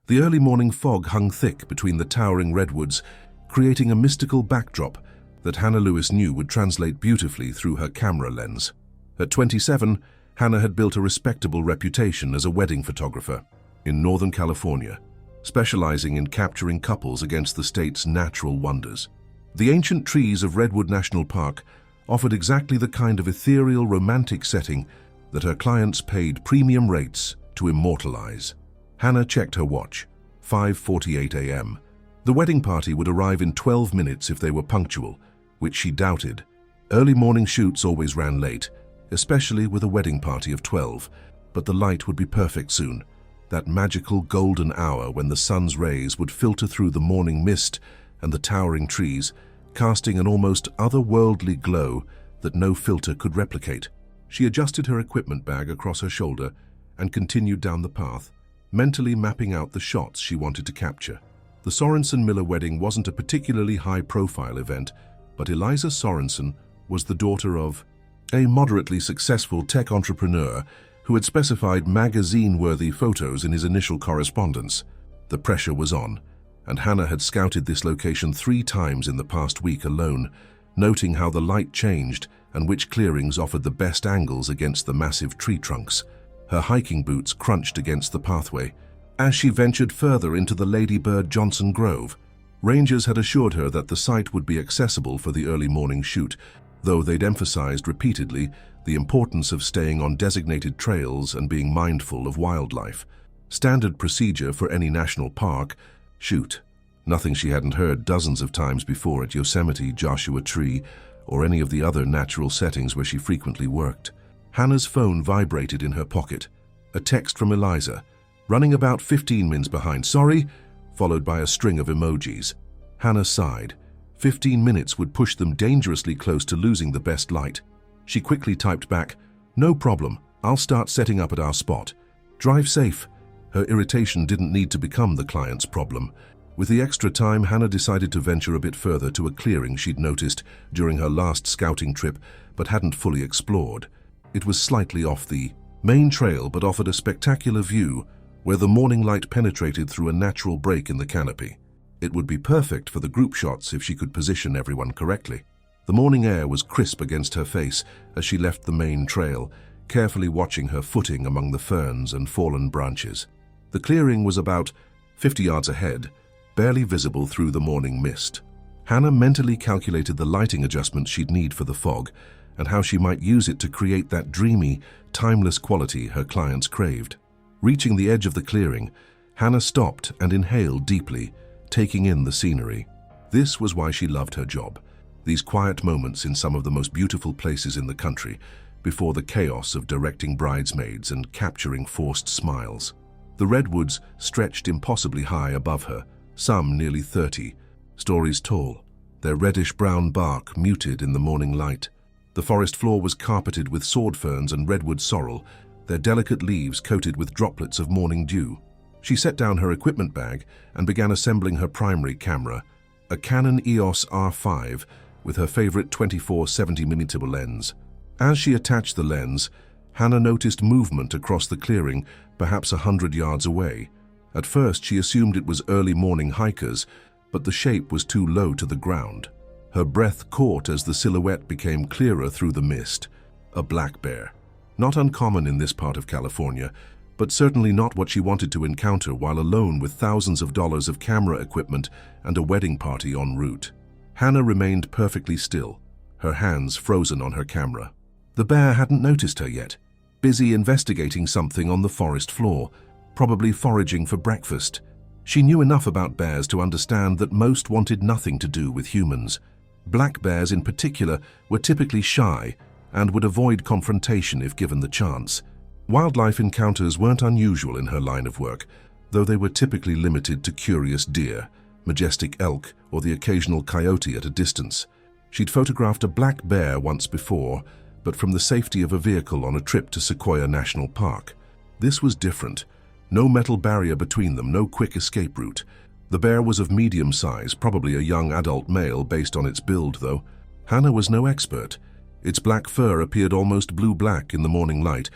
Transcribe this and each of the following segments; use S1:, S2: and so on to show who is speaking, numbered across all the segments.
S1: The early morning fog hung thick between the towering redwoods, creating a mystical backdrop that Hannah Lewis knew would translate beautifully through her camera lens. At 27, Hannah had built a respectable reputation as a wedding photographer in Northern California, specializing in capturing couples against the state's natural wonders. The ancient trees of Redwood National Park offered exactly the kind of ethereal, romantic setting that her clients paid premium rates to immortalize. Hannah checked her watch, 5:48 a.m. The wedding party would arrive in 12 minutes if they were punctual, which she doubted. Early morning shoots always ran late, especially with a wedding party of 12, but the light would be perfect soon. That magical golden hour when the sun's rays would filter through the morning mist and the towering trees, casting an almost otherworldly glow that no filter could replicate. She adjusted her equipment bag across her shoulder and continued down the path, mentally mapping out the shots she wanted to capture. The Sorensen-Miller wedding wasn't a particularly high-profile event, but Eliza Sorensen was the daughter of a moderately successful tech entrepreneur who had specified magazine-worthy photos in his initial correspondence. The pressure was on, and Hannah had scouted this location 3 times in the past week alone, noting how the light changed and which clearings offered the best angles against the massive tree trunks. Her hiking boots crunched against the pathway as she ventured further into the Lady Bird Johnson Grove. Rangers had assured her that the site would be accessible for the early morning shoot, though they'd emphasized repeatedly the importance of staying on designated trails and being mindful of wildlife. Standard procedure for any national park shoot. Nothing she hadn't heard dozens of times before at Yosemite, Joshua Tree, or any of the other natural settings where she frequently worked. Hannah's phone vibrated in her pocket. A text from Eliza, running about 15 minutes behind. Sorry, followed by a string of emojis. Hannah sighed. 15 minutes would push them dangerously close to losing the best light. She quickly typed back, "No problem, I'll start setting up at our spot. Drive safe." Her irritation didn't need to become the client's problem. With the extra time, Hannah decided to venture a bit further to a clearing she'd noticed during her last scouting trip but hadn't fully explored. It was slightly off the main trail but offered a spectacular view where the morning light penetrated through a natural break in the canopy. It would be perfect for the group shots if she could position everyone correctly. The morning air was crisp against her face as she left the main trail, carefully watching her footing among the ferns and fallen branches. The clearing was about 50 yards ahead, barely visible through the morning mist. Hannah mentally calculated the lighting adjustments she'd need for the fog and how she might use it to create that dreamy, timeless quality her clients craved. Reaching the edge of the clearing, Hannah stopped and inhaled deeply, taking in the scenery. This was why she loved her job. These quiet moments in some of the most beautiful places in the country, before the chaos of directing bridesmaids and capturing forced smiles. The redwoods stretched impossibly high above her, some nearly 30 stories tall, their reddish-brown bark muted in the morning light. The forest floor was carpeted with sword ferns and redwood sorrel, their delicate leaves coated with droplets of morning dew. She set down her equipment bag and began assembling her primary camera, a Canon EOS R5 with her favorite 24-70mm lens. As she attached the lens, Hannah noticed movement across the clearing, perhaps 100 yards away. At first, she assumed it was early morning hikers, but the shape was too low to the ground. Her breath caught as the silhouette became clearer through the mist. A black bear. Not uncommon in this part of California, but certainly not what she wanted to encounter while alone with thousands of dollars of camera equipment and a wedding party en route. Hannah remained perfectly still, her hands frozen on her camera. The bear hadn't noticed her yet, busy investigating something on the forest floor, probably foraging for breakfast. She knew enough about bears to understand that most wanted nothing to do with humans. Black bears in particular were typically shy and would avoid confrontation if given the chance. Wildlife encounters weren't unusual in her line of work, though they were typically limited to curious deer, majestic elk, or the occasional coyote at a distance. She'd photographed a black bear once before, but from the safety of a vehicle on a trip to Sequoia National Park. This was different. No metal barrier between them, no quick escape route. The bear was of medium size, probably a young adult male based on its build, though. Hannah was no expert. Its black fur appeared almost blue-black in the morning light,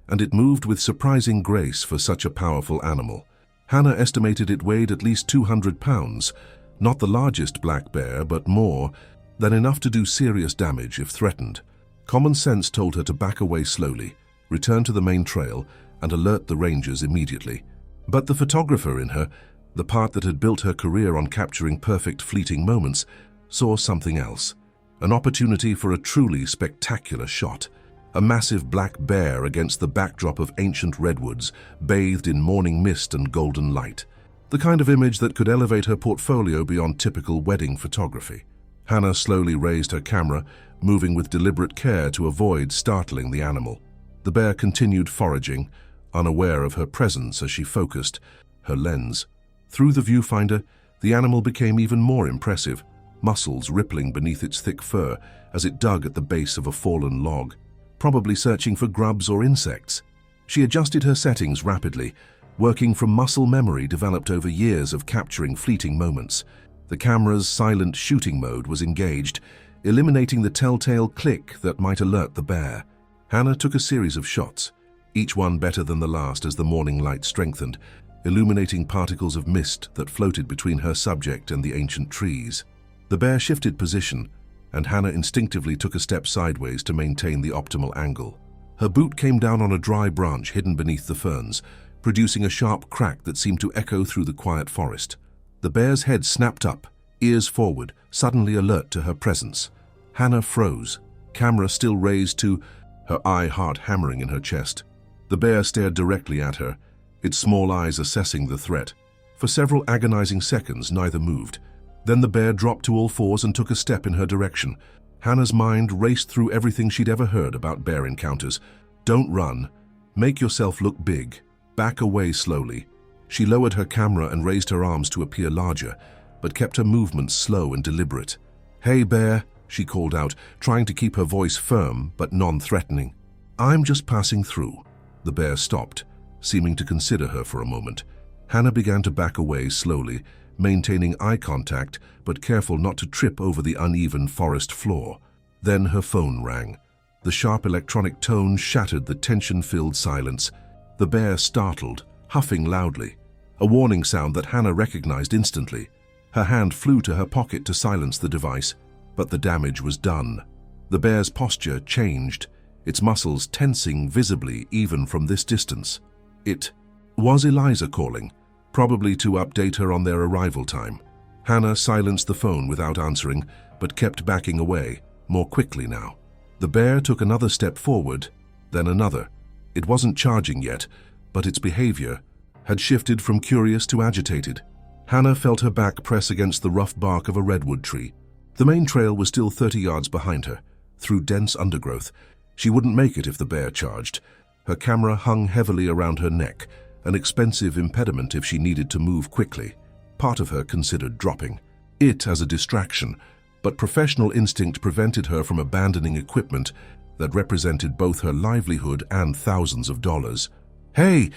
S1: and it moved with surprising grace for such a powerful animal. Hannah estimated it weighed at least 200 pounds, not the largest black bear, but more than enough to do serious damage if threatened. Common sense told her to back away slowly, return to the main trail, and alert the rangers immediately. But the photographer in her, the part that had built her career on capturing perfect fleeting moments, saw something else. An opportunity for a truly spectacular shot. A massive black bear against the backdrop of ancient redwoods, bathed in morning mist and golden light. The kind of image that could elevate her portfolio beyond typical wedding photography. Hannah slowly raised her camera, moving with deliberate care to avoid startling the animal. The bear continued foraging, unaware of her presence as she focused her lens. Through the viewfinder, the animal became even more impressive, muscles rippling beneath its thick fur as it dug at the base of a fallen log, probably searching for grubs or insects. She adjusted her settings rapidly, working from muscle memory developed over years of capturing fleeting moments. The camera's silent shooting mode was engaged, eliminating the telltale click that might alert the bear. Hannah took a series of shots, each one better than the last as the morning light strengthened, illuminating particles of mist that floated between her subject and the ancient trees. The bear shifted position, and Hannah instinctively took a step sideways to maintain the optimal angle. Her boot came down on a dry branch hidden beneath the ferns, producing a sharp crack that seemed to echo through the quiet forest. The bear's head snapped up, ears forward, suddenly alert to her presence. Hannah froze, camera still raised to her heart hammering in her chest. The bear stared directly at her, its small eyes assessing the threat. For several agonizing seconds, neither moved. Then the bear dropped to all fours and took a step in her direction. Hannah's mind raced through everything she'd ever heard about bear encounters. Don't run. Make yourself look big. Back away slowly. She lowered her camera and raised her arms to appear larger, but kept her movements slow and deliberate. "Hey, bear," she called out, trying to keep her voice firm but non-threatening. "I'm just passing through." The bear stopped, seeming to consider her for a moment. Hannah began to back away slowly, maintaining eye contact but careful not to trip over the uneven forest floor. Then her phone rang. The sharp electronic tone shattered the tension-filled silence. The bear startled, huffing loudly, a warning sound that Hannah recognized instantly. Her hand flew to her pocket to silence the device, but the damage was done. The bear's posture changed, its muscles tensing visibly even from this distance. It was Eliza calling, probably to update her on their arrival time. Hannah silenced the phone without answering, but kept backing away, more quickly now. The bear took another step forward, then another. It wasn't charging yet, but its behavior had shifted from curious to agitated. Hannah felt her back press against the rough bark of a redwood tree. The main trail was still 30 yards behind her, through dense undergrowth. She wouldn't make it if the bear charged. Her camera hung heavily around her neck, an expensive impediment if she needed to move quickly. Part of her considered dropping it as a distraction, but professional instinct prevented her from abandoning equipment that represented both her livelihood and thousands of dollars. "Hey,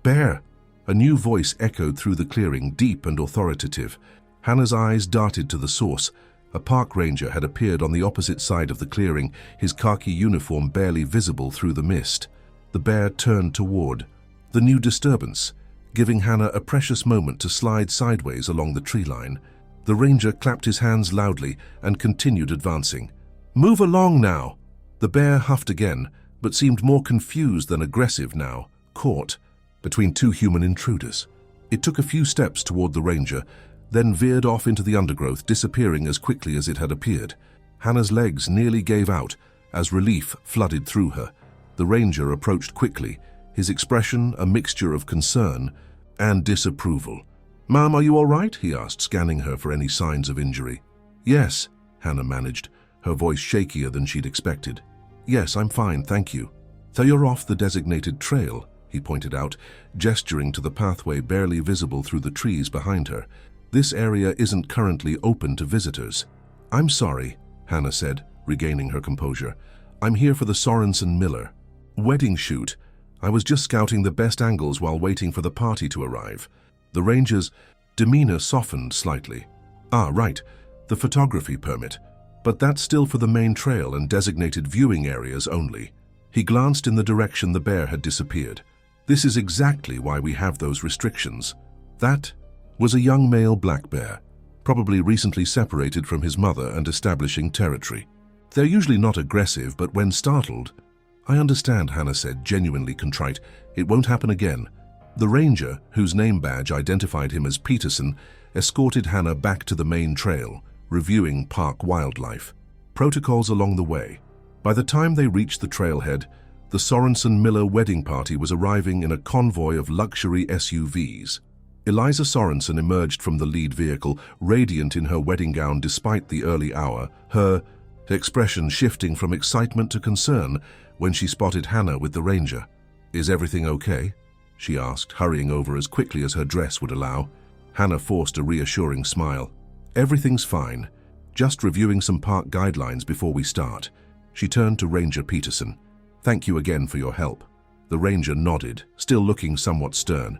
S1: bear!" A new voice echoed through the clearing, deep and authoritative. Hannah's eyes darted to the source. A park ranger had appeared on the opposite side of the clearing, his khaki uniform barely visible through the mist. The bear turned toward the new disturbance, giving Hannah a precious moment to slide sideways along the tree line. The ranger clapped his hands loudly and continued advancing. "Move along now!" The bear huffed again, but seemed more confused than aggressive now, caught between two human intruders. It took a few steps toward the ranger, then veered off into the undergrowth, disappearing as quickly as it had appeared. Hannah's legs nearly gave out as relief flooded through her. The ranger approached quickly, his expression a mixture of concern and disapproval. "Ma'am, are you all right?" he asked, scanning her for any signs of injury. "Yes," Hannah managed, her voice shakier than she'd expected. "Yes, I'm fine, thank you." "So you're off the designated trail," he pointed out, gesturing to the pathway barely visible through the trees behind her. "This area isn't currently open to visitors." "I'm sorry," Hannah said, regaining her composure. "I'm here for the Sorensen Miller wedding shoot. I was just scouting the best angles while waiting for the party to arrive." The ranger's demeanor softened slightly. "Ah, right, the photography permit. But that's still for the main trail and designated viewing areas only." He glanced in the direction the bear had disappeared. "This is exactly why we have those restrictions." That was a young male black bear, probably recently separated from his mother and establishing territory. They're usually not aggressive, but when startled— "I understand," Hannah said, genuinely contrite. "It won't happen again." The ranger, whose name badge identified him as Peterson, escorted Hannah back to the main trail, reviewing park wildlife protocols along the way. By the time they reached the trailhead, the Sorensen-Miller wedding party was arriving in a convoy of luxury SUVs. Eliza Sorensen emerged from the lead vehicle, radiant in her wedding gown despite the early hour, her expression shifting from excitement to concern when she spotted Hannah with the ranger. "Is everything okay?" she asked, hurrying over as quickly as her dress would allow. Hannah forced a reassuring smile. "Everything's fine. Just reviewing some park guidelines before we start." She turned to Ranger Peterson. "Thank you again for your help." The ranger nodded, still looking somewhat stern.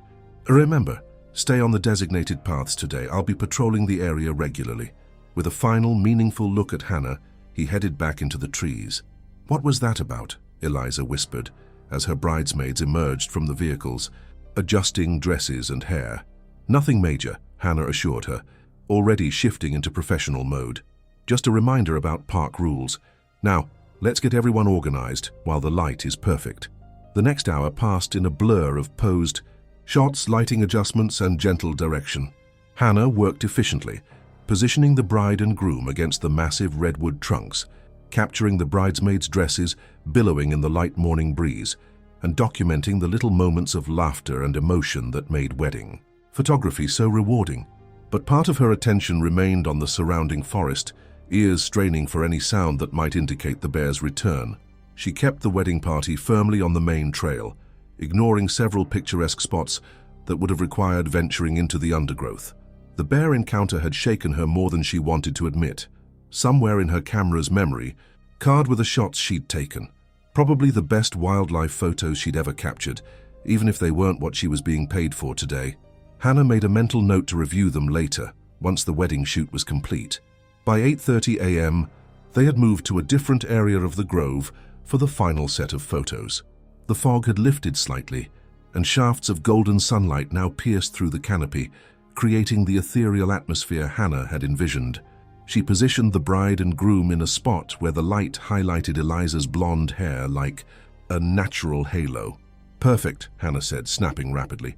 S1: "Remember, stay on the designated paths today. I'll be patrolling the area regularly." With a final, meaningful look at Hannah, he headed back into the trees. "What was that about?" Eliza whispered, as her bridesmaids emerged from the vehicles, adjusting dresses and hair. "Nothing major," Hannah assured her, already shifting into professional mode. "Just a reminder about park rules. Now, let's get everyone organized while the light is perfect." The next hour passed in a blur of posed shots, lighting adjustments, and gentle direction. Hannah worked efficiently, positioning the bride and groom against the massive redwood trunks, capturing the bridesmaids' dresses billowing in the light morning breeze, and documenting the little moments of laughter and emotion that made wedding photography so rewarding. But part of her attention remained on the surrounding forest, ears straining for any sound that might indicate the bear's return. She kept the wedding party firmly on the main trail, ignoring several picturesque spots that would have required venturing into the undergrowth. The bear encounter had shaken her more than she wanted to admit. Somewhere in her camera's memory, card were the shots she'd taken. Probably the best wildlife photos she'd ever captured, even if they weren't what she was being paid for today. Hannah made a mental note to review them later, once the wedding shoot was complete. By 8:30 a.m., they had moved to a different area of the grove for the final set of photos. The fog had lifted slightly, and shafts of golden sunlight now pierced through the canopy, creating the ethereal atmosphere Hannah had envisioned. She positioned the bride and groom in a spot where the light highlighted Eliza's blonde hair like a natural halo. "Perfect," Hannah said, snapping rapidly.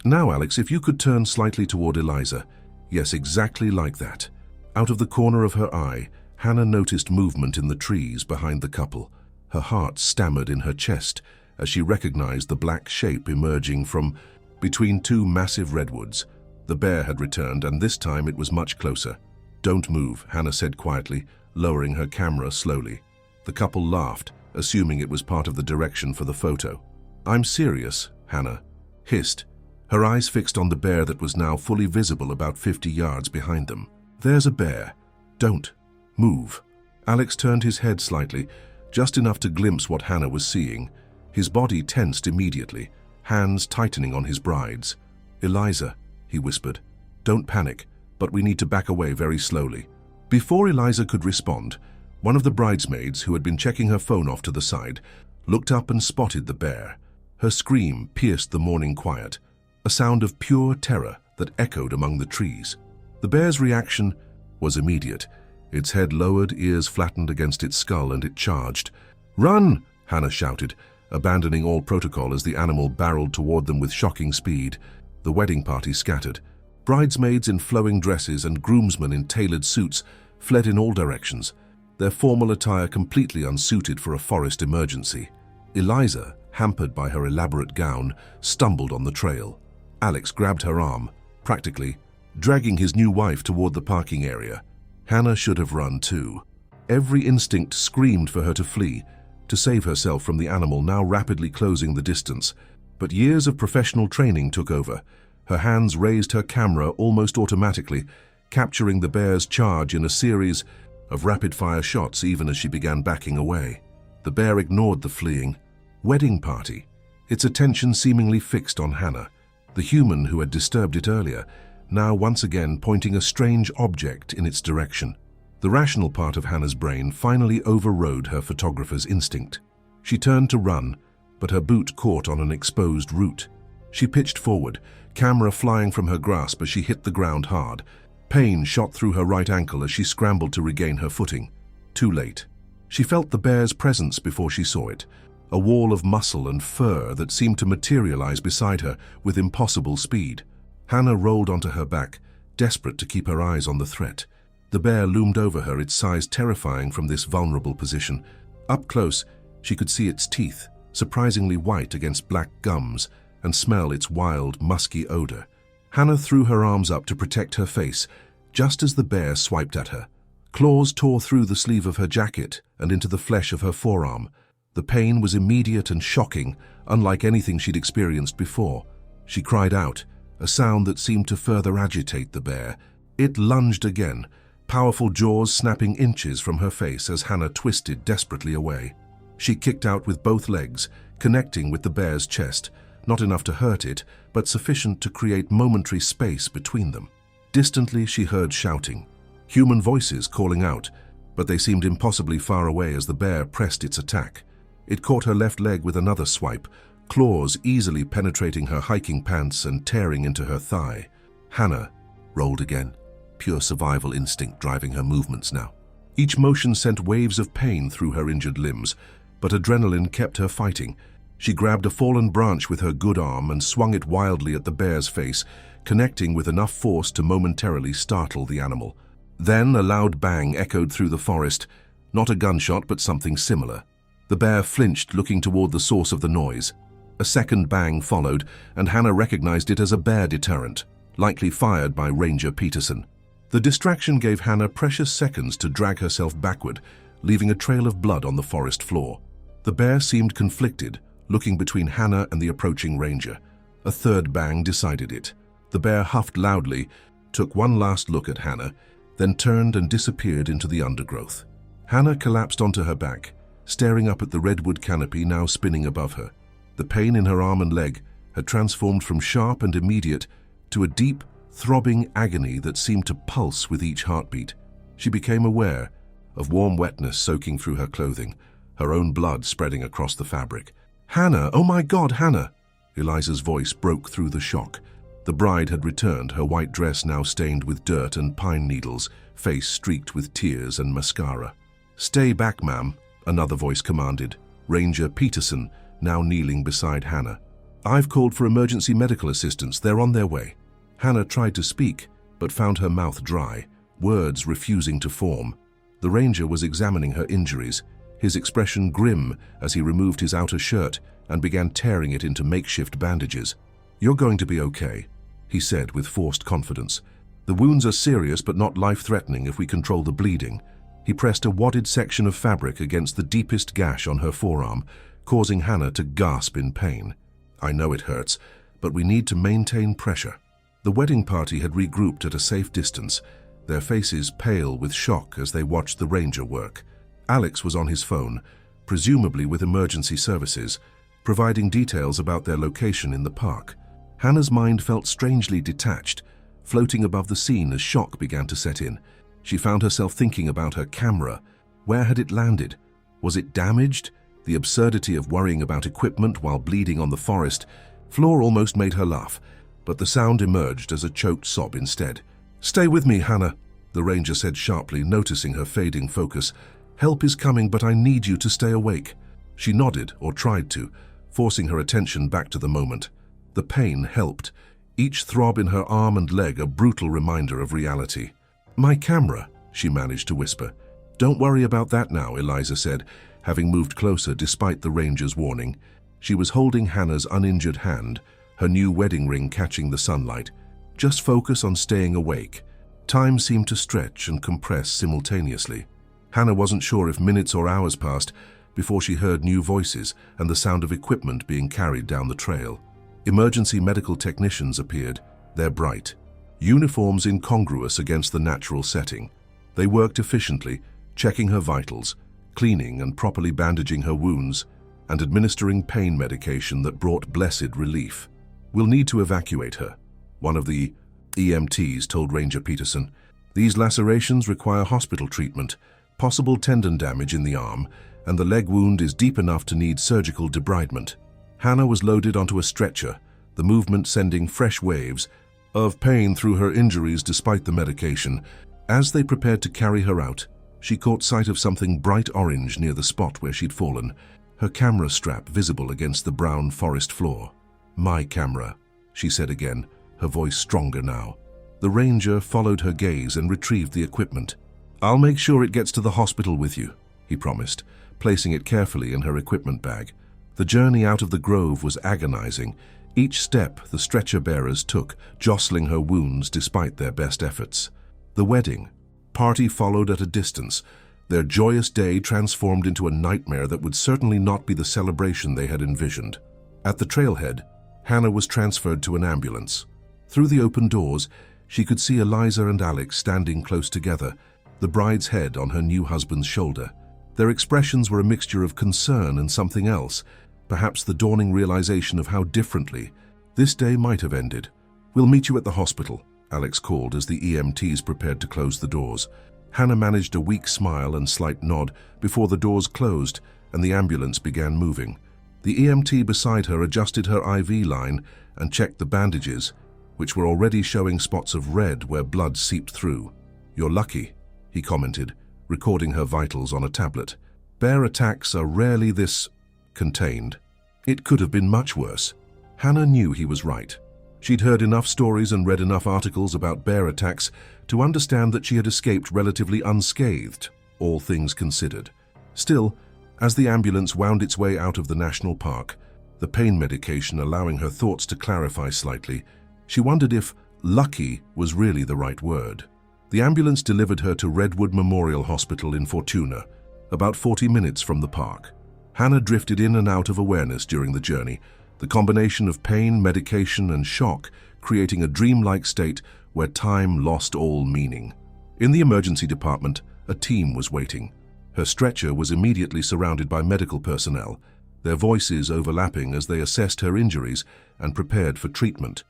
S1: "Now, Alex, if you could turn slightly toward Eliza." Yes, exactly like that. Out of the corner of her eye, Hannah noticed movement in the trees behind the couple. Her heart stammered in her chest as she recognized the black shape emerging from between two massive redwoods. The bear had returned, and this time it was much closer. "Don't move," Hannah said quietly, lowering her camera slowly. The couple laughed, assuming it was part of the direction for the photo. "I'm serious," Hannah hissed, her eyes fixed on the bear that was now fully visible about 50 yards behind them. "There's a bear. Don't move." Alex turned his head slightly, just enough to glimpse what Hannah was seeing. His body tensed immediately, hands tightening on his bride's. "Eliza," he whispered, "don't panic, but we need to back away very slowly." Before Eliza could respond, one of the bridesmaids, who had been checking her phone off to the side, looked up and spotted the bear. Her scream pierced the morning quiet, a sound of pure terror that echoed among the trees. The bear's reaction was immediate. Its head lowered, ears flattened against its skull, and it charged. "Run!" Hannah shouted, abandoning all protocol as the animal barreled toward them with shocking speed. The wedding party scattered. Bridesmaids in flowing dresses and groomsmen in tailored suits fled in all directions, their formal attire completely unsuited for a forest emergency. Eliza, hampered by her elaborate gown, stumbled on the trail. Alex grabbed her arm, practically dragging his new wife toward the parking area. Hannah should have run too. Every instinct screamed for her to flee, to save herself from the animal now rapidly closing the distance. But years of professional training took over. Her hands raised her camera almost automatically, capturing the bear's charge in a series of rapid-fire shots even as she began backing away. The bear ignored the fleeing wedding party, its attention seemingly fixed on Hannah, the human who had disturbed it earlier, now once again pointing a strange object in its direction. The rational part of Hannah's brain finally overrode her photographer's instinct. She turned to run, but her boot caught on an exposed root. She pitched forward, camera flying from her grasp as she hit the ground hard. Pain shot through her right ankle as she scrambled to regain her footing. Too late. She felt the bear's presence before she saw it, a wall of muscle and fur that seemed to materialize beside her with impossible speed. Hannah rolled onto her back, desperate to keep her eyes on the threat. The bear loomed over her, its size terrifying from this vulnerable position. Up close, she could see its teeth, surprisingly white against black gums, and smell its wild, musky odor. Hannah threw her arms up to protect her face, just as the bear swiped at her. Claws tore through the sleeve of her jacket and into the flesh of her forearm. The pain was immediate and shocking, unlike anything she'd experienced before. She cried out, a sound that seemed to further agitate the bear. It lunged again, powerful jaws snapping inches from her face as Hannah twisted desperately away. She kicked out with both legs, connecting with the bear's chest, not enough to hurt it, but sufficient to create momentary space between them. Distantly, she heard shouting, human voices calling out, but they seemed impossibly far away as the bear pressed its attack. It caught her left leg with another swipe, claws easily penetrating her hiking pants and tearing into her thigh. Hannah rolled again, pure survival instinct driving her movements now. Each motion sent waves of pain through her injured limbs, but adrenaline kept her fighting. She grabbed a fallen branch with her good arm and swung it wildly at the bear's face, connecting with enough force to momentarily startle the animal. Then a loud bang echoed through the forest, not a gunshot but something similar. The bear flinched, looking toward the source of the noise. A second bang followed, and Hannah recognized it as a bear deterrent, likely fired by Ranger Peterson. The distraction gave Hannah precious seconds to drag herself backward, leaving a trail of blood on the forest floor. The bear seemed conflicted, looking between Hannah and the approaching ranger. A third bang decided it. The bear huffed loudly, took one last look at Hannah, then turned and disappeared into the undergrowth. Hannah collapsed onto her back, staring up at the redwood canopy now spinning above her. The pain in her arm and leg had transformed from sharp and immediate to a deep, throbbing agony that seemed to pulse with each heartbeat. She became aware of warm wetness soaking through her clothing, her own blood spreading across the fabric. "Hannah! Oh my God, Hannah!" Eliza's voice broke through the shock. The bride had returned, her white dress now stained with dirt and pine needles, face streaked with tears and mascara. "Stay back, ma'am," another voice commanded, Ranger Peterson, now kneeling beside Hannah. "I've called for emergency medical assistance. They're on their way." Hannah tried to speak, but found her mouth dry, words refusing to form. The ranger was examining her injuries, his expression grim as he removed his outer shirt and began tearing it into makeshift bandages. "You're going to be okay," he said with forced confidence. "The wounds are serious but not life-threatening if we control the bleeding." He pressed a wadded section of fabric against the deepest gash on her forearm, causing Hannah to gasp in pain. "I know it hurts, but we need to maintain pressure." The wedding party had regrouped at a safe distance, their faces pale with shock as they watched the ranger work. Alex was on his phone, presumably with emergency services, providing details about their location in the park. Hannah's mind felt strangely detached, floating above the scene as shock began to set in. She found herself thinking about her camera. Where had it landed? Was it damaged? The absurdity of worrying about equipment while bleeding on the forest floor almost made her laugh, but the sound emerged as a choked sob instead. "Stay with me, Hannah," the ranger said sharply, noticing her fading focus. "Help is coming, but I need you to stay awake." She nodded, or tried to, forcing her attention back to the moment. The pain helped, each throb in her arm and leg a brutal reminder of reality. "My camera," she managed to whisper. "Don't worry about that now," Eliza said, having moved closer despite the ranger's warning. She was holding Hannah's uninjured hand, her new wedding ring catching the sunlight. "Just focus on staying awake." Time seemed to stretch and compress simultaneously. Hannah wasn't sure if minutes or hours passed before she heard new voices and the sound of equipment being carried down the trail. Emergency medical technicians appeared, their bright uniforms incongruous against the natural setting. They worked efficiently, checking her vitals, cleaning and properly bandaging her wounds, and administering pain medication that brought blessed relief. "We'll need to evacuate her," one of the EMTs told Ranger Peterson. "These lacerations require hospital treatment, possible tendon damage in the arm, and the leg wound is deep enough to need surgical debridement." Hannah was loaded onto a stretcher, the movement sending fresh waves of pain through her injuries despite the medication. As they prepared to carry her out, she caught sight of something bright orange near the spot where she'd fallen, her camera strap visible against the brown forest floor. "My camera," she said again, her voice stronger now. The ranger followed her gaze and retrieved the equipment. "I'll make sure it gets to the hospital with you," he promised, placing it carefully in her equipment bag. The journey out of the grove was agonizing. Each step the stretcher bearers took, jostling her wounds despite their best efforts. The wedding party followed at a distance, their joyous day transformed into a nightmare that would certainly not be the celebration they had envisioned. At the trailhead, Hannah was transferred to an ambulance. Through the open doors, she could see Eliza and Alex standing close together, the bride's head on her new husband's shoulder. Their expressions were a mixture of concern and something else, perhaps the dawning realization of how differently this day might have ended. "We'll meet you at the hospital," Alex called as the EMTs prepared to close the doors. Hannah managed a weak smile and slight nod before the doors closed and the ambulance began moving. The EMT beside her adjusted her IV line and checked the bandages, which were already showing spots of red where blood seeped through. "You're lucky," he commented, recording her vitals on a tablet. "Bear attacks are rarely this contained. It could have been much worse." Hannah knew he was right. She'd heard enough stories and read enough articles about bear attacks to understand that she had escaped relatively unscathed, all things considered. Still, as the ambulance wound its way out of the national park, the pain medication allowing her thoughts to clarify slightly, she wondered if lucky was really the right word. The ambulance delivered her to Redwood Memorial Hospital in Fortuna, about 40 minutes from the park. Hannah drifted in and out of awareness during the journey, the combination of pain, medication, and shock creating a dreamlike state where time lost all meaning. In the emergency department, a team was waiting. Her stretcher was immediately surrounded by medical personnel, their voices overlapping as they assessed her injuries and prepared for treatment.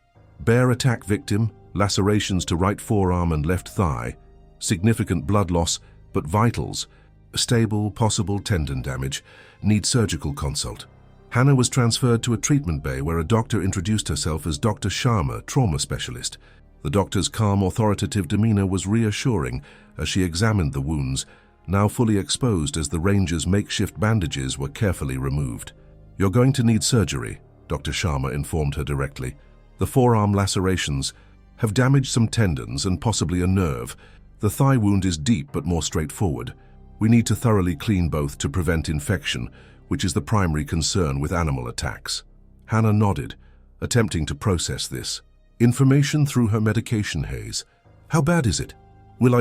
S1: Bear attack victim, lacerations to right forearm and left thigh, significant blood loss, but vitals, stable, possible tendon damage, need surgical consult. Hannah was transferred to a treatment bay where a doctor introduced herself as Dr. Sharma, trauma specialist. The doctor's calm, authoritative demeanor was reassuring as she examined the wounds, now fully exposed as the ranger's makeshift bandages were carefully removed. "You're going to need surgery," Dr. Sharma informed her directly. "The forearm lacerations have damaged some tendons and possibly a nerve. The thigh wound is deep but more straightforward. We need to thoroughly clean both to prevent infection, which is the primary concern with animal attacks." Hannah nodded, attempting to process this information through her medication haze. "How bad is it? Will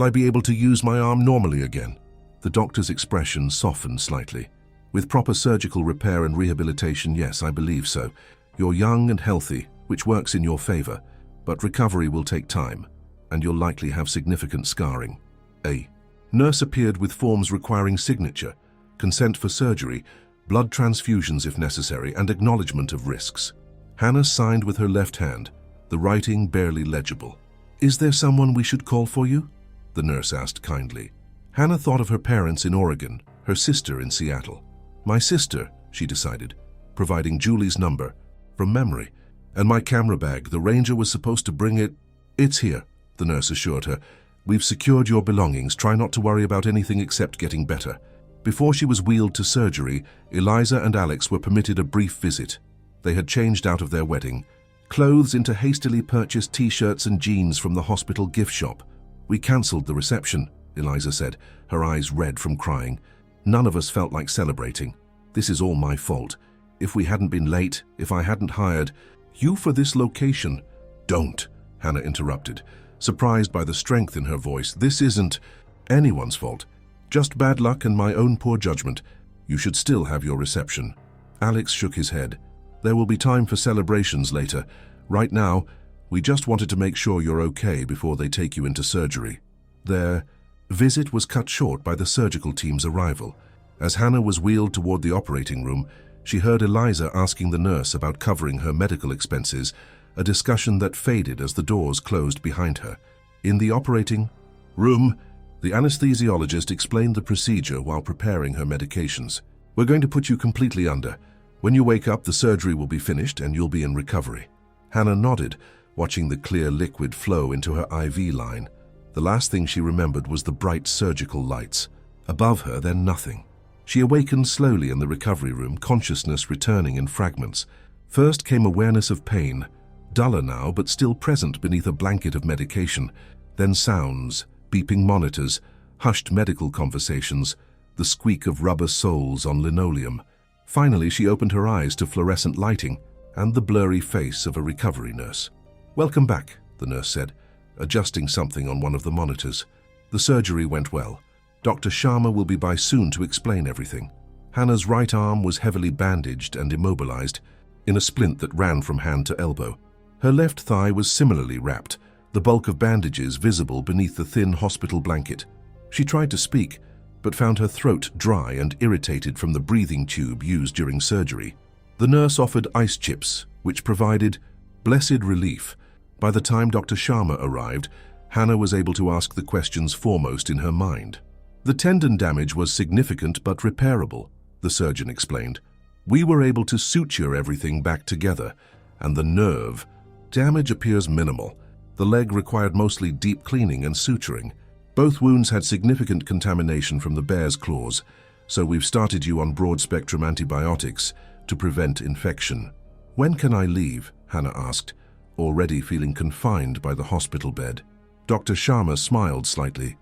S1: I be able to use my arm normally again?" The doctor's expression softened slightly. "With proper surgical repair and rehabilitation, yes, I believe so. You're young and healthy, which works in your favor, but recovery will take time, and you'll likely have significant scarring." A nurse appeared with forms requiring signature, consent for surgery, blood transfusions if necessary, and acknowledgement of risks. Hannah signed with her left hand, the writing barely legible. "Is there someone we should call for you?" the nurse asked kindly. Hannah thought of her parents in Oregon, her sister in Seattle. "My sister," she decided, providing Julie's number, from memory. "And my camera bag, the ranger was supposed to bring it." "It's here," the nurse assured her. "We've secured your belongings. Try not to worry about anything except getting better." Before she was wheeled to surgery, Eliza and Alex were permitted a brief visit. They had changed out of their wedding clothes into hastily purchased t-shirts and jeans from the hospital gift shop. "We cancelled the reception," Eliza said, her eyes red from crying. "None of us felt like celebrating. This is all my fault. If we hadn't been late, if I hadn't hired you for this location." "Don't," Hannah interrupted, surprised by the strength in her voice. "This isn't anyone's fault. Just bad luck and my own poor judgment. You should still have your reception." Alex shook his head. "There will be time for celebrations later. Right now, we just wanted to make sure you're okay before they take you into surgery." Their visit was cut short by the surgical team's arrival. As Hannah was wheeled toward the operating room, she heard Eliza asking the nurse about covering her medical expenses, a discussion that faded as the doors closed behind her. In the operating room, the anesthesiologist explained the procedure while preparing her medications. "We're going to put you completely under. When you wake up, the surgery will be finished and you'll be in recovery." Hannah nodded, watching the clear liquid flow into her IV line. The last thing she remembered was the bright surgical lights. Above her, then nothing. She awakened slowly in the recovery room, consciousness returning in fragments. First came awareness of pain, duller now but still present beneath a blanket of medication. Then sounds, beeping monitors, hushed medical conversations, the squeak of rubber soles on linoleum. Finally, she opened her eyes to fluorescent lighting and the blurry face of a recovery nurse. "Welcome back," the nurse said, adjusting something on one of the monitors. "The surgery went well. Dr. Sharma will be by soon to explain everything." Hannah's right arm was heavily bandaged and immobilized, in a splint that ran from hand to elbow. Her left thigh was similarly wrapped, the bulk of bandages visible beneath the thin hospital blanket. She tried to speak, but found her throat dry and irritated from the breathing tube used during surgery. The nurse offered ice chips, which provided blessed relief. By the time Dr. Sharma arrived, Hannah was able to ask the questions foremost in her mind. "The tendon damage was significant but repairable," the surgeon explained. "We were able to suture everything back together, and the nerve damage appears minimal. The leg required mostly deep cleaning and suturing. Both wounds had significant contamination from the bear's claws, so we've started you on broad-spectrum antibiotics to prevent infection." "When can I leave?" Hannah asked, already feeling confined by the hospital bed. Dr. Sharma smiled slightly.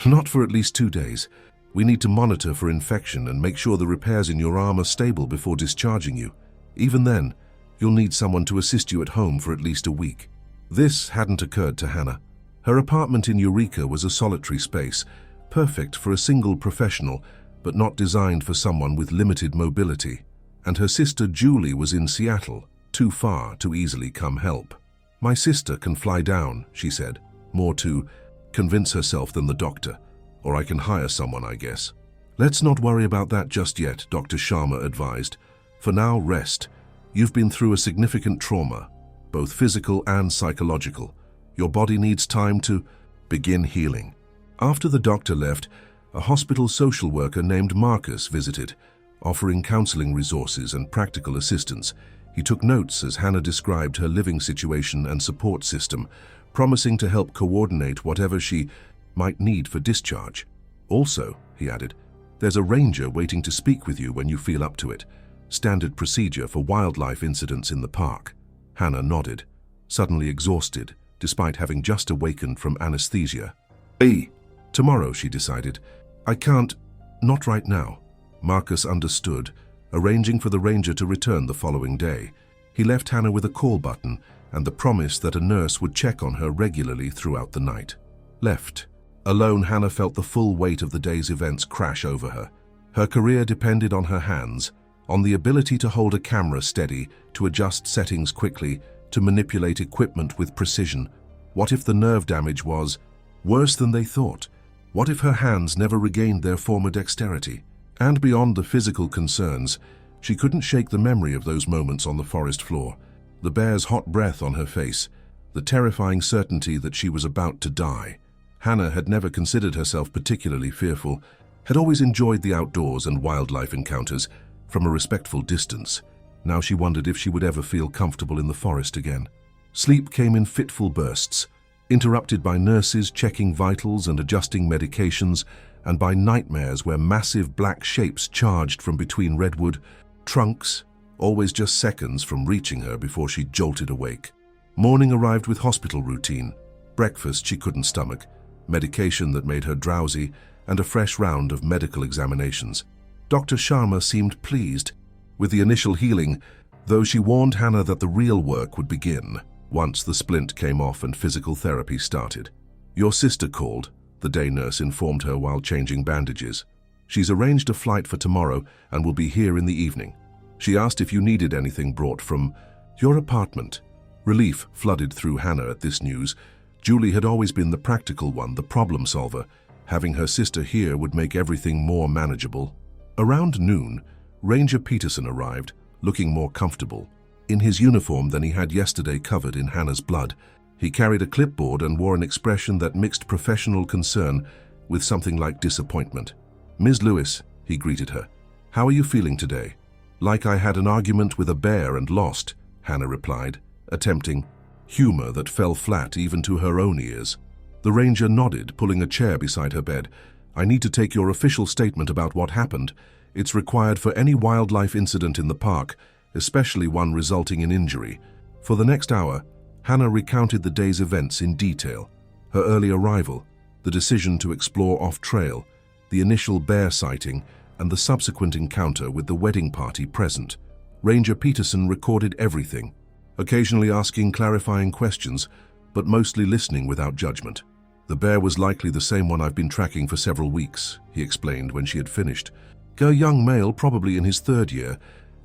S1: "Not for at least 2 days. We need to monitor for infection and make sure the repairs in your arm are stable before discharging you. Even then, you'll need someone to assist you at home for at least a week." This hadn't occurred to Hannah. Her apartment in Eureka was a solitary space, perfect for a single professional, but not designed for someone with limited mobility. And her sister Julie was in Seattle, too far to easily come help. "My sister can fly down," she said, more to convince herself than the doctor. "Or I can hire someone, I guess." "Let's not worry about that just yet," Dr. Sharma advised. "For now, rest. You've been through a significant trauma, both physical and psychological. Your body needs time to begin healing." After the doctor left, a hospital social worker named Marcus visited, offering counseling resources and practical assistance. He took notes as Hannah described her living situation and support system, promising to help coordinate whatever she might need for discharge. "Also," he added, "there's a ranger waiting to speak with you when you feel up to it. Standard procedure for wildlife incidents in the park." Hannah nodded, suddenly exhausted, despite having just awakened from anesthesia. "Hey, tomorrow," she decided. "I can't, not right now." Marcus understood, arranging for the ranger to return the following day. He left Hannah with a call button and the promise that a nurse would check on her regularly throughout the night. Left. Alone, Hannah felt the full weight of the day's events crash over her. Her career depended on her hands, on the ability to hold a camera steady, to adjust settings quickly, to manipulate equipment with precision. What if the nerve damage was worse than they thought? What if her hands never regained their former dexterity? And beyond the physical concerns, she couldn't shake the memory of those moments on the forest floor, the bear's hot breath on her face, the terrifying certainty that she was about to die. Hannah had never considered herself particularly fearful, had always enjoyed the outdoors and wildlife encounters from a respectful distance. Now she wondered if she would ever feel comfortable in the forest again. Sleep came in fitful bursts, interrupted by nurses checking vitals and adjusting medications, and by nightmares where massive black shapes charged from between redwood trunks, always just seconds from reaching her before she jolted awake. Morning arrived with hospital routine. Breakfast she couldn't stomach, medication that made her drowsy, and a fresh round of medical examinations. Dr. Sharma seemed pleased with the initial healing, though she warned Hannah that the real work would begin once the splint came off and physical therapy started. "Your sister called," the day nurse informed her while changing bandages. "She's arranged a flight for tomorrow and will be here in the evening. She asked if you needed anything brought from your apartment." Relief flooded through Hannah at this news. Julie had always been the practical one, the problem solver. Having her sister here would make everything more manageable. Around noon, Ranger Peterson arrived, looking more comfortable, in his uniform than he had yesterday covered in Hannah's blood. He carried a clipboard and wore an expression that mixed professional concern with something like disappointment. "Ms. Lewis," he greeted her, "how are you feeling today?" Like I had an argument with a bear and lost, Hannah replied, attempting humor that fell flat even to her own ears. The ranger nodded, pulling a chair beside her bed. I need to take your official statement about what happened. It's required for any wildlife incident in the park, especially one resulting in injury. For the next hour, Hannah recounted the day's events in detail. Her early arrival, the decision to explore off-trail, the initial bear sighting, and the subsequent encounter with the wedding party present. Ranger Peterson recorded everything, occasionally asking clarifying questions, but mostly listening without judgment. The bear was likely the same one I've been tracking for several weeks, he explained when she had finished. A young male, probably in his 3rd year,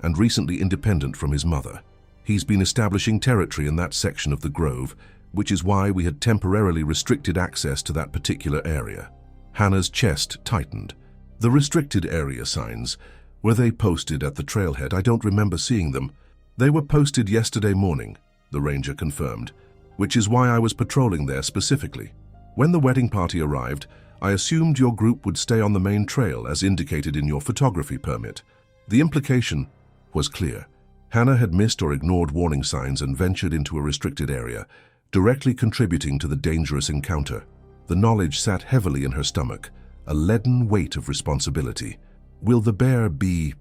S1: and recently independent from his mother. He's been establishing territory in that section of the grove, which is why we had temporarily restricted access to that particular area. Hannah's chest tightened. The restricted area signs, were they posted at the trailhead? I don't remember seeing them. They were posted yesterday morning, the ranger confirmed, which is why I was patrolling there specifically. When the wedding party arrived, I assumed your group would stay on the main trail as indicated in your photography permit. The implication was clear. Hannah had missed or ignored warning signs and ventured into a restricted area, directly contributing to the dangerous encounter. The knowledge sat heavily in her stomach, a leaden weight of responsibility. Will the bear be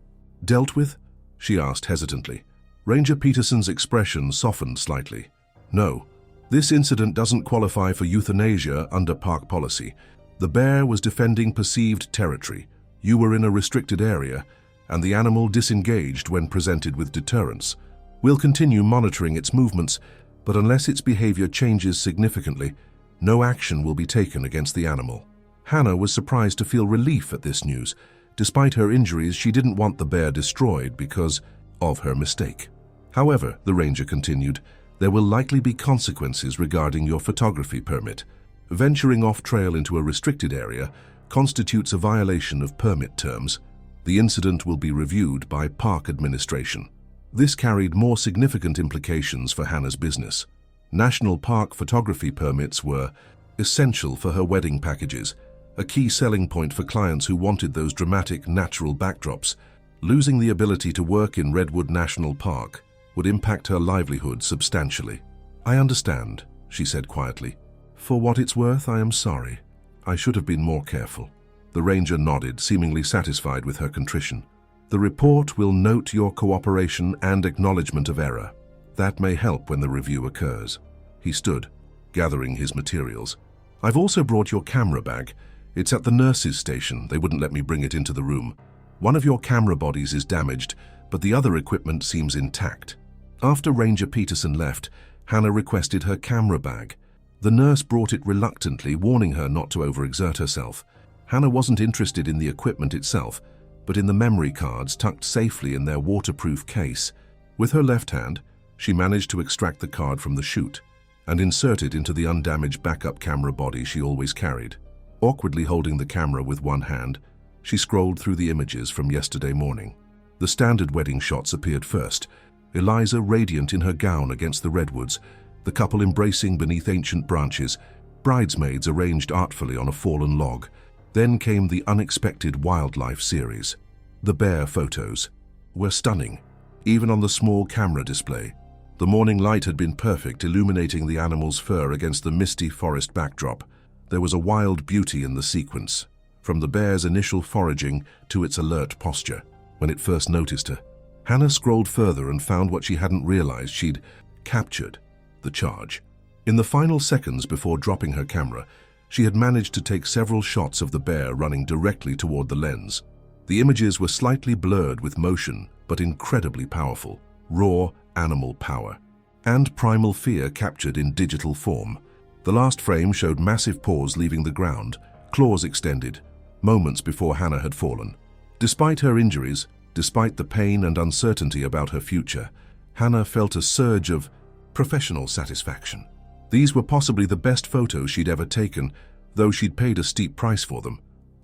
S1: dealt with? She asked hesitantly. Ranger Peterson's expression softened slightly. No, this incident doesn't qualify for euthanasia under park policy. The bear was defending perceived territory. You were in a restricted area, and the animal disengaged when presented with deterrence. We'll continue monitoring its movements, but unless its behavior changes significantly, no action will be taken against the animal. Hannah was surprised to feel relief at this news. Despite her injuries, she didn't want the bear destroyed because of her mistake. However, the ranger continued, there will likely be consequences regarding your photography permit. Venturing off-trail into a restricted area constitutes a violation of permit terms. The incident will be reviewed by park administration. This carried more significant implications for Hannah's business. National park photography permits were essential for her wedding packages, a key selling point for clients who wanted those dramatic natural backdrops. Losing the ability to work in Redwood National Park would impact her livelihood substantially. I understand, she said quietly. For what it's worth, I am sorry. I should have been more careful. The ranger nodded, seemingly satisfied with her contrition. The report will note your cooperation and acknowledgement of error. That may help when the review occurs. He stood, gathering his materials. I've also brought your camera bag. It's at the nurse's station. They wouldn't let me bring it into the room. One of your camera bodies is damaged, but the other equipment seems intact. After Ranger Peterson left, Hannah requested her camera bag. The nurse brought it reluctantly, warning her not to overexert herself. Hannah wasn't interested in the equipment itself, but in the memory cards tucked safely in their waterproof case. With her left hand, she managed to extract the card from the chute and insert it into the undamaged backup camera body she always carried. Awkwardly holding the camera with one hand, she scrolled through the images from yesterday morning. The standard wedding shots appeared first, Eliza radiant in her gown against the redwoods, the couple embracing beneath ancient branches, bridesmaids arranged artfully on a fallen log. Then came the unexpected wildlife series. The bear photos were stunning, even on the small camera display. The morning light had been perfect, illuminating the animal's fur against the misty forest backdrop. There was a wild beauty in the sequence, from the bear's initial foraging to its alert posture when it first noticed her. Hannah scrolled further and found what she hadn't realized: she'd captured the charge. In the final seconds before dropping her camera, she had managed to take several shots of the bear running directly toward the lens. The images were slightly blurred with motion, but incredibly powerful. Raw animal power and primal fear captured in digital form. The last frame showed massive paws leaving the ground, claws extended, moments before Hannah had fallen. Despite her injuries, despite the pain and uncertainty about her future, Hannah felt a surge of professional satisfaction. These were possibly the best photos she'd ever taken, though she'd paid a steep price for them.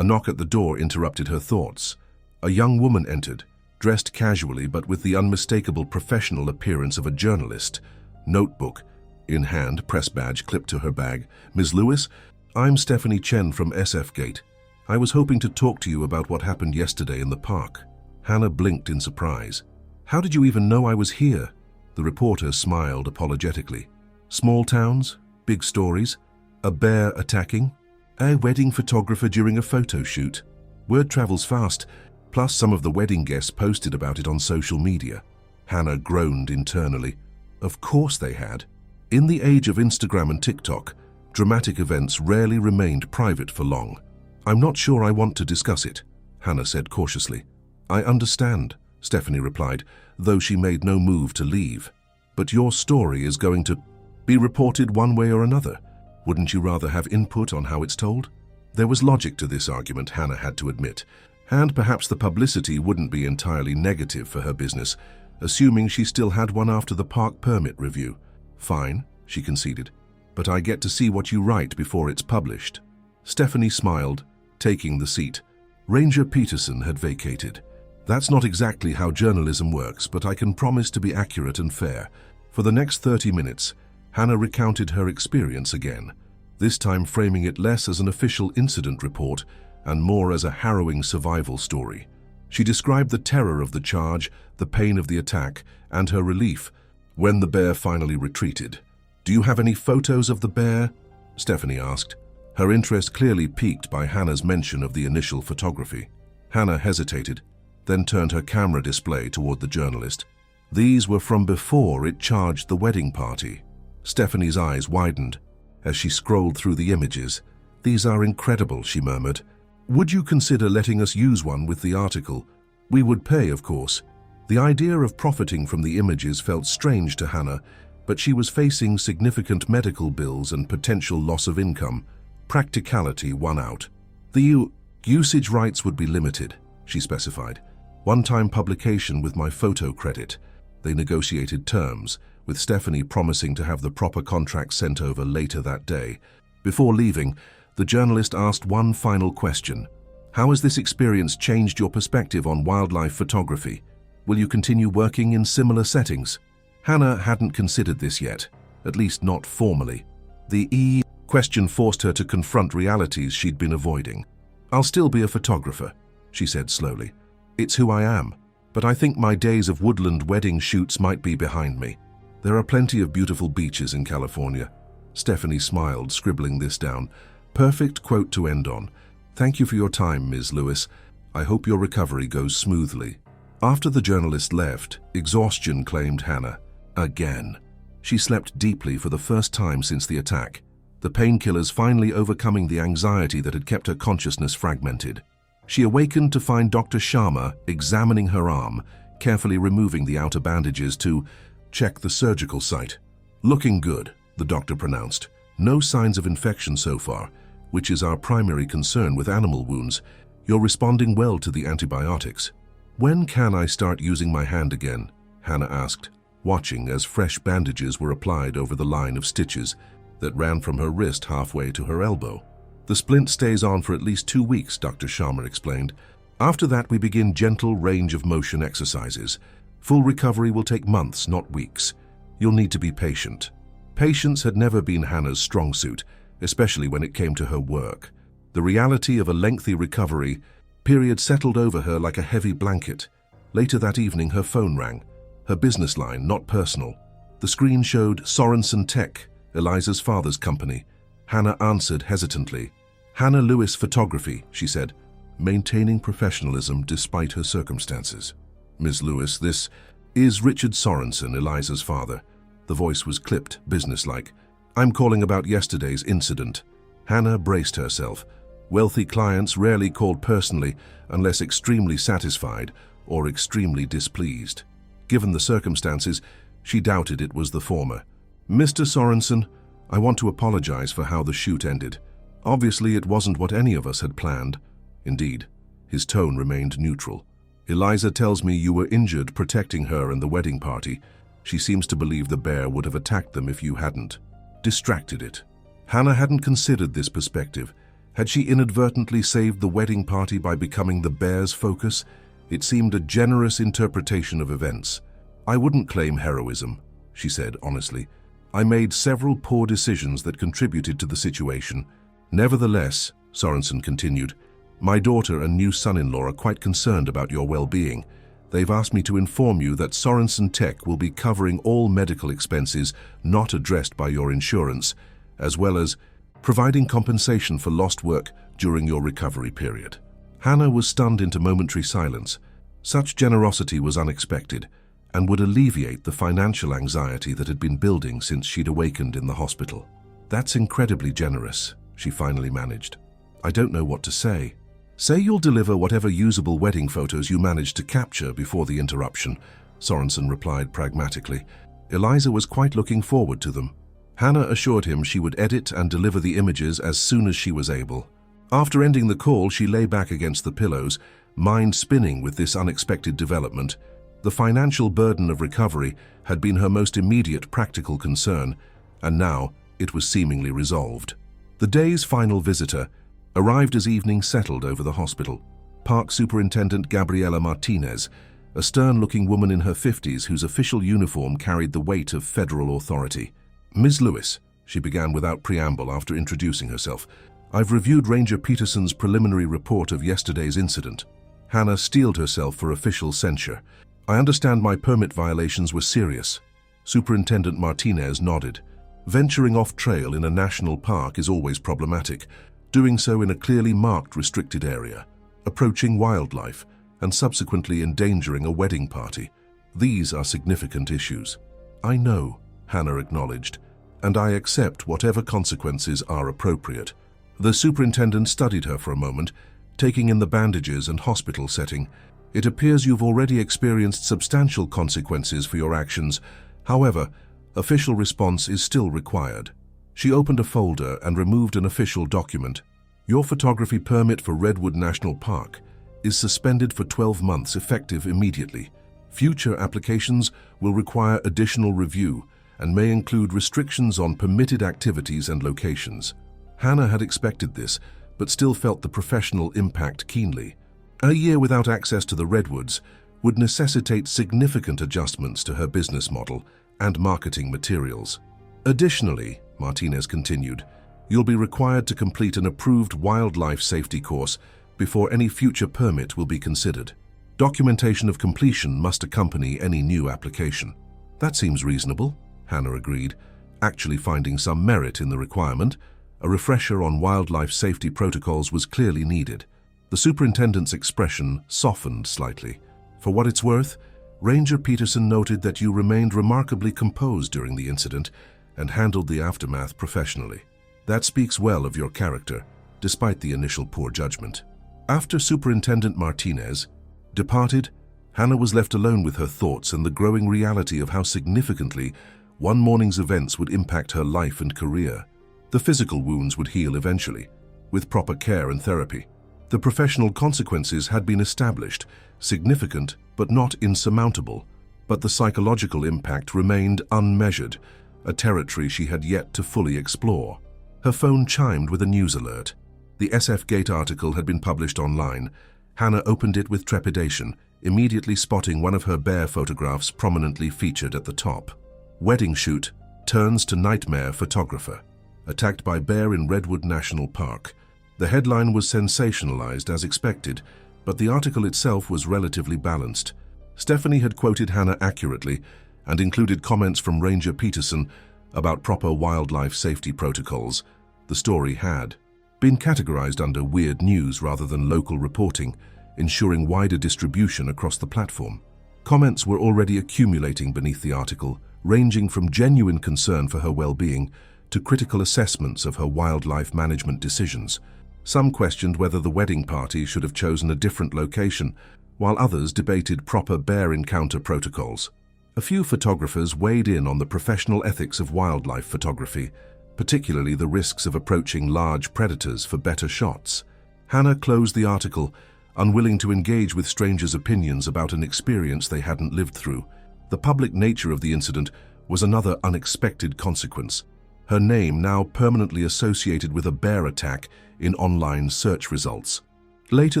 S1: A knock at the door interrupted her thoughts. A young woman entered, dressed casually but with the unmistakable professional appearance of a journalist. Notebook in hand, press badge clipped to her bag. Ms. Lewis, I'm Stephanie Chen from SF Gate. I was hoping to talk to you about what happened yesterday in the park. Hannah blinked in surprise. How did you even know I was here? The reporter smiled apologetically. Small towns? Big stories? A bear attacking? A wedding photographer during a photo shoot? Word travels fast, plus some of the wedding guests posted about it on social media. Hannah groaned internally. Of course they had. In the age of Instagram and TikTok, dramatic events rarely remained private for long. I'm not sure I want to discuss it, Hannah said cautiously. I understand, Stephanie replied, though she made no move to leave. But your story is going to be reported one way or another. Wouldn't you rather have input on how it's told? There was logic to this argument, Hannah had to admit, and perhaps the publicity wouldn't be entirely negative for her business, assuming she still had one after the park permit review. Fine, she conceded, but I get to see what you write before it's published. Stephanie smiled, taking the seat. Ranger Peterson had vacated. That's not exactly how journalism works, but I can promise to be accurate and fair. For the next 30 minutes, Hannah recounted her experience again, this time framing it less as an official incident report and more as a harrowing survival story. She described the terror of the charge, the pain of the attack, and her relief when the bear finally retreated. Do you have any photos of the bear? Stephanie asked, her interest clearly piqued by Hannah's mention of the initial photography. Hannah hesitated, then turned her camera display toward the journalist. These were from before it charged the wedding party. Stephanie's eyes widened as she scrolled through the images. These are incredible, she murmured. Would you consider letting us use one with the article? We would pay, of course. The idea of profiting from the images felt strange to Hannah, but she was facing significant medical bills and potential loss of income. Practicality won out. The usage rights would be limited, she specified. One-time publication with my photo credit. They negotiated terms, with Stephanie promising to have the proper contract sent over later that day. Before leaving, the journalist asked one final question. How has this experience changed your perspective on wildlife photography? Will you continue working in similar settings? Hannah hadn't considered this yet, at least not formally. The question forced her to confront realities she'd been avoiding. I'll still be a photographer, she said slowly. It's who I am, but I think my days of woodland wedding shoots might be behind me. There are plenty of beautiful beaches in California. Stephanie smiled, scribbling this down. Perfect quote to end on. Thank you for your time, Ms. Lewis. I hope your recovery goes smoothly. After the journalist left, exhaustion claimed Hannah. Again. She slept deeply for the first time since the attack, the painkillers finally overcoming the anxiety that had kept her consciousness fragmented. She awakened to find Dr. Sharma examining her arm, carefully removing the outer bandages to check the surgical site. Looking good, the doctor pronounced. No signs of infection so far, which is our primary concern with animal wounds. You're responding well to the antibiotics. When can I start using my hand again? Hannah asked, watching as fresh bandages were applied over the line of stitches that ran from her wrist halfway to her elbow. The splint stays on for at least 2 weeks, Dr. Sharma explained. After that, we begin gentle range of motion exercises. Full recovery will take months, not weeks. You'll need to be patient. Patience had never been Hannah's strong suit, especially when it came to her work. The reality of a lengthy recovery period settled over her like a heavy blanket. Later that evening, her phone rang. Her business line, not personal. The screen showed Sorensen Tech, Eliza's father's company. Hannah answered hesitantly. Hannah Lewis Photography, she said, maintaining professionalism despite her circumstances. Ms. Lewis, this is Richard Sorensen, Eliza's father. The voice was clipped, businesslike. I'm calling about yesterday's incident. Hannah braced herself. Wealthy clients rarely called personally unless extremely satisfied or extremely displeased. Given the circumstances, she doubted it was the former. Mr. Sorensen, I want to apologize for how the shoot ended. Obviously, it wasn't what any of us had planned. Indeed, his tone remained neutral. Eliza tells me you were injured protecting her and the wedding party. She seems to believe the bear would have attacked them if you hadn't. Distracted it. Hannah hadn't considered this perspective. Had she inadvertently saved the wedding party by becoming the bear's focus? It seemed a generous interpretation of events. I wouldn't claim heroism, she said honestly. I made several poor decisions that contributed to the situation. Nevertheless, Sorensen continued, my daughter and new son-in-law are quite concerned about your well-being. They've asked me to inform you that Sorensen Tech will be covering all medical expenses not addressed by your insurance, as well as providing compensation for lost work during your recovery period." Hannah was stunned into momentary silence. Such generosity was unexpected and would alleviate the financial anxiety that had been building since she'd awakened in the hospital. "That's incredibly generous," she finally managed. "I don't know what to say." "Say you'll deliver whatever usable wedding photos you managed to capture before the interruption," Sorensen replied pragmatically. Eliza was quite looking forward to them. Hannah assured him she would edit and deliver the images as soon as she was able. After ending the call, she lay back against the pillows, mind spinning with this unexpected development. The financial burden of recovery had been her most immediate practical concern, and now it was seemingly resolved. The day's final visitor arrived as evening settled over the hospital. Park Superintendent Gabriela Martinez, a stern-looking woman in her 50s whose official uniform carried the weight of federal authority. "Ms. Lewis," she began without preamble after introducing herself, "I've reviewed Ranger Peterson's preliminary report of yesterday's incident." Hannah steeled herself for official censure. "I understand my permit violations were serious." Superintendent Martinez nodded. "Venturing off-trail in a national park is always problematic, doing so in a clearly marked restricted area, approaching wildlife, and subsequently endangering a wedding party. These are significant issues." "I know," Hannah acknowledged, "and I accept whatever consequences are appropriate." The superintendent studied her for a moment, taking in the bandages and hospital setting. "It appears you've already experienced substantial consequences for your actions. However, official response is still required." She opened a folder and removed an official document. "Your photography permit for Redwood National Park is suspended for 12 months, effective immediately. Future applications will require additional review and may include restrictions on permitted activities and locations." Hannah had expected this, but still felt the professional impact keenly. A year without access to the Redwoods would necessitate significant adjustments to her business model and marketing materials. "Additionally," Martinez continued, "you'll be required to complete an approved wildlife safety course before any future permit will be considered. Documentation of completion must accompany any new application." "That seems reasonable," Hannah agreed, actually finding some merit in the requirement. A refresher on wildlife safety protocols was clearly needed. The superintendent's expression softened slightly. "For what it's worth, Ranger Peterson noted that you remained remarkably composed during the incident and handled the aftermath professionally. That speaks well of your character, despite the initial poor judgment." After Superintendent Martinez departed, Hannah was left alone with her thoughts and the growing reality of how significantly one morning's events would impact her life and career. The physical wounds would heal eventually, with proper care and therapy. The professional consequences had been established, significant but not insurmountable, but the psychological impact remained unmeasured, a territory she had yet to fully explore. Her phone chimed with a news alert. The SF Gate article had been published online. Hannah opened it with trepidation, immediately spotting one of her bear photographs prominently featured at the top. "Wedding shoot turns to nightmare photographer. Attacked by bear in Redwood National Park." The headline was sensationalized as expected, but the article itself was relatively balanced. Stephanie had quoted Hannah accurately and included comments from Ranger Peterson about proper wildlife safety protocols. The story had been categorized under weird news rather than local reporting, ensuring wider distribution across the platform. Comments were already accumulating beneath the article, ranging from genuine concern for her well-being to critical assessments of her wildlife management decisions. Some questioned whether the wedding party should have chosen a different location, while others debated proper bear encounter protocols. A few photographers weighed in on the professional ethics of wildlife photography, particularly the risks of approaching large predators for better shots. Hannah closed the article, unwilling to engage with strangers' opinions about an experience they hadn't lived through. The public nature of the incident was another unexpected consequence. Her name now permanently associated with a bear attack in online search results. Later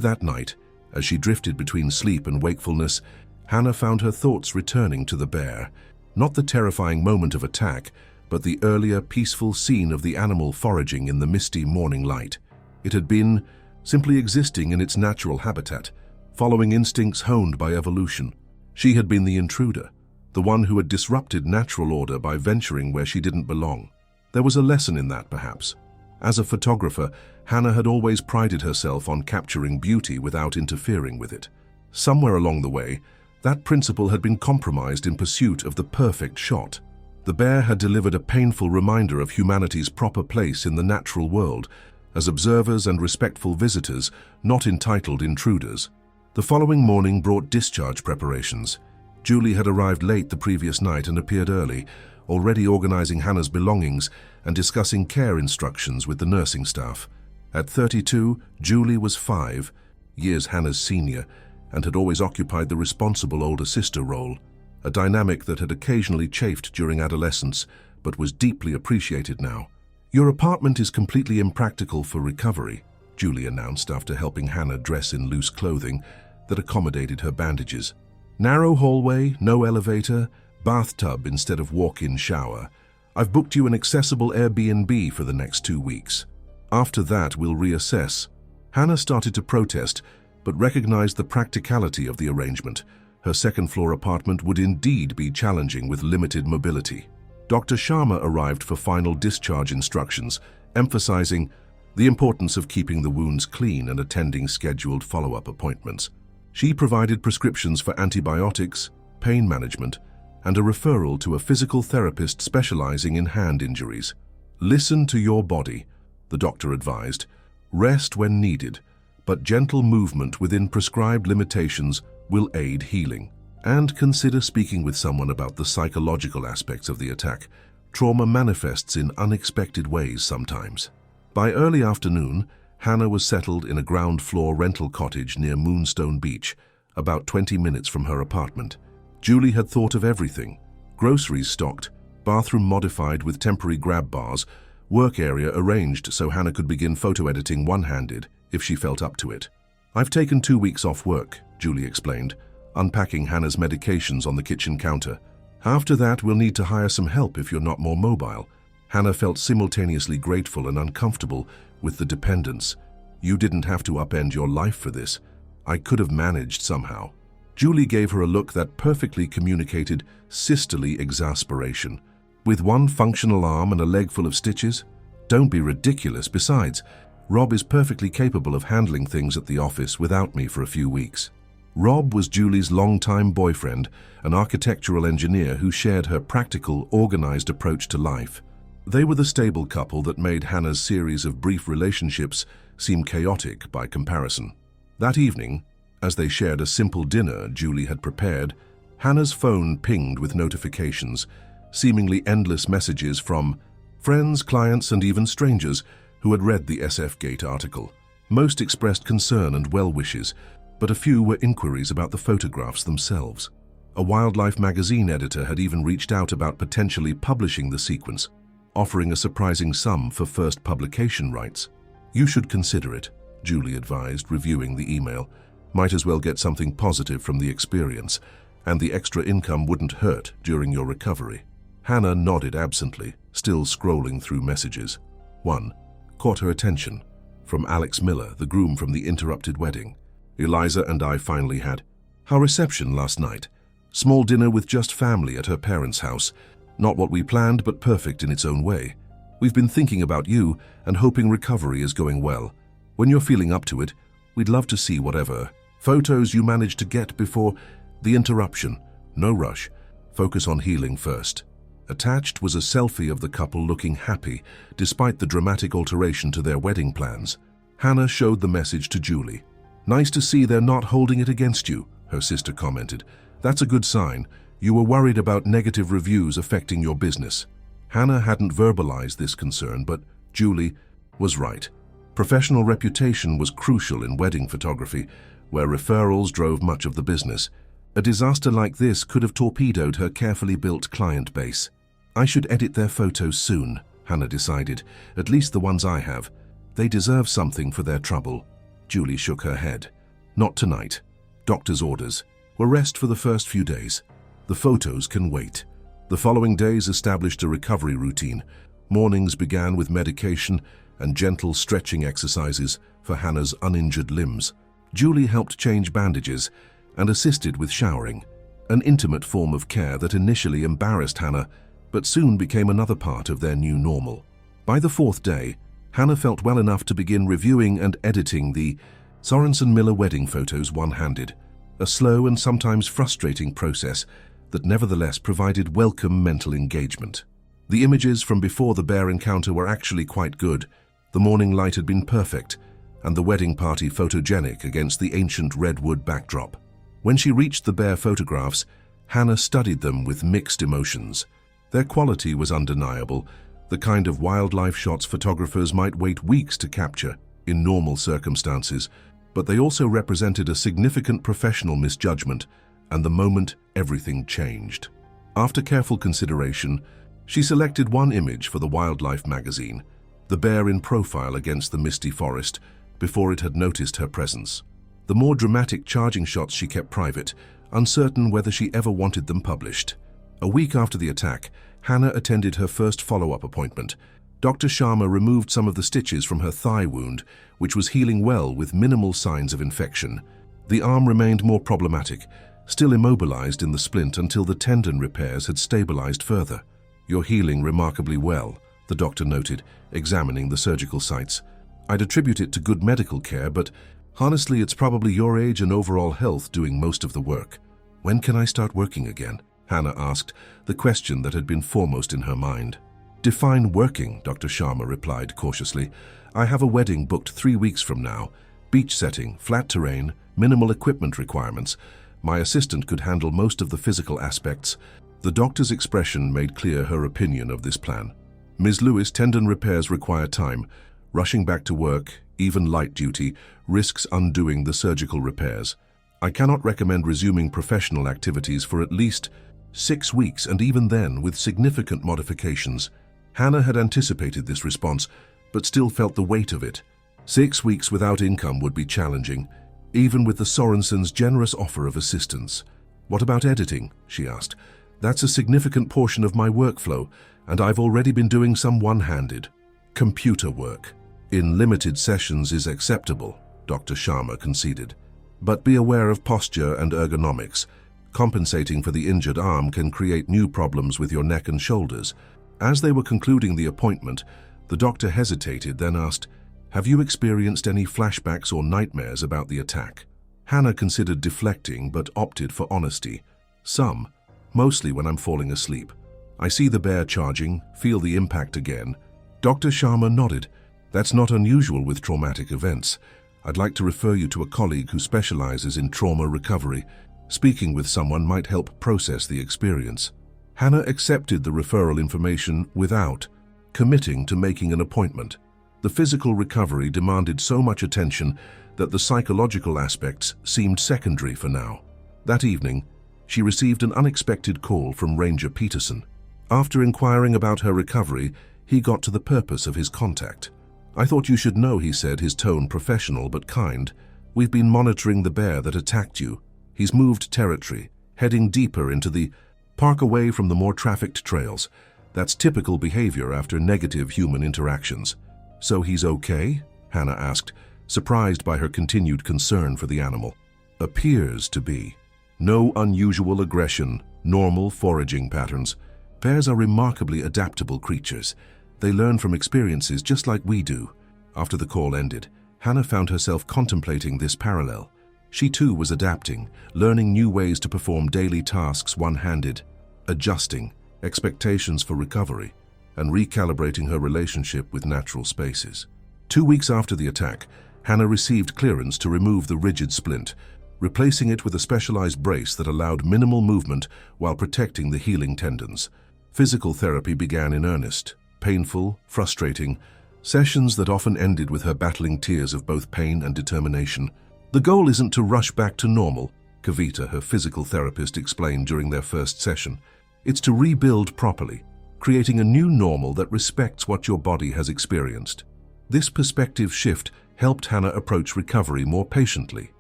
S1: that night, as she drifted between sleep and wakefulness, Hannah found her thoughts returning to the bear. Not the terrifying moment of attack, but the earlier peaceful scene of the animal foraging in the misty morning light. It had been simply existing in its natural habitat, following instincts honed by evolution. She had been the intruder, the one who had disrupted natural order by venturing where she didn't belong. There was a lesson in that, perhaps. As a photographer, Hannah had always prided herself on capturing beauty without interfering with it. Somewhere along the way, that principle had been compromised in pursuit of the perfect shot. The bear had delivered a painful reminder of humanity's proper place in the natural world, as observers and respectful visitors, not entitled intruders. The following morning brought discharge preparations. Julie had arrived late the previous night and appeared early, already organizing Hannah's belongings and discussing care instructions with the nursing staff. At 32, Julie was 5 years Hannah's senior, and had always occupied the responsible older sister role, a dynamic that had occasionally chafed during adolescence, but was deeply appreciated now. "Your apartment is completely impractical for recovery," Julie announced after helping Hannah dress in loose clothing that accommodated her bandages. "Narrow hallway, no elevator, bathtub instead of walk-in shower. I've booked you an accessible Airbnb for the next 2 weeks. After that, we'll reassess." Hannah started to protest, but recognized the practicality of the arrangement. Her second-floor apartment would indeed be challenging with limited mobility. Dr. Sharma arrived for final discharge instructions, emphasizing the importance of keeping the wounds clean and attending scheduled follow-up appointments. She provided prescriptions for antibiotics, pain management, and a referral to a physical therapist specializing in hand injuries. "Listen to your body," the doctor advised. "Rest when needed, but gentle movement within prescribed limitations will aid healing. And consider speaking with someone about the psychological aspects of the attack. Trauma manifests in unexpected ways sometimes." By early afternoon, Hannah was settled in a ground-floor rental cottage near Moonstone Beach, about 20 minutes from her apartment. Julie had thought of everything: groceries stocked, bathroom modified with temporary grab bars, work area arranged so Hannah could begin photo editing one-handed if she felt up to it. "I've taken 2 weeks off work," Julie explained, unpacking Hannah's medications on the kitchen counter. "After that, we'll need to hire some help if you're not more mobile." Hannah felt simultaneously grateful and uncomfortable with the dependence. "You didn't have to upend your life for this. I could have managed somehow." Julie gave her a look that perfectly communicated sisterly exasperation. "With one functional arm and a leg full of stitches? Don't be ridiculous. Besides, Rob is perfectly capable of handling things at the office without me for a few weeks." Rob was Julie's longtime boyfriend, an architectural engineer who shared her practical, organized approach to life. They were the stable couple that made Hannah's series of brief relationships seem chaotic by comparison. That evening, as they shared a simple dinner Julie had prepared, Hannah's phone pinged with notifications, seemingly endless messages from friends, clients, and even strangers who had read the SF Gate article. Most expressed concern and well-wishes, but a few were inquiries about the photographs themselves. A wildlife magazine editor had even reached out about potentially publishing the sequence, offering a surprising sum for first publication rights. "You should consider it," Julie advised, reviewing the email. "Might as well get something positive from the experience, and the extra income wouldn't hurt during your recovery." Hannah nodded absently, still scrolling through messages. One caught her attention, from Alex Miller, the groom from the interrupted wedding. "Eliza and I finally had our reception last night. Small dinner with just family at her parents' house. Not what we planned, but perfect in its own way. We've been thinking about you and hoping recovery is going well. When you're feeling up to it, we'd love to see whatever photos you managed to get before the interruption. No rush. Focus on healing first." Attached was a selfie of the couple looking happy, despite the dramatic alteration to their wedding plans. Hannah showed the message to Julie. "Nice to see they're not holding it against you," her sister commented. "That's a good sign. You were worried about negative reviews affecting your business." Hannah hadn't verbalized this concern, but Julie was right. Professional reputation was crucial in wedding photography, where referrals drove much of the business. A disaster like this could have torpedoed her carefully built client base. "I should edit their photos soon," Hannah decided, "at least the ones I have. They deserve something for their trouble." Julie shook her head. "Not tonight. Doctor's orders. We'll rest for the first few days. The photos can wait." The following days established a recovery routine. Mornings began with medication and gentle stretching exercises for Hannah's uninjured limbs. Julie helped change bandages and assisted with showering, an intimate form of care that initially embarrassed Hannah, but soon became another part of their new normal. By the fourth day, Hannah felt well enough to begin reviewing and editing the Sorensen-Miller wedding photos one-handed, a slow and sometimes frustrating process that nevertheless provided welcome mental engagement. The images from before the bear encounter were actually quite good. The morning light had been perfect, and the wedding party photogenic against the ancient redwood backdrop. When she reached the bear photographs, Hannah studied them with mixed emotions. Their quality was undeniable, the kind of wildlife shots photographers might wait weeks to capture in normal circumstances, but they also represented a significant professional misjudgment, and the moment everything changed. After careful consideration, she selected one image for the wildlife magazine, the bear in profile against the misty forest, before it had noticed her presence. The more dramatic charging shots she kept private, uncertain whether she ever wanted them published. A week after the attack, Hannah attended her first follow-up appointment. Dr. Sharma removed some of the stitches from her thigh wound, which was healing well with minimal signs of infection. The arm remained more problematic, still immobilized in the splint until the tendon repairs had stabilized further. "You're healing remarkably well," the doctor noted, examining the surgical sites. "I'd attribute it to good medical care, but honestly, it's probably your age and overall health doing most of the work." "When can I start working again?" Hannah asked, the question that had been foremost in her mind. "Define working," Dr. Sharma replied cautiously. "I have a wedding booked 3 weeks from now. Beach setting, flat terrain, minimal equipment requirements. My assistant could handle most of the physical aspects." The doctor's expression made clear her opinion of this plan. "Ms. Lewis, tendon repairs require time. Rushing back to work, even light duty, risks undoing the surgical repairs. I cannot recommend resuming professional activities for at least 6 weeks, and even then with significant modifications." Hannah had anticipated this response, but still felt the weight of it. 6 weeks without income would be challenging, even with the Sorensens' generous offer of assistance. "What about editing?" she asked. "That's a significant portion of my workflow, and I've already been doing some one-handed." "Computer work in limited sessions is acceptable," Dr. Sharma conceded. "But be aware of posture and ergonomics. Compensating for the injured arm can create new problems with your neck and shoulders." As they were concluding the appointment, the doctor hesitated, then asked, "Have you experienced any flashbacks or nightmares about the attack?" Hannah considered deflecting, but opted for honesty. "Some, mostly when I'm falling asleep. I see the bear charging, feel the impact again." Dr. Sharma nodded. "That's not unusual with traumatic events. I'd like to refer you to a colleague who specializes in trauma recovery. Speaking with someone might help process the experience." Hannah accepted the referral information without committing to making an appointment. The physical recovery demanded so much attention that the psychological aspects seemed secondary for now. That evening, she received an unexpected call from Ranger Peterson. After inquiring about her recovery, he got to the purpose of his contact. "I thought you should know," he said, his tone professional but kind. "We've been monitoring the bear that attacked you. He's moved territory, heading deeper into the park away from the more trafficked trails. That's typical behavior after negative human interactions." "So he's okay?" Hannah asked, surprised by her continued concern for the animal. "Appears to be. No unusual aggression, normal foraging patterns. Bears are remarkably adaptable creatures. They learn from experiences just like we do." After the call ended, Hannah found herself contemplating this parallel. She too was adapting, learning new ways to perform daily tasks one-handed, adjusting expectations for recovery, and recalibrating her relationship with natural spaces. 2 weeks after the attack, Hannah received clearance to remove the rigid splint, replacing it with a specialized brace that allowed minimal movement while protecting the healing tendons. Physical therapy began in earnest, painful, frustrating, sessions that often ended with her battling tears of both pain and determination. "The goal isn't to rush back to normal," Kavita, her physical therapist, explained during their first session. "It's to rebuild properly, creating a new normal that respects what your body has experienced." This perspective shift helped Hannah approach recovery more patiently.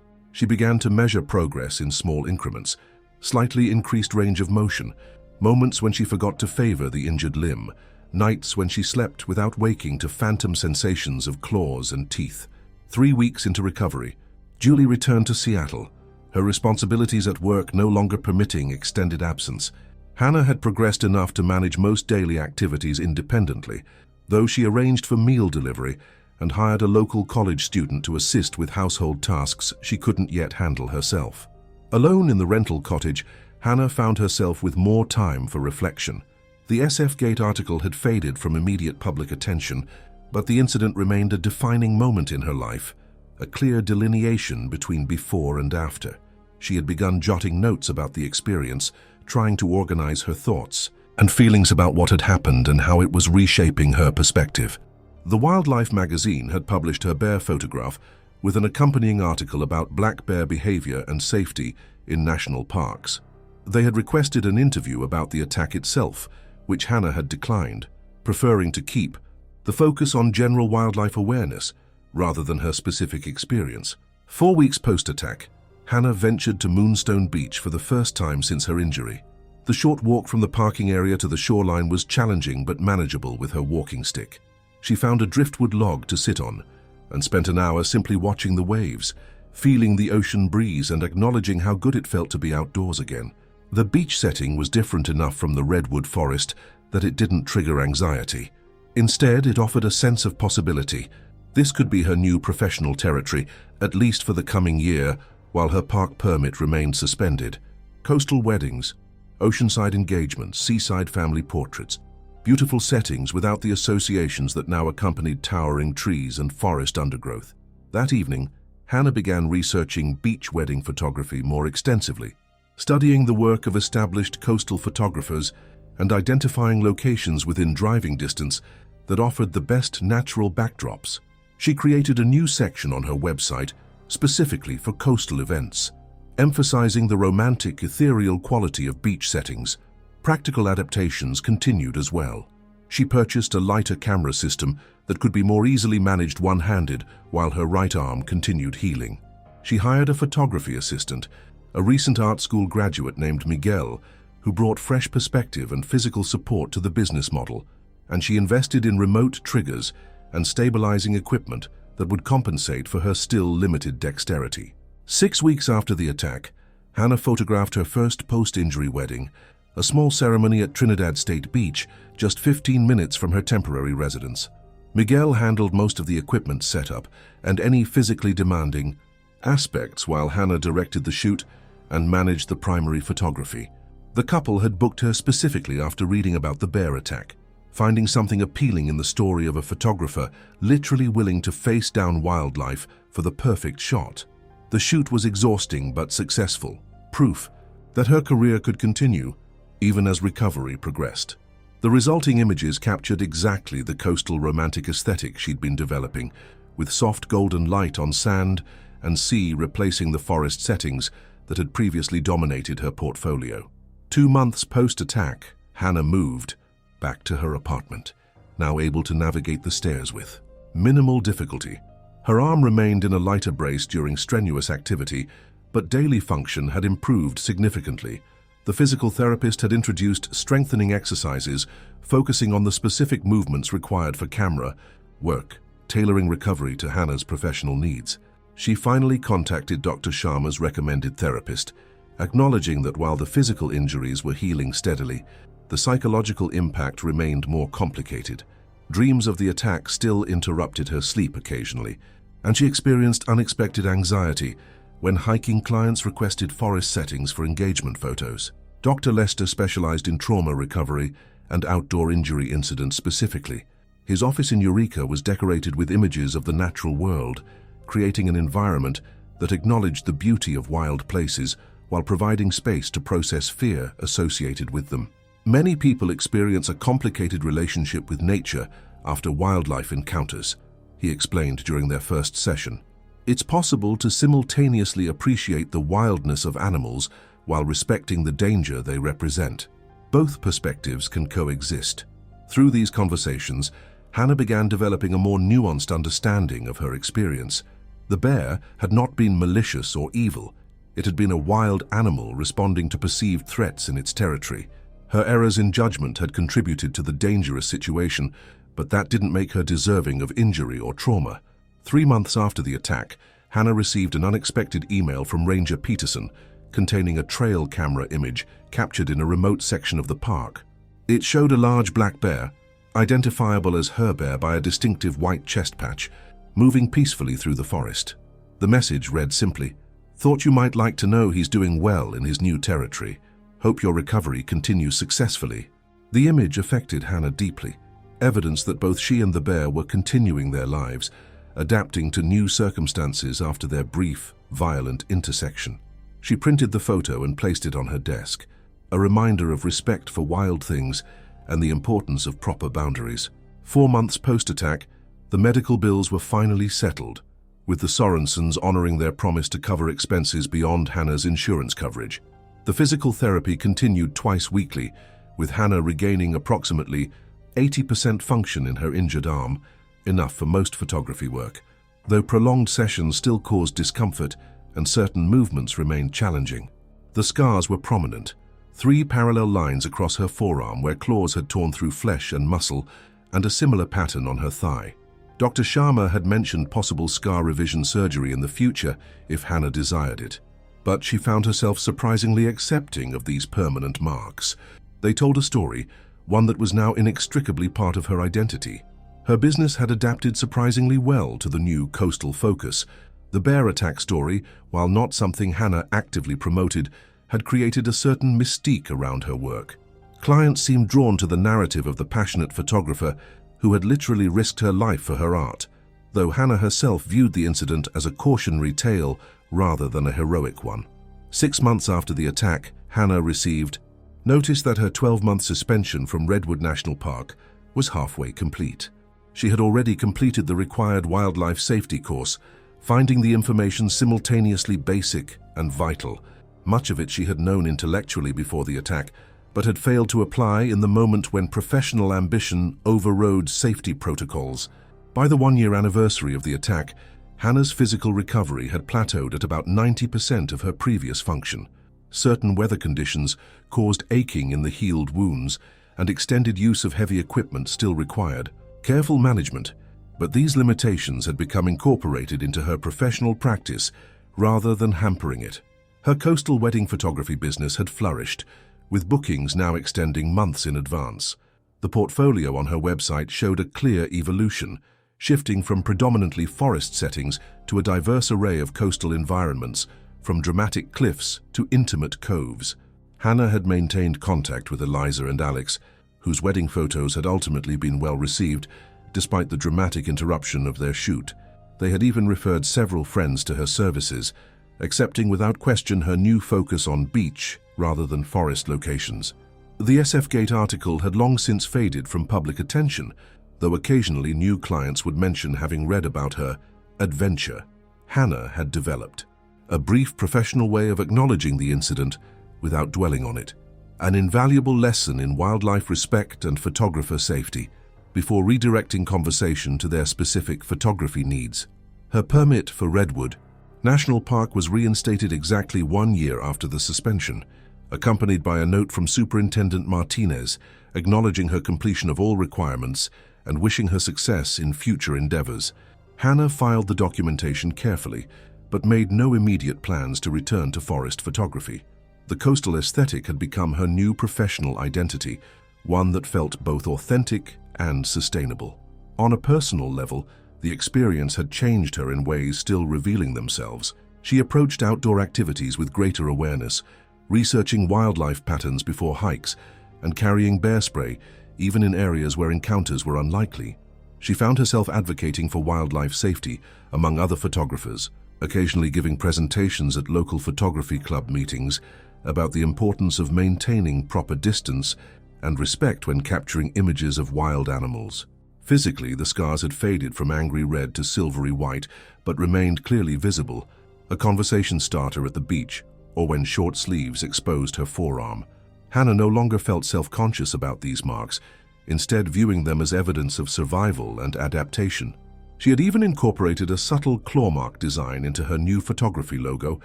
S1: She began to measure progress in small increments, slightly increased range of motion, moments when she forgot to favor the injured limb, nights when she slept without waking to phantom sensations of claws and teeth. 3 weeks into recovery, Julie returned to Seattle, her responsibilities at work no longer permitting extended absence. Hannah had progressed enough to manage most daily activities independently, though she arranged for meal delivery and hired a local college student to assist with household tasks she couldn't yet handle herself. Alone in the rental cottage, Hannah found herself with more time for reflection. The SF Gate article had faded from immediate public attention, but the incident remained a defining moment in her life, a clear delineation between before and after. She had begun jotting notes about the experience, trying to organize her thoughts and feelings about what had happened and how it was reshaping her perspective. The Wildlife magazine had published her bear photograph with an accompanying article about black bear behavior and safety in national parks. They had requested an interview about the attack itself, which Hannah had declined, preferring to keep the focus on general wildlife awareness rather than her specific experience. 4 weeks post-attack, Hannah ventured to Moonstone Beach for the first time since her injury. The short walk from the parking area to the shoreline was challenging but manageable with her walking stick. She found a driftwood log to sit on and spent an hour simply watching the waves, feeling the ocean breeze and acknowledging how good it felt to be outdoors again. The beach setting was different enough from the redwood forest that it didn't trigger anxiety. Instead, it offered a sense of possibility. This could be her new professional territory, at least for the coming year, while her park permit remained suspended. Coastal weddings, oceanside engagements, seaside family portraits, beautiful settings without the associations that now accompanied towering trees and forest undergrowth. That evening, Hannah began researching beach wedding photography more extensively, studying the work of established coastal photographers and identifying locations within driving distance that offered the best natural backdrops. She created a new section on her website specifically for coastal events, emphasizing the romantic, ethereal quality of beach settings. Practical adaptations continued as well. She purchased a lighter camera system that could be more easily managed one-handed while her right arm continued healing. She hired a photography assistant, a recent art school graduate named Miguel, who brought fresh perspective and physical support to the business model, and she invested in remote triggers and stabilizing equipment that would compensate for her still limited dexterity. 6 weeks after the attack, Hannah photographed her first post-injury wedding, a small ceremony at Trinidad State Beach, just 15 minutes from her temporary residence. Miguel handled most of the equipment setup and any physically demanding aspects while Hannah directed the shoot and managed the primary photography. The couple had booked her specifically after reading about the bear attack, finding something appealing in the story of a photographer literally willing to face down wildlife for the perfect shot. The shoot was exhausting but successful, proof that her career could continue even as recovery progressed. The resulting images captured exactly the coastal romantic aesthetic she'd been developing, with soft golden light on sand and sea replacing the forest settings that had previously dominated her portfolio. 2 months post-attack, Hannah moved back to her apartment, now able to navigate the stairs with minimal difficulty. Her arm remained in a lighter brace during strenuous activity, but daily function had improved significantly. The physical therapist had introduced strengthening exercises, focusing on the specific movements required for camera work, tailoring recovery to Hannah's professional needs. She finally contacted Dr. Sharma's recommended therapist, acknowledging that while the physical injuries were healing steadily, the psychological impact remained more complicated. Dreams of the attack still interrupted her sleep occasionally, and she experienced unexpected anxiety when hiking clients requested forest settings for engagement photos. Dr. Lester specialized in trauma recovery and outdoor injury incidents specifically. His office in Eureka was decorated with images of the natural world, creating an environment that acknowledged the beauty of wild places while providing space to process fear associated with them. Many people experience a complicated relationship with nature after wildlife encounters, he explained during their first session. It's possible to simultaneously appreciate the wildness of animals while respecting the danger they represent. Both perspectives can coexist. Through these conversations, Hannah began developing a more nuanced understanding of her experience. The bear had not been malicious or evil. It had been a wild animal responding to perceived threats in its territory. Her errors in judgment had contributed to the dangerous situation, but that didn't make her deserving of injury or trauma. 3 months after the attack, Hannah received an unexpected email from Ranger Peterson containing a trail camera image captured in a remote section of the park. It showed a large black bear, identifiable as her bear by a distinctive white chest patch, moving peacefully through the forest. The message read simply, "Thought you might like to know he's doing well in his new territory. Hope your recovery continues successfully." The image affected Hannah deeply, evidence that both she and the bear were continuing their lives, adapting to new circumstances after their brief, violent intersection. She printed the photo and placed it on her desk, a reminder of respect for wild things and the importance of proper boundaries. 4 months post-attack, the medical bills were finally settled, with the Sorensens honoring their promise to cover expenses beyond Hannah's insurance coverage. The physical therapy continued twice weekly, with Hannah regaining approximately 80% function in her injured arm, enough for most photography work, though prolonged sessions still caused discomfort and certain movements remained challenging. The scars were prominent, 3 parallel lines across her forearm where claws had torn through flesh and muscle, and a similar pattern on her thigh. Dr. Sharma had mentioned possible scar revision surgery in the future if Hannah desired it, but she found herself surprisingly accepting of these permanent marks. They told a story, one that was now inextricably part of her identity. Her business had adapted surprisingly well to the new coastal focus. The bear attack story, while not something Hannah actively promoted, had created a certain mystique around her work. Clients seemed drawn to the narrative of the passionate photographer who had literally risked her life for her art, though Hannah herself viewed the incident as a cautionary tale rather than a heroic one. 6 months after the attack, Hannah received notice that her 12-month suspension from Redwood National Park was halfway complete. She had already completed the required wildlife safety course, finding the information simultaneously basic and vital. Much of it she had known intellectually before the attack, but had failed to apply in the moment when professional ambition overrode safety protocols. By the 1-year anniversary of the attack, Hannah's physical recovery had plateaued at about 90% of her previous function. Certain weather conditions caused aching in the healed wounds, and extended use of heavy equipment still required careful management, but these limitations had become incorporated into her professional practice rather than hampering it. Her coastal wedding photography business had flourished, with bookings now extending months in advance. The portfolio on her website showed a clear evolution, shifting from predominantly forest settings to a diverse array of coastal environments, from dramatic cliffs to intimate coves. Hannah had maintained contact with Eliza and Alex, whose wedding photos had ultimately been well received, despite the dramatic interruption of their shoot. They had even referred several friends to her services, accepting without question her new focus on beach rather than forest locations. The SF Gate article had long since faded from public attention, though occasionally new clients would mention having read about her adventure Hannah had developed. A brief professional way of acknowledging the incident without dwelling on it. An invaluable lesson in wildlife respect and photographer safety, before redirecting conversation to their specific photography needs. Her permit for Redwood National Park was reinstated exactly 1 year after the suspension, accompanied by a note from Superintendent Martinez acknowledging her completion of all requirements and wishing her success in future endeavors. Hannah filed the documentation carefully, but made no immediate plans to return to forest photography. The coastal aesthetic had become her new professional identity, one that felt both authentic and sustainable. On a personal level, the experience had changed her in ways still revealing themselves. She approached outdoor activities with greater awareness, researching wildlife patterns before hikes and carrying bear spray even in areas where encounters were unlikely. She found herself advocating for wildlife safety among other photographers, occasionally giving presentations at local photography club meetings about the importance of maintaining proper distance and respect when capturing images of wild animals. Physically, the scars had faded from angry red to silvery white, but remained clearly visible, a conversation starter at the beach or when short sleeves exposed her forearm. Hannah no longer felt self-conscious about these marks, instead viewing them as evidence of survival and adaptation. She had even incorporated a subtle claw mark design into her new photography logo,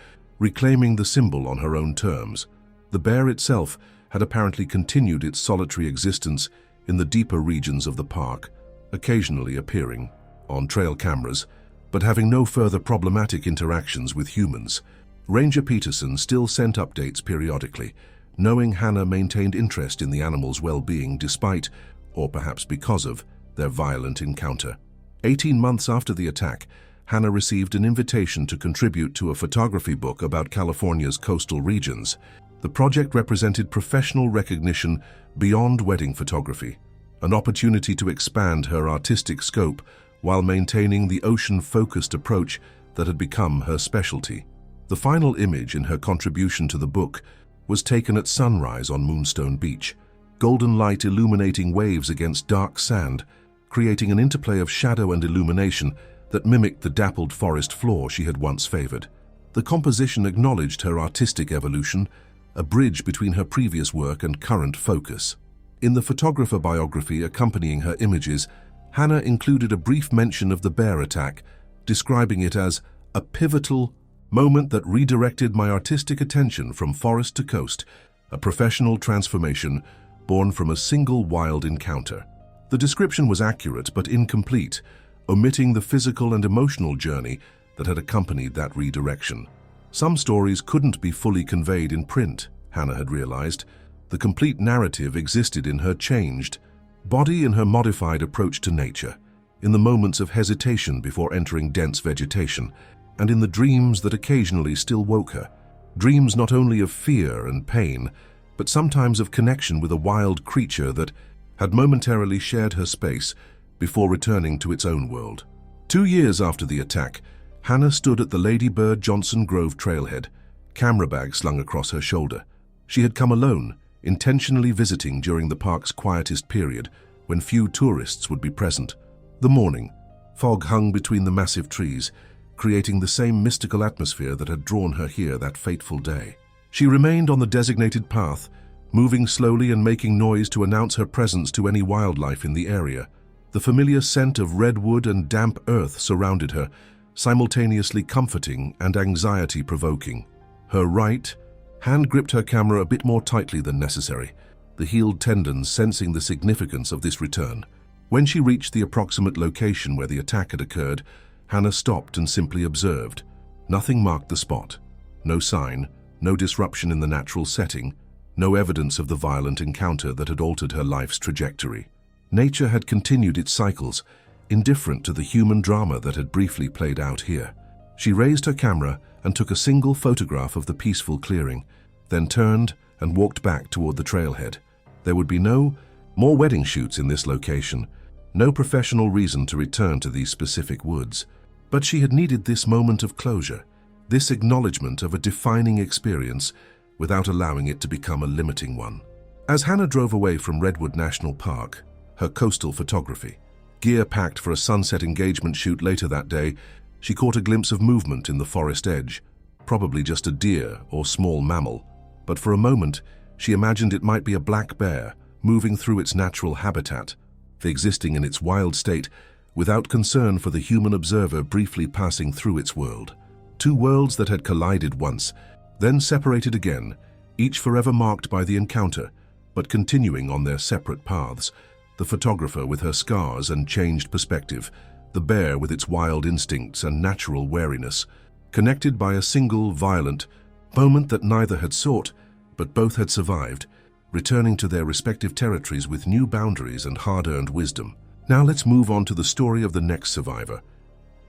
S1: reclaiming the symbol on her own terms. The bear itself had apparently continued its solitary existence in the deeper regions of the park, occasionally appearing on trail cameras, but having no further problematic interactions with humans. Ranger Peterson still sent updates periodically, knowing Hannah maintained interest in the animals' well-being despite, or perhaps because of, their violent encounter. 18 months after the attack, Hannah received an invitation to contribute to a photography book about California's coastal regions. The project represented professional recognition beyond wedding photography, an opportunity to expand her artistic scope while maintaining the ocean-focused approach that had become her specialty. The final image in her contribution to the book was taken at sunrise on Moonstone Beach, golden light illuminating waves against dark sand, creating an interplay of shadow and illumination that mimicked the dappled forest floor she had once favored. The composition acknowledged her artistic evolution, a bridge between her previous work and current focus. In the photographer biography accompanying her images, Hannah included a brief mention of the bear attack, describing it as a pivotal moment that redirected my artistic attention from forest to coast, a professional transformation born from a single wild encounter. The description was accurate but incomplete, omitting the physical and emotional journey that had accompanied that redirection. Some stories couldn't be fully conveyed in print, Hannah had realized. The complete narrative existed in her changed body, in her modified approach to nature, in the moments of hesitation before entering dense vegetation, and in the dreams that occasionally still woke her. Dreams not only of fear and pain, but sometimes of connection with a wild creature that had momentarily shared her space before returning to its own world. 2 years after the attack, Hannah stood at the Lady Bird Johnson Grove trailhead, camera bag slung across her shoulder. She had come alone, intentionally visiting during the park's quietest period, when few tourists would be present. The morning, fog hung between the massive trees, creating the same mystical atmosphere that had drawn her here that fateful day. She remained on the designated path, moving slowly and making noise to announce her presence to any wildlife in the area. The familiar scent of redwood and damp earth surrounded her, simultaneously comforting and anxiety-provoking. Her right hand gripped her camera a bit more tightly than necessary, the healed tendons sensing the significance of this return. When she reached the approximate location where the attack had occurred, Hannah stopped and simply observed. Nothing marked the spot. No sign, no disruption in the natural setting, no evidence of the violent encounter that had altered her life's trajectory. Nature had continued its cycles, indifferent to the human drama that had briefly played out here. She raised her camera and took a single photograph of the peaceful clearing, then turned and walked back toward the trailhead. There would be no more wedding shoots in this location, no professional reason to return to these specific woods. But she had needed this moment of closure, this acknowledgement of a defining experience, without allowing it to become a limiting one. As Hannah drove away from Redwood National Park, her coastal photography, gear packed for a sunset engagement shoot later that day, she caught a glimpse of movement in the forest edge, probably just a deer or small mammal, but for a moment she imagined it might be a black bear moving through its natural habitat, existing in its wild state without concern for the human observer briefly passing through its world. Two worlds that had collided once, then separated again, each forever marked by the encounter, but continuing on their separate paths. The photographer with her scars and changed perspective, the bear with its wild instincts and natural wariness, connected by a single violent moment that neither had sought, but both had survived, returning to their respective territories with new boundaries and hard-earned wisdom. Now let's move on to the story of the next survivor.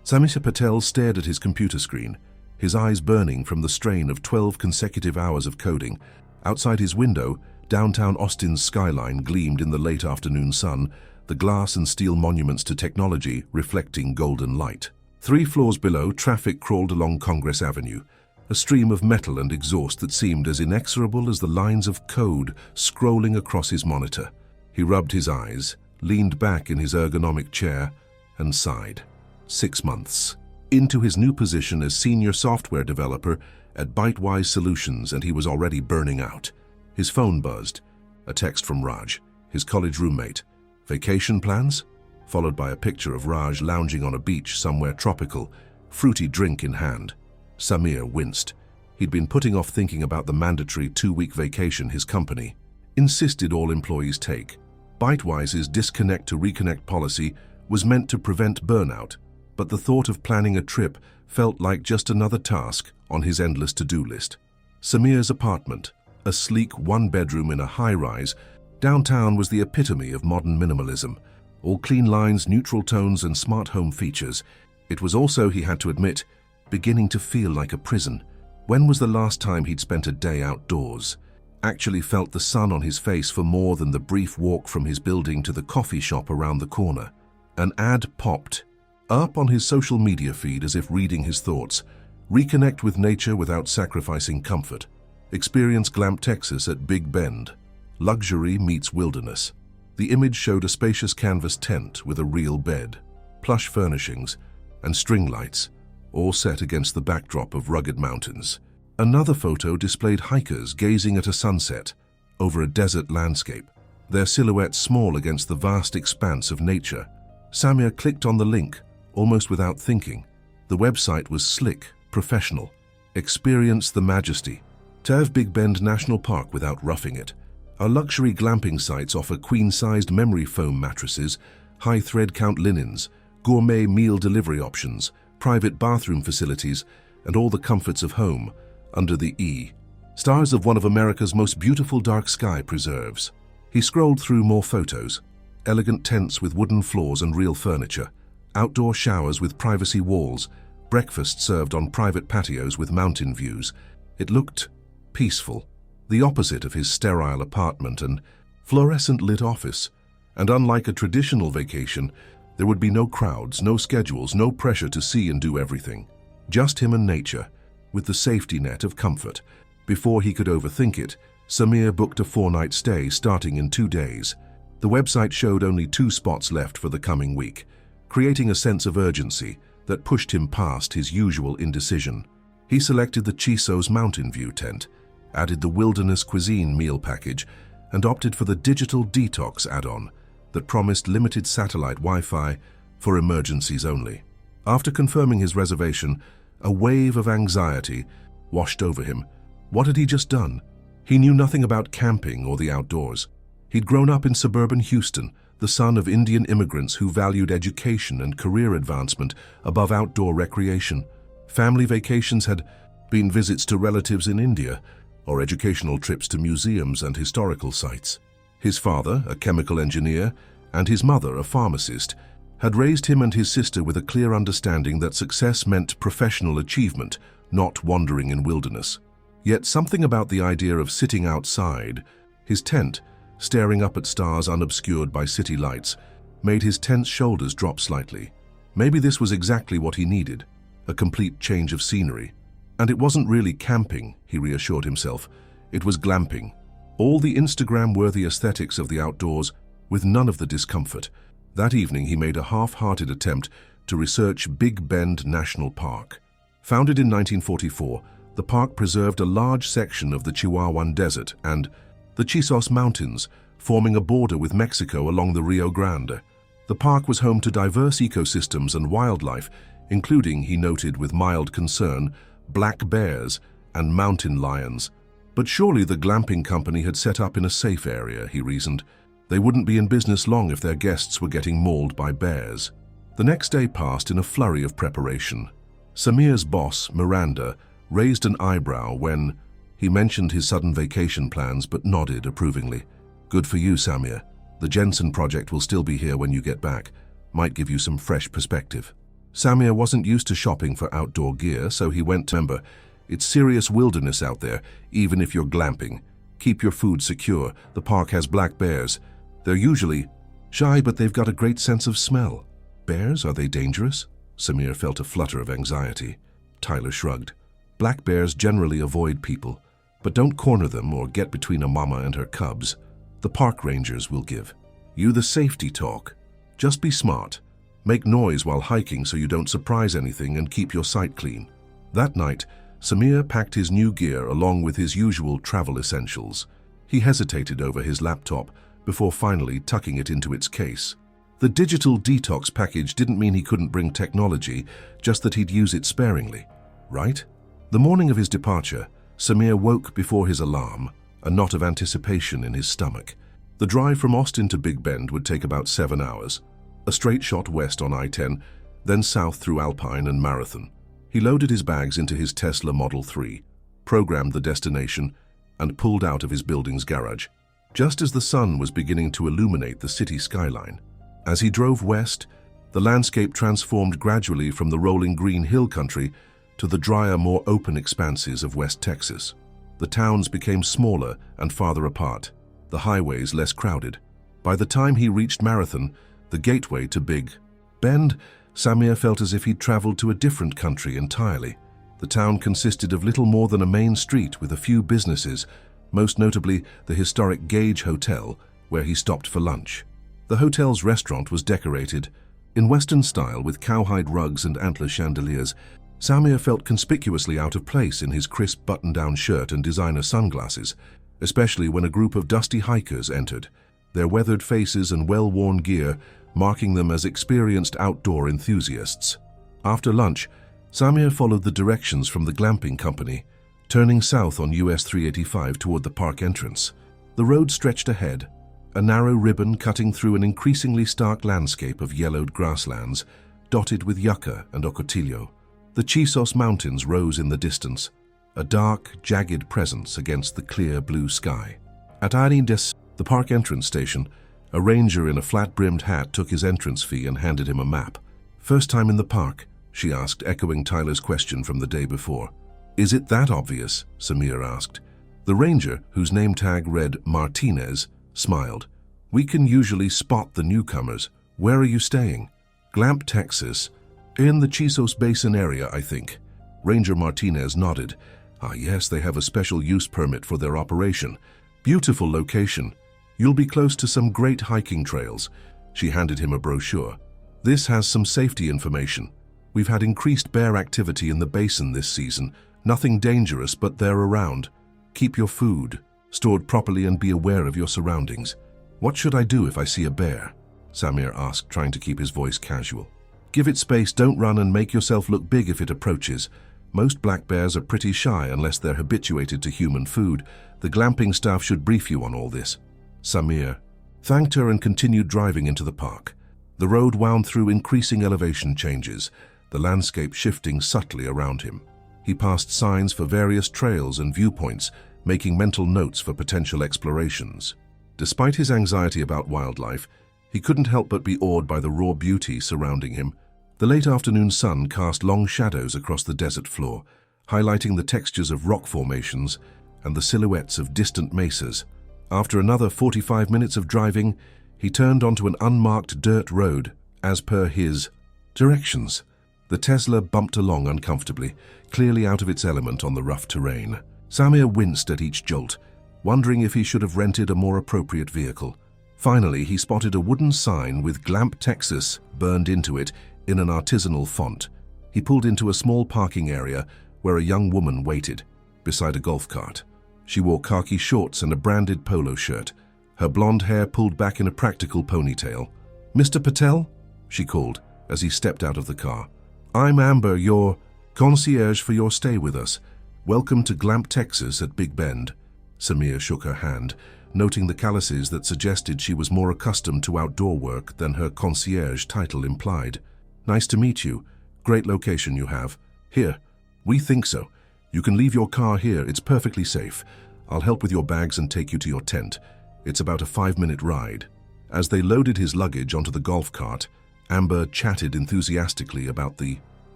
S1: Samisha Patel stared at his computer screen, his eyes burning from the strain of 12 consecutive hours of coding. Outside his window, downtown Austin's skyline gleamed in the late afternoon sun, the glass and steel monuments to technology reflecting golden light. 3 floors below, traffic crawled along Congress Avenue, a stream of metal and exhaust that seemed as inexorable as the lines of code scrolling across his monitor. He rubbed his eyes, leaned back in his ergonomic chair, and sighed. 6 months into his new position as senior software developer at Bytewise Solutions, and he was already burning out. His phone buzzed. A text from Raj, his college roommate. Vacation plans? Followed by a picture of Raj lounging on a beach somewhere tropical, fruity drink in hand. Samir winced. He'd been putting off thinking about the mandatory 2-week vacation his company insisted all employees take. Bytewise's disconnect to reconnect policy was meant to prevent burnout, but the thought of planning a trip felt like just another task on his endless to-do list. Samir's apartment, a sleek one-bedroom in a high-rise, downtown was the epitome of modern minimalism. All clean lines, neutral tones, and smart home features. It was also, he had to admit, beginning to feel like a prison. When was the last time he'd spent a day outdoors? Actually felt the sun on his face for more than the brief walk from his building to the coffee shop around the corner. An ad popped up on his social media feed as if reading his thoughts. Reconnect with nature without sacrificing comfort. Experience Glamp Texas at Big Bend. Luxury meets wilderness. The image showed a spacious canvas tent with a real bed, plush furnishings, and string lights, all set against the backdrop of rugged mountains. Another photo displayed hikers gazing at a sunset over a desert landscape, their silhouettes small against the vast expanse of nature. Samir clicked on the link, almost without thinking. The website was slick, professional. Experience the majesty. Tev Big Bend National Park without roughing it. Our luxury glamping sites offer queen-sized memory foam mattresses, high thread count linens, gourmet meal delivery options, private bathroom facilities, and all the comforts of home under the stars of one of America's most beautiful dark sky preserves. He scrolled through more photos. Elegant tents with wooden floors and real furniture, outdoor showers with privacy walls, breakfast served on private patios with mountain views. It looked peaceful, the opposite of his sterile apartment and fluorescent-lit office. And unlike a traditional vacation, there would be no crowds, no schedules, no pressure to see and do everything. Just him and nature, with the safety net of comfort. Before he could overthink it, Samir booked a 4-night stay starting in 2 days. The website showed only 2 spots left for the coming week, creating a sense of urgency that pushed him past his usual indecision. He selected the Chiso's Mountain View tent, added the Wilderness Cuisine meal package, and opted for the Digital Detox add-on that promised limited satellite Wi-Fi for emergencies only. After confirming his reservation, a wave of anxiety washed over him. What had he just done? He knew nothing about camping or the outdoors. He'd grown up in suburban Houston, the son of Indian immigrants who valued education and career advancement above outdoor recreation. Family vacations had been visits to relatives in India, or educational trips to museums and historical sites. His father, a chemical engineer, and his mother, a pharmacist, had raised him and his sister with a clear understanding that success meant professional achievement, not wandering in wilderness. Yet something about the idea of sitting outside, his tent, staring up at stars unobscured by city lights, made his tense shoulders drop slightly. Maybe this was exactly what he needed, a complete change of scenery. And it wasn't really camping, he reassured himself. It was glamping. All the Instagram-worthy aesthetics of the outdoors, with none of the discomfort. That evening he made a half-hearted attempt to research Big Bend National Park. Founded in 1944, the park preserved a large section of the Chihuahuan Desert and the Chisos Mountains, forming a border with Mexico along the Rio Grande. The park was home to diverse ecosystems and wildlife, including, he noted with mild concern, black bears and mountain lions. But surely the glamping company had set up in a safe area, he reasoned. They wouldn't be in business long if their guests were getting mauled by bears. The next day passed in a flurry of preparation. Samir's boss, Miranda, raised an eyebrow when he mentioned his sudden vacation plans but nodded approvingly. Good for you, Samir. The Jensen project will still be here when you get back. Might give you some fresh perspective. Samir wasn't used to shopping for outdoor gear, so he went to remember, it's serious wilderness out there, even if you're glamping. Keep your food secure. The park has black bears. They're usually shy, but they've got a great sense of smell. Bears? Are they dangerous? Samir felt a flutter of anxiety. Tyler shrugged. Black bears generally avoid people, but don't corner them or get between a mama and her cubs. The park rangers will give you the safety talk. Just be smart. Make noise while hiking so you don't surprise anything and keep your sight clean. That night, Samir packed his new gear along with his usual travel essentials. He hesitated over his laptop before finally tucking it into its case. The digital detox package didn't mean he couldn't bring technology, just that he'd use it sparingly, right? The morning of his departure, Samir woke before his alarm, a knot of anticipation in his stomach. The drive from Austin to Big Bend would take about 7 hours. A straight shot west on I-10, then south through Alpine and Marathon. He loaded his bags into his Tesla Model 3, programmed the destination, and pulled out of his building's garage, just as the sun was beginning to illuminate the city skyline. As he drove west, the landscape transformed gradually from the rolling green hill country to the drier, more open expanses of West Texas. The towns became smaller and farther apart, the highways less crowded. By the time he reached Marathon, the gateway to Big Bend, Samir felt as if he'd traveled to a different country entirely. The town consisted of little more than a main street with a few businesses, most notably the historic Gage Hotel, where he stopped for lunch. The hotel's restaurant was decorated in Western style with cowhide rugs and antler chandeliers. Samir felt conspicuously out of place in his crisp button-down shirt and designer sunglasses, especially when a group of dusty hikers entered, their weathered faces and well-worn gear marking them as experienced outdoor enthusiasts. After lunch, Samir followed the directions from the glamping company, turning south on US 385 toward the park entrance. The road stretched ahead, a narrow ribbon cutting through an increasingly stark landscape of yellowed grasslands, dotted with yucca and ocotillo. The Chisos Mountains rose in the distance, a dark, jagged presence against the clear blue sky. At Arides, the park entrance station, a ranger in a flat-brimmed hat took his entrance fee and handed him a map. "First time in the park?" she asked, echoing Tyler's question from the day before. "Is it that obvious?" Samir asked. The ranger, whose name tag read Martinez, smiled. "We can usually spot the newcomers. Where are you staying?" "Glamp, Texas. In the Chisos Basin area, I think." Ranger Martinez nodded. "Ah, yes, they have a special use permit for their operation. Beautiful location. You'll be close to some great hiking trails." She handed him a brochure. "This has some safety information. We've had increased bear activity in the basin this season. Nothing dangerous, but they're around. Keep your food stored properly and be aware of your surroundings." "What should I do if I see a bear?" Samir asked, trying to keep his voice casual. "Give it space, don't run, and make yourself look big if it approaches. Most black bears are pretty shy unless they're habituated to human food. The glamping staff should brief you on all this." Samir thanked her and continued driving into the park. The road wound through increasing elevation changes, the landscape shifting subtly around him. He passed signs for various trails and viewpoints, making mental notes for potential explorations. Despite his anxiety about wildlife, he couldn't help but be awed by the raw beauty surrounding him. The late afternoon sun cast long shadows across the desert floor, highlighting the textures of rock formations and the silhouettes of distant mesas. After another 45 minutes of driving, he turned onto an unmarked dirt road, as per his directions. The Tesla bumped along uncomfortably, clearly out of its element on the rough terrain. Samir winced at each jolt, wondering if he should have rented a more appropriate vehicle. Finally, he spotted a wooden sign with Glamp, Texas burned into it in an artisanal font. He pulled into a small parking area where a young woman waited, beside a golf cart. She wore khaki shorts and a branded polo shirt, her blonde hair pulled back in a practical ponytail. "Mr. Patel?" she called as he stepped out of the car. "I'm Amber, your concierge for your stay with us. Welcome to Glamp, Texas at Big Bend." Samir shook her hand, noting the calluses that suggested she was more accustomed to outdoor work than her concierge title implied. "Nice to meet you. Great location you have. Here, we think so. You can leave your car here, it's perfectly safe. I'll help with your bags and take you to your tent. It's about a 5-minute ride." As they loaded his luggage onto the golf cart, Amber chatted enthusiastically about the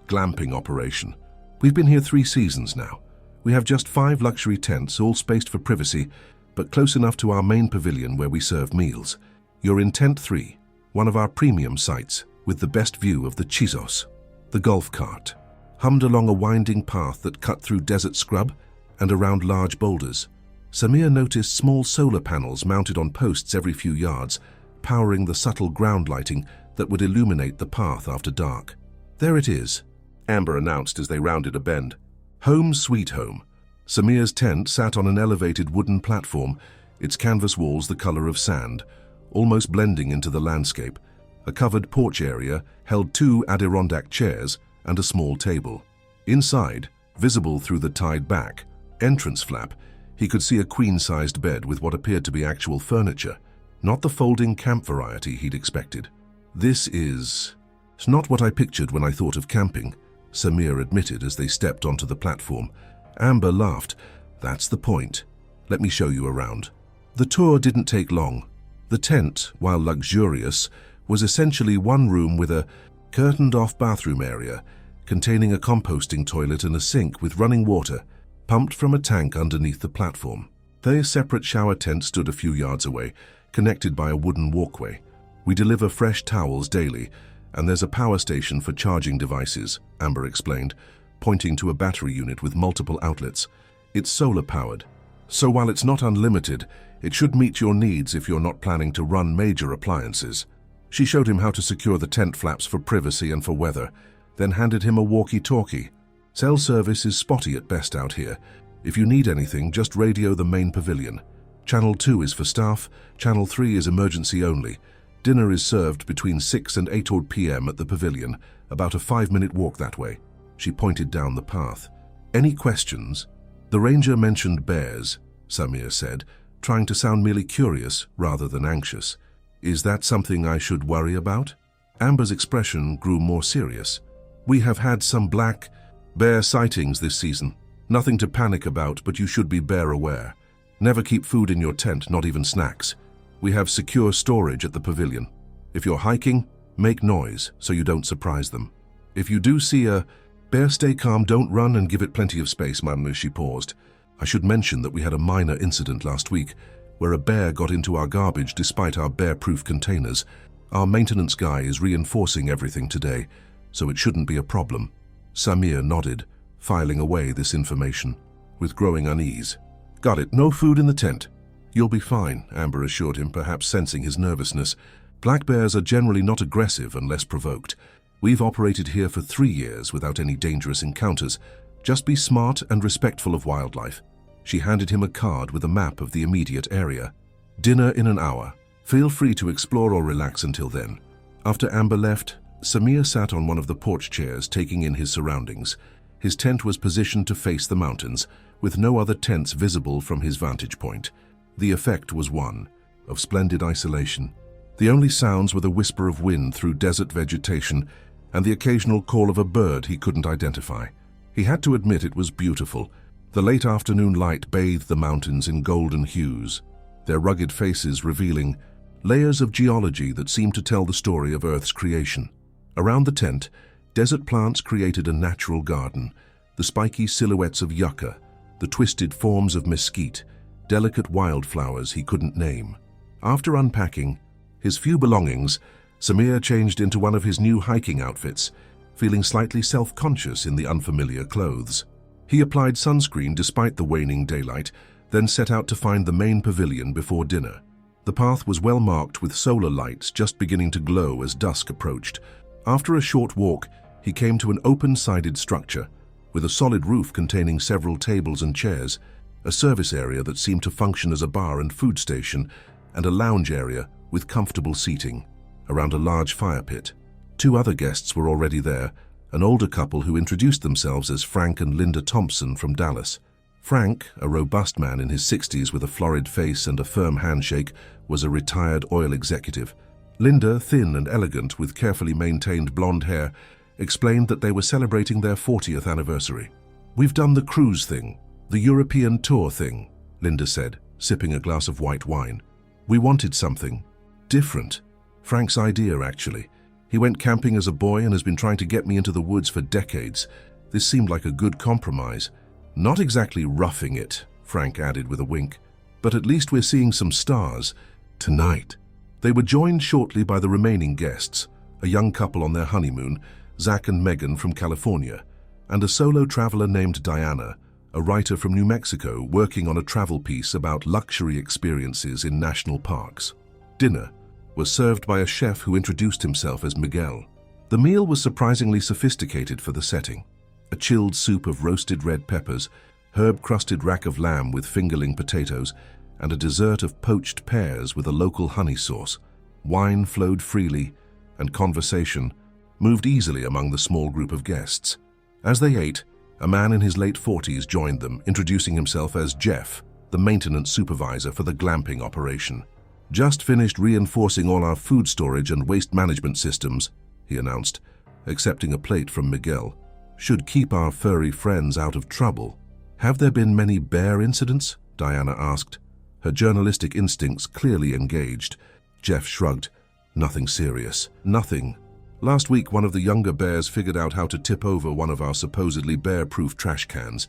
S1: glamping operation. "We've been here 3 seasons now. We have just 5 luxury tents, all spaced for privacy, but close enough to our main pavilion where we serve meals. You're in Tent 3, one of our premium sites, with the best view of the Chisos." The golf cart hummed along a winding path that cut through desert scrub and around large boulders. Samir noticed small solar panels mounted on posts every few yards, powering the subtle ground lighting that would illuminate the path after dark. "There it is," Amber announced as they rounded a bend. "Home sweet home." Samir's tent sat on an elevated wooden platform, its canvas walls the color of sand, almost blending into the landscape. A covered porch area held 2 Adirondack chairs and a small table. Inside, visible through the tied back entrance flap, he could see a queen-sized bed with what appeared to be actual furniture, not the folding camp variety he'd expected. "This is..." It's not what I pictured when I thought of camping, Samir admitted as they stepped onto the platform. Amber laughed. That's the point. Let me show you around. The tour didn't take long. The tent, while luxurious, was essentially one room with a curtained-off bathroom area containing a composting toilet and a sink with running water pumped from a tank underneath the platform. Their separate shower tent stood a few yards away, connected by a wooden walkway. We deliver fresh towels daily, and there's a power station for charging devices, Amber explained, pointing to a battery unit with multiple outlets. It's solar-powered, so while it's not unlimited, it should meet your needs if you're not planning to run major appliances. She showed him how to secure the tent flaps for privacy and for weather, then handed him a walkie-talkie. Cell service is spotty at best out here. If you need anything, just radio the main pavilion. Channel 2 is for staff, Channel 3 is emergency only. Dinner is served between 6 and 8 p.m. at the pavilion, about a 5-minute walk that way. She pointed down the path. Any questions? The ranger mentioned bears, Samir said, trying to sound merely curious rather than anxious. Is that something I should worry about? Amber's expression grew more serious. We have had some black bear sightings this season. Nothing to panic about, but you should be bear aware. Never keep food in your tent, not even snacks. We have secure storage at the pavilion. If you're hiking, make noise so you don't surprise them. If you do see a bear, stay calm, don't run, and give it plenty of space, Ma'am. She paused. I should mention that we had a minor incident last week where a bear got into our garbage despite our bear-proof containers. Our maintenance guy is reinforcing everything today, so it shouldn't be a problem. Samir nodded, filing away this information with growing unease. Got it, no food in the tent. You'll be fine, Amber assured him, perhaps sensing his nervousness. Black bears are generally not aggressive unless provoked. We've operated here for 3 years without any dangerous encounters. Just be smart and respectful of wildlife. She handed him a card with a map of the immediate area. Dinner in an hour. Feel free to explore or relax until then. After Amber left, Samir sat on one of the porch chairs, taking in his surroundings. His tent was positioned to face the mountains, with no other tents visible from his vantage point. The effect was one of splendid isolation. The only sounds were the whisper of wind through desert vegetation and the occasional call of a bird he couldn't identify. He had to admit it was beautiful. The late afternoon light bathed the mountains in golden hues, their rugged faces revealing layers of geology that seemed to tell the story of Earth's creation. Around the tent, desert plants created a natural garden, the spiky silhouettes of yucca, the twisted forms of mesquite, delicate wildflowers he couldn't name. After unpacking his few belongings, Samir changed into one of his new hiking outfits, feeling slightly self-conscious in the unfamiliar clothes. He applied sunscreen despite the waning daylight, then set out to find the main pavilion before dinner. The path was well marked with solar lights just beginning to glow as dusk approached. After a short walk, he came to an open-sided structure, with a solid roof containing several tables and chairs, a service area that seemed to function as a bar and food station, and a lounge area with comfortable seating around a large fire pit. 2 other guests were already there, an older couple who introduced themselves as Frank and Linda Thompson from Dallas. Frank, a robust man in his 60s with a florid face and a firm handshake, was a retired oil executive. Linda, thin and elegant with carefully maintained blonde hair, explained that they were celebrating their 40th anniversary. We've done the cruise thing, the European tour thing, Linda said, sipping a glass of white wine. We wanted something different. Frank's idea, actually. He went camping as a boy and has been trying to get me into the woods for decades. This seemed like a good compromise. Not exactly roughing it, Frank added with a wink, but at least we're seeing some stars tonight. They were joined shortly by the remaining guests, a young couple on their honeymoon, Zach and Megan from California, and a solo traveler named Diana, a writer from New Mexico working on a travel piece about luxury experiences in national parks. Dinner was served by a chef who introduced himself as Miguel. The meal was surprisingly sophisticated for the setting. A chilled soup of roasted red peppers, herb-crusted rack of lamb with fingerling potatoes, and a dessert of poached pears with a local honey sauce. Wine flowed freely, and conversation moved easily among the small group of guests. As they ate, a man in his late 40s joined them, introducing himself as Jeff, the maintenance supervisor for the glamping operation. Just finished reinforcing all our food storage and waste management systems, he announced, accepting a plate from Miguel. "Should keep our furry friends out of trouble." "Have there been many bear incidents?" Diana asked, her journalistic instincts clearly engaged. Jeff shrugged. "Nothing serious. Nothing. Last week, one of the younger bears figured out how to tip over one of our supposedly bear-proof trash cans.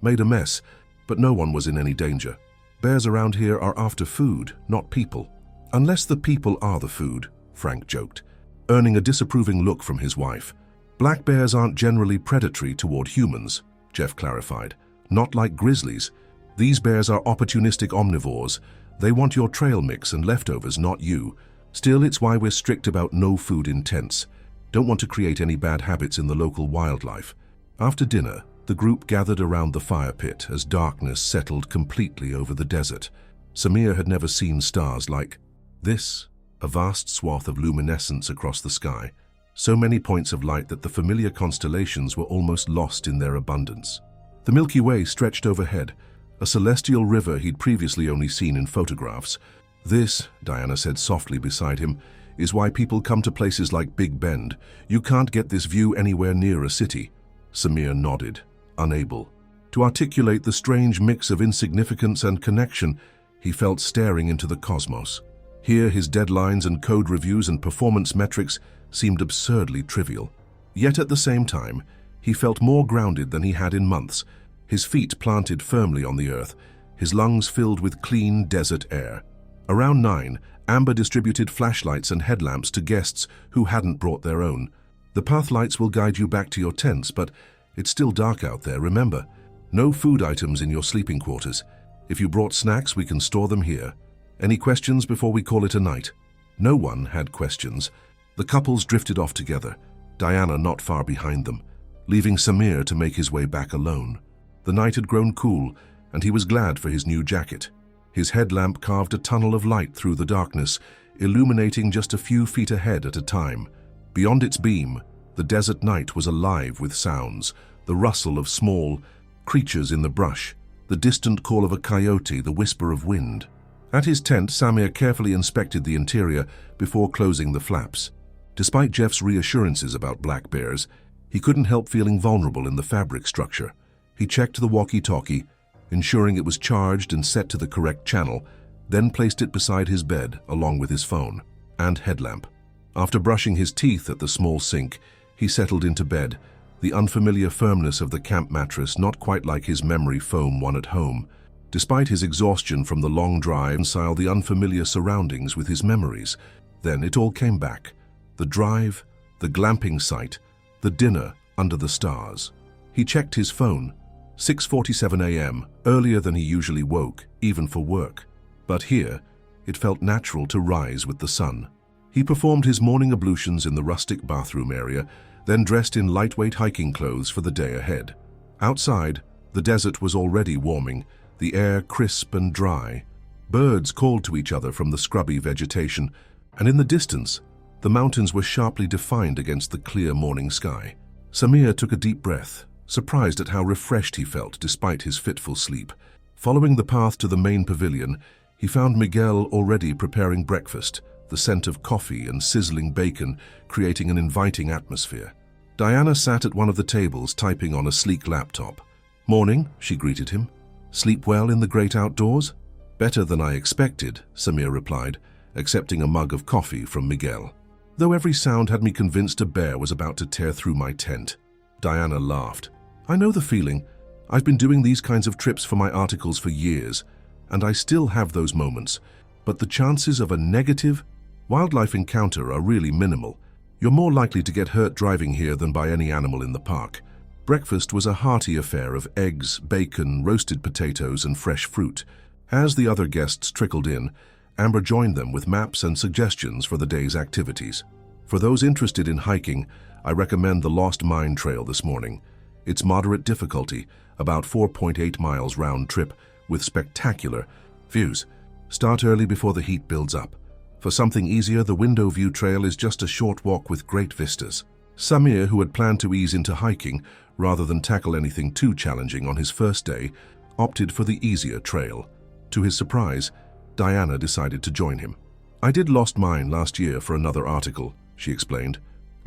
S1: Made a mess, but no one was in any danger. Bears around here are after food, not people." "Unless the people are the food," Frank joked, earning a disapproving look from his wife. "Black bears aren't generally predatory toward humans," Jeff clarified. "Not like grizzlies. These bears are opportunistic omnivores. They want your trail mix and leftovers, not you. Still, it's why we're strict about no food in tents. Don't want to create any bad habits in the local wildlife." After dinner, the group gathered around the fire pit as darkness settled completely over the desert. Samir had never seen stars like this, a vast swath of luminescence across the sky. So many points of light that the familiar constellations were almost lost in their abundance. The Milky Way stretched overhead, a celestial river he'd previously only seen in photographs. "This," Diana said softly beside him, "is why people come to places like Big Bend. You can't get this view anywhere near a city." Samir nodded, unable to articulate the strange mix of insignificance and connection he felt staring into the cosmos. Here, his deadlines and code reviews and performance metrics seemed absurdly trivial. Yet at the same time, he felt more grounded than he had in months, his feet planted firmly on the earth, his lungs filled with clean desert air. Around 9, Amber distributed flashlights and headlamps to guests who hadn't brought their own. "The path lights will guide you back to your tents, but it's still dark out there, remember. No food items in your sleeping quarters. If you brought snacks, we can store them here. Any questions before we call it a night?" No one had questions. The couples drifted off together, Diana not far behind them, leaving Samir to make his way back alone. The night had grown cool, and he was glad for his new jacket. His headlamp carved a tunnel of light through the darkness, illuminating just a few feet ahead at a time. Beyond its beam, the desert night was alive with sounds, the rustle of small creatures in the brush, the distant call of a coyote, the whisper of wind. At his tent, Samir carefully inspected the interior before closing the flaps. Despite Jeff's reassurances about black bears, he couldn't help feeling vulnerable in the fabric structure. He checked the walkie-talkie, ensuring it was charged and set to the correct channel, then placed it beside his bed along with his phone and headlamp. After brushing his teeth at the small sink, he settled into bed, the unfamiliar firmness of the camp mattress not quite like his memory foam one at home. Despite his exhaustion from the long drive, reconciled the unfamiliar surroundings with his memories. Then it all came back. The drive, the glamping site, the dinner under the stars. He checked his phone. 6:47 a.m., earlier than he usually woke, even for work. But here, it felt natural to rise with the sun. He performed his morning ablutions in the rustic bathroom area, then dressed in lightweight hiking clothes for the day ahead. Outside, the desert was already warming, the air crisp and dry. Birds called to each other from the scrubby vegetation, and in the distance, the mountains were sharply defined against the clear morning sky. Samir took a deep breath, surprised at how refreshed he felt despite his fitful sleep. Following the path to the main pavilion, he found Miguel already preparing breakfast, the scent of coffee and sizzling bacon creating an inviting atmosphere. Diana sat at one of the tables typing on a sleek laptop. "Morning," she greeted him. "Sleep well in the great outdoors?" "Better than I expected," Samir replied, accepting a mug of coffee from Miguel. "Though every sound had me convinced a bear was about to tear through my tent." Diana laughed. "I know the feeling. I've been doing these kinds of trips for my articles for years, and I still have those moments. But the chances of a negative wildlife encounter are really minimal. You're more likely to get hurt driving here than by any animal in the park." Breakfast was a hearty affair of eggs, bacon, roasted potatoes, and fresh fruit. As the other guests trickled in, Amber joined them with maps and suggestions for the day's activities. "For those interested in hiking, I recommend the Lost Mine Trail this morning. It's moderate difficulty, about 4.8 miles round trip, with spectacular views. Start early before the heat builds up. For something easier, the Window View Trail is just a short walk with great vistas." Samir, who had planned to ease into hiking rather than tackle anything too challenging on his first day, opted for the easier trail. To his surprise, Diana decided to join him. "I did Lost Mine last year for another article," she explained,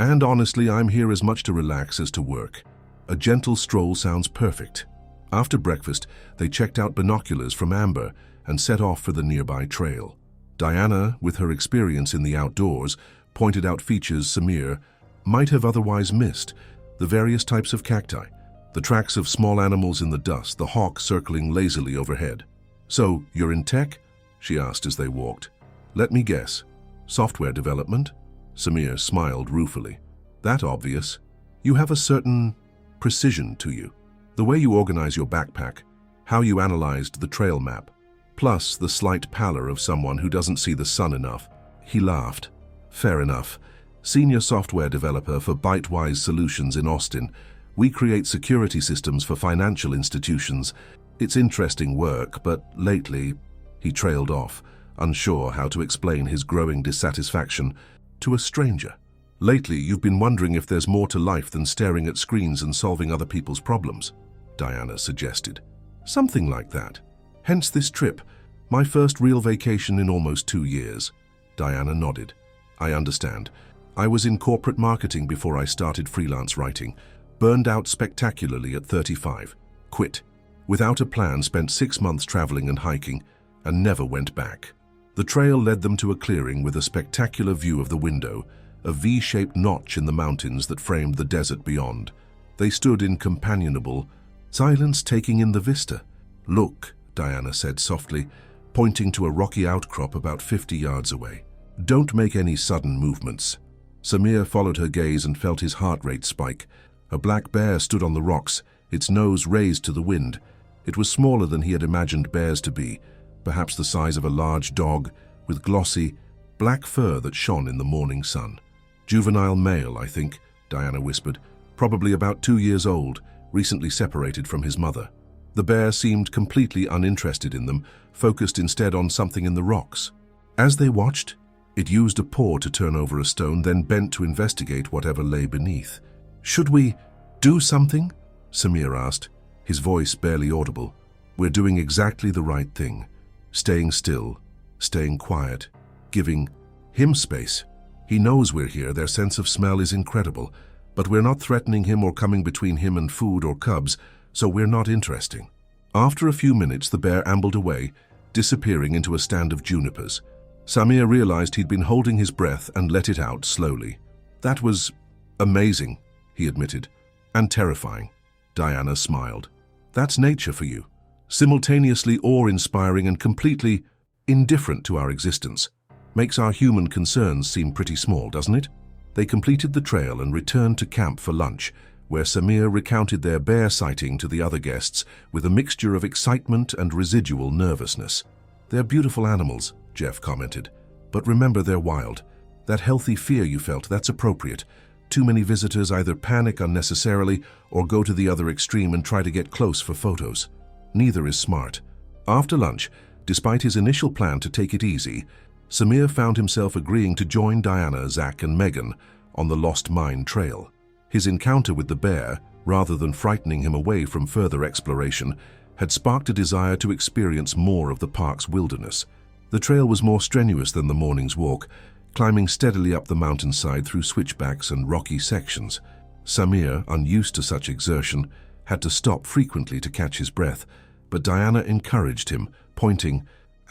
S1: And honestly, I'm here as much to relax as to work. A gentle stroll sounds perfect. After breakfast, they checked out binoculars from Amber and set off for the nearby trail. Diana, with her experience in the outdoors, pointed out features Samir might have otherwise missed: the various types of cacti, the tracks of small animals in the dust, the hawk circling lazily overhead. "So, you're in tech?" she asked as they walked. "Let me guess. Software development?" Samir smiled ruefully. "That obvious. You have a certain precision to you. The way you organize your backpack, how you analyzed the trail map, plus the slight pallor of someone who doesn't see the sun enough." He laughed. "Fair enough. Senior software developer for Bytewise Solutions in Austin. We create security systems for financial institutions. It's interesting work, but lately..." He trailed off, unsure how to explain his growing dissatisfaction to a stranger. "Lately, you've been wondering if there's more to life than staring at screens and solving other people's problems," Diana suggested. "Something like that. Hence this trip, my first real vacation in almost 2 years." Diana nodded. "I understand. I was in corporate marketing before I started freelance writing. Burned out spectacularly at 35. Quit. Without a plan, spent 6 months traveling and hiking, and never went back." The trail led them to a clearing with a spectacular view of the window, a V-shaped notch in the mountains that framed the desert beyond. They stood in companionable silence, taking in the vista. "Look," Diana said softly, pointing to a rocky outcrop about 50 yards away. "Don't make any sudden movements." Samir followed her gaze and felt his heart rate spike. A black bear stood on the rocks, its nose raised to the wind. It was smaller than he had imagined bears to be, perhaps the size of a large dog, with glossy, black fur that shone in the morning sun. "Juvenile male, I think," Diana whispered. "Probably about 2 years old, recently separated from his mother." The bear seemed completely uninterested in them, focused instead on something in the rocks. As they watched, it used a paw to turn over a stone, then bent to investigate whatever lay beneath. "Should we do something?" Samir asked, his voice barely audible. "We're doing exactly the right thing. Staying still, staying quiet, giving him space. He knows we're here, their sense of smell is incredible, but we're not threatening him or coming between him and food or cubs, so we're not interesting." After a few minutes, the bear ambled away, disappearing into a stand of junipers. Samir realized he'd been holding his breath and let it out slowly. "That was amazing," he admitted, "and terrifying." Diana smiled. "That's nature for you. Simultaneously awe-inspiring and completely indifferent to our existence. Makes our human concerns seem pretty small, doesn't it?" They completed the trail and returned to camp for lunch, where Samir recounted their bear sighting to the other guests with a mixture of excitement and residual nervousness. "They're beautiful animals," Jeff commented, "but remember they're wild. That healthy fear you felt, that's appropriate. Too many visitors either panic unnecessarily or go to the other extreme and try to get close for photos. Neither is smart." After lunch, despite his initial plan to take it easy, Samir found himself agreeing to join Diana, Zach, and Megan on the Lost Mine Trail. His encounter with the bear, rather than frightening him away from further exploration, had sparked a desire to experience more of the park's wilderness. The trail was more strenuous than the morning's walk, climbing steadily up the mountainside through switchbacks and rocky sections. Samir, unused to such exertion, had to stop frequently to catch his breath, but Diana encouraged him, pointing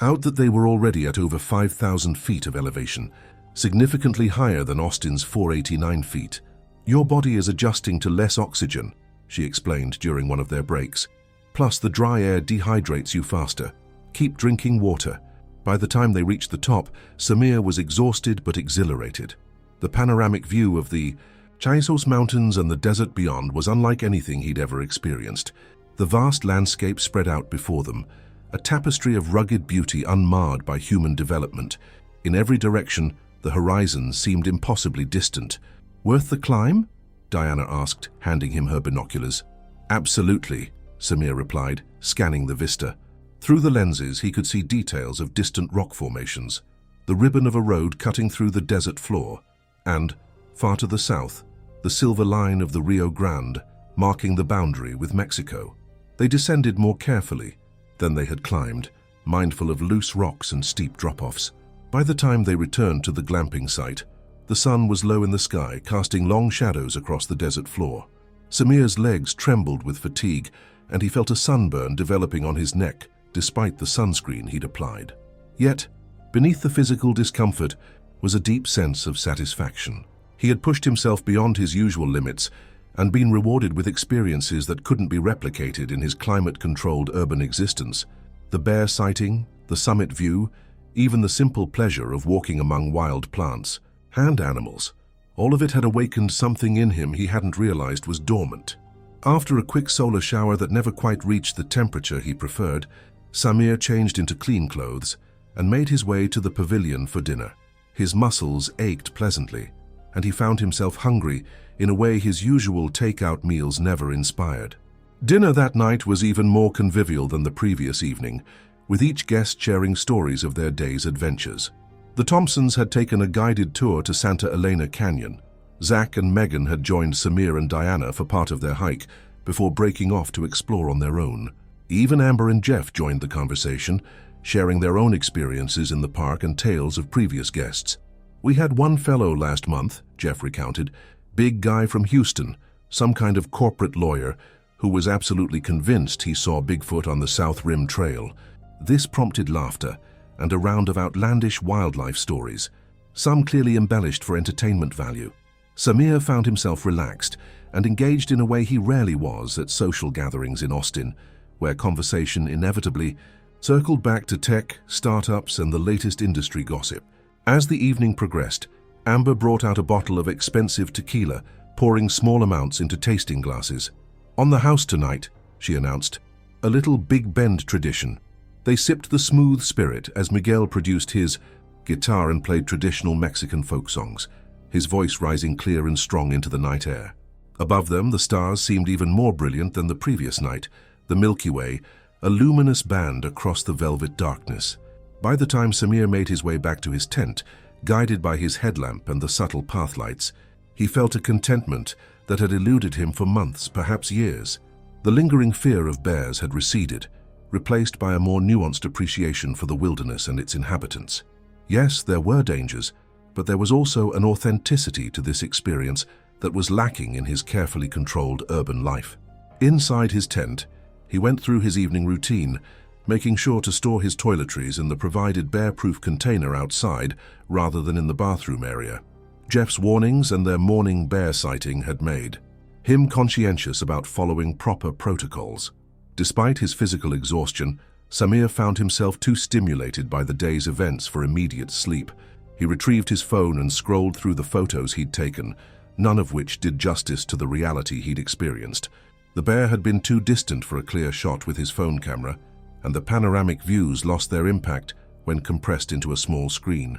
S1: out that they were already at over 5,000 feet of elevation, significantly higher than Austin's 489 feet. "Your body is adjusting to less oxygen," she explained during one of their breaks. "Plus, the dry air dehydrates you faster. Keep drinking water." By the time they reached the top, Samir was exhausted but exhilarated. The panoramic view of the Chisos Mountains and the desert beyond was unlike anything he'd ever experienced. The vast landscape spread out before them, a tapestry of rugged beauty unmarred by human development. In every direction, the horizon seemed impossibly distant. "Worth the climb?" Diana asked, handing him her binoculars. "Absolutely," Samir replied, scanning the vista. Through the lenses, he could see details of distant rock formations, the ribbon of a road cutting through the desert floor, and, far to the south, the silver line of the Rio Grande, marking the boundary with Mexico. They descended more carefully than they had climbed, mindful of loose rocks and steep drop-offs. By the time they returned to the glamping site, The sun was low in the sky, casting long shadows across the desert floor. Samir's legs trembled with fatigue, and he felt a sunburn developing on his neck, despite the sunscreen he'd applied. Yet, beneath the physical discomfort was a deep sense of satisfaction. He had pushed himself beyond his usual limits and been rewarded with experiences that couldn't be replicated in his climate-controlled urban existence. The bear sighting, the summit view, even the simple pleasure of walking among wild plants, and animals. All of it had awakened something in him he hadn't realized was dormant. After a quick solar shower that never quite reached the temperature he preferred, Samir changed into clean clothes and made his way to the pavilion for dinner. His muscles ached pleasantly, and he found himself hungry in a way his usual takeout meals never inspired. Dinner that night was even more convivial than the previous evening, with each guest sharing stories of their day's adventures. The Thompsons had taken a guided tour to Santa Elena Canyon. Zach and Megan had joined Samir and Diana for part of their hike before breaking off to explore on their own. Even Amber and Jeff joined the conversation, sharing their own experiences in the park and tales of previous guests. "We had one fellow last month," Jeff recounted, "big guy from Houston, some kind of corporate lawyer, who was absolutely convinced he saw Bigfoot on the South Rim Trail." This prompted laughter and a round of outlandish wildlife stories, some clearly embellished for entertainment value. Samir found himself relaxed and engaged in a way he rarely was at social gatherings in Austin, where conversation inevitably circled back to tech, startups, and the latest industry gossip. As the evening progressed, Amber brought out a bottle of expensive tequila, pouring small amounts into tasting glasses. "On the house tonight," she announced, "a little Big Bend tradition." They sipped the smooth spirit as Miguel produced his guitar and played traditional Mexican folk songs, his voice rising clear and strong into the night air. Above them, the stars seemed even more brilliant than the previous night, the Milky Way, a luminous band across the velvet darkness. By the time Samir made his way back to his tent, guided by his headlamp and the subtle pathlights, he felt a contentment that had eluded him for months, perhaps years. The lingering fear of bears had receded, replaced by a more nuanced appreciation for the wilderness and its inhabitants. Yes, there were dangers, but there was also an authenticity to this experience that was lacking in his carefully controlled urban life. Inside his tent, he went through his evening routine, making sure to store his toiletries in the provided bear-proof container outside rather than in the bathroom area. Jeff's warnings and their morning bear sighting had made him conscientious about following proper protocols. Despite his physical exhaustion, Samir found himself too stimulated by the day's events for immediate sleep. He retrieved his phone and scrolled through the photos he'd taken, none of which did justice to the reality he'd experienced. The bear had been too distant for a clear shot with his phone camera, and the panoramic views lost their impact when compressed into a small screen.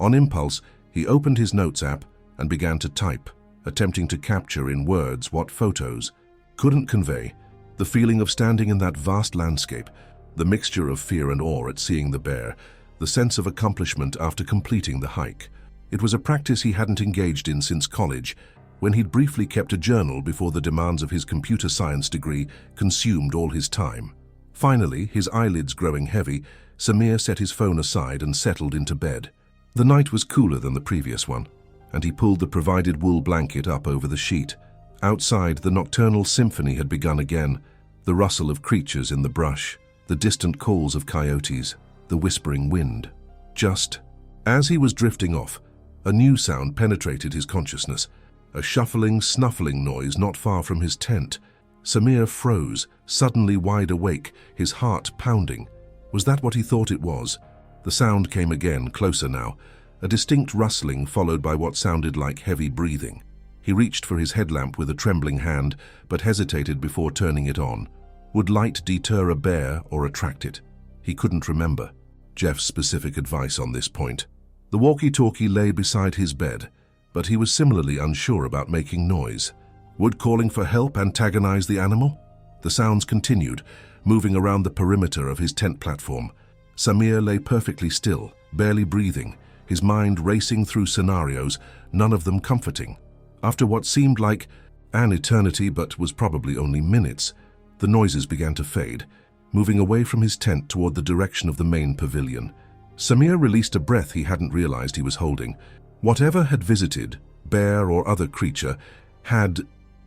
S1: On impulse, he opened his notes app and began to type, attempting to capture in words what photos couldn't convey. The feeling of standing in that vast landscape, the mixture of fear and awe at seeing the bear, the sense of accomplishment after completing the hike. It was a practice he hadn't engaged in since college, when he'd briefly kept a journal before the demands of his computer science degree consumed all his time. Finally, his eyelids growing heavy, Samir set his phone aside and settled into bed. The night was cooler than the previous one, and he pulled the provided wool blanket up over the sheet. Outside, the nocturnal symphony had begun again, the rustle of creatures in the brush, the distant calls of coyotes, the whispering wind. Just as he was drifting off, a new sound penetrated his consciousness, a shuffling, snuffling noise not far from his tent. Samir froze, suddenly wide awake, his heart pounding. Was that what he thought it was? The sound came again, closer now, a distinct rustling followed by what sounded like heavy breathing. He reached for his headlamp with a trembling hand, but hesitated before turning it on. Would light deter a bear or attract it? He couldn't remember Jeff's specific advice on this point. The walkie-talkie lay beside his bed, but he was similarly unsure about making noise. Would calling for help antagonize the animal? The sounds continued, moving around the perimeter of his tent platform. Samir lay perfectly still, barely breathing, his mind racing through scenarios, none of them comforting. After what seemed like an eternity but was probably only minutes, the noises began to fade, moving away from his tent toward the direction of the main pavilion. Samir released a breath he hadn't realized he was holding, Whatever had visited, bear or other creature, had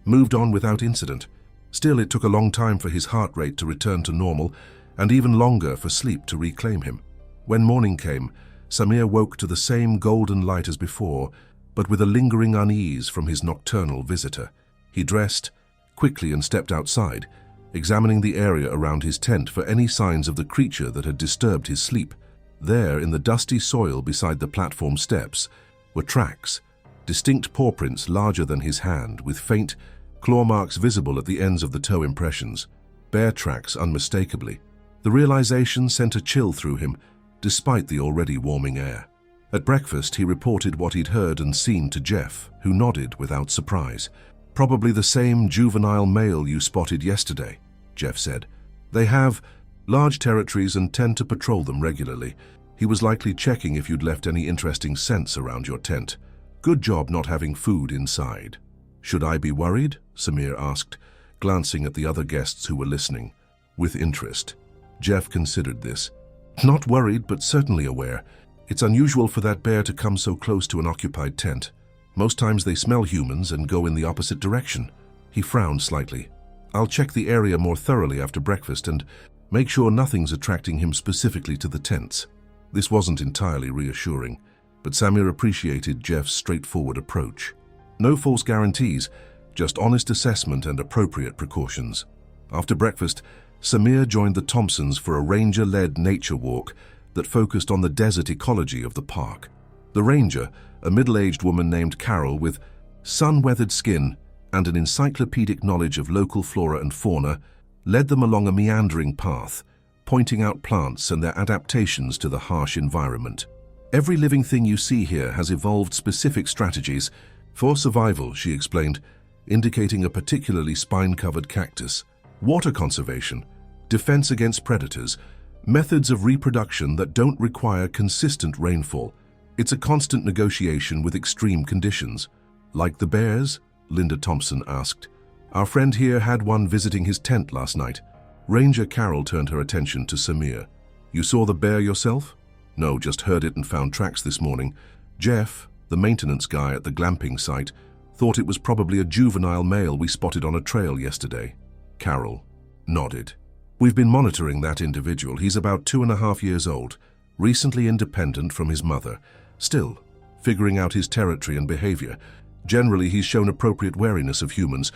S1: moved on without incident. Still, it took a long time for his heart rate to return to normal, and even longer for sleep to reclaim him. When morning came, Samir woke to the same golden light as before, but with a lingering unease from his nocturnal visitor. He dressed quickly and stepped outside, examining the area around his tent for any signs of the creature that had disturbed his sleep. There, in the dusty soil beside the platform steps, were tracks, distinct paw prints larger than his hand, with faint claw marks visible at the ends of the toe impressions. Bear tracks unmistakably. The realization sent a chill through him, despite the already warming air. At breakfast, he reported what he'd heard and seen to Jeff, who nodded without surprise. "Probably the same juvenile male you spotted yesterday," Jeff said. "They have large territories and tend to patrol them regularly. He was likely checking if you'd left any interesting scents around your tent. Good job not having food inside." "Should I be worried?" Samir asked, glancing at the other guests who were listening. With interest. Jeff considered this. "Not worried, but certainly aware. It's unusual for that bear to come so close to an occupied tent. Most times they smell humans and go in the opposite direction." He frowned slightly. "I'll check the area more thoroughly after breakfast and make sure nothing's attracting him specifically to the tents." This wasn't entirely reassuring, but Samir appreciated Jeff's straightforward approach. No false guarantees, just honest assessment and appropriate precautions. After breakfast, Samir joined the Thompsons for a ranger-led nature walk that focused on the desert ecology of the park. The ranger, a middle-aged woman named Carol with sun-weathered skin and an encyclopedic knowledge of local flora and fauna, led them along a meandering path, pointing out plants and their adaptations to the harsh environment. "Every living thing you see here has evolved specific strategies for survival," she explained, indicating a particularly spine-covered cactus. "Water conservation, defense against predators, methods of reproduction that don't require consistent rainfall. It's a constant negotiation with extreme conditions." "Like the bears?" Linda Thompson asked. "Our friend here had one visiting his tent last night." Ranger Carol turned her attention to Samir. "You saw the bear yourself?" "No, just heard it and found tracks this morning. Jeff, the maintenance guy at the glamping site, thought it was probably a juvenile male we spotted on a trail yesterday." Carol nodded. "We've been monitoring that individual. He's about 2.5 years old, recently independent from his mother. Still, figuring out his territory and behavior. Generally, he's shown appropriate wariness of humans,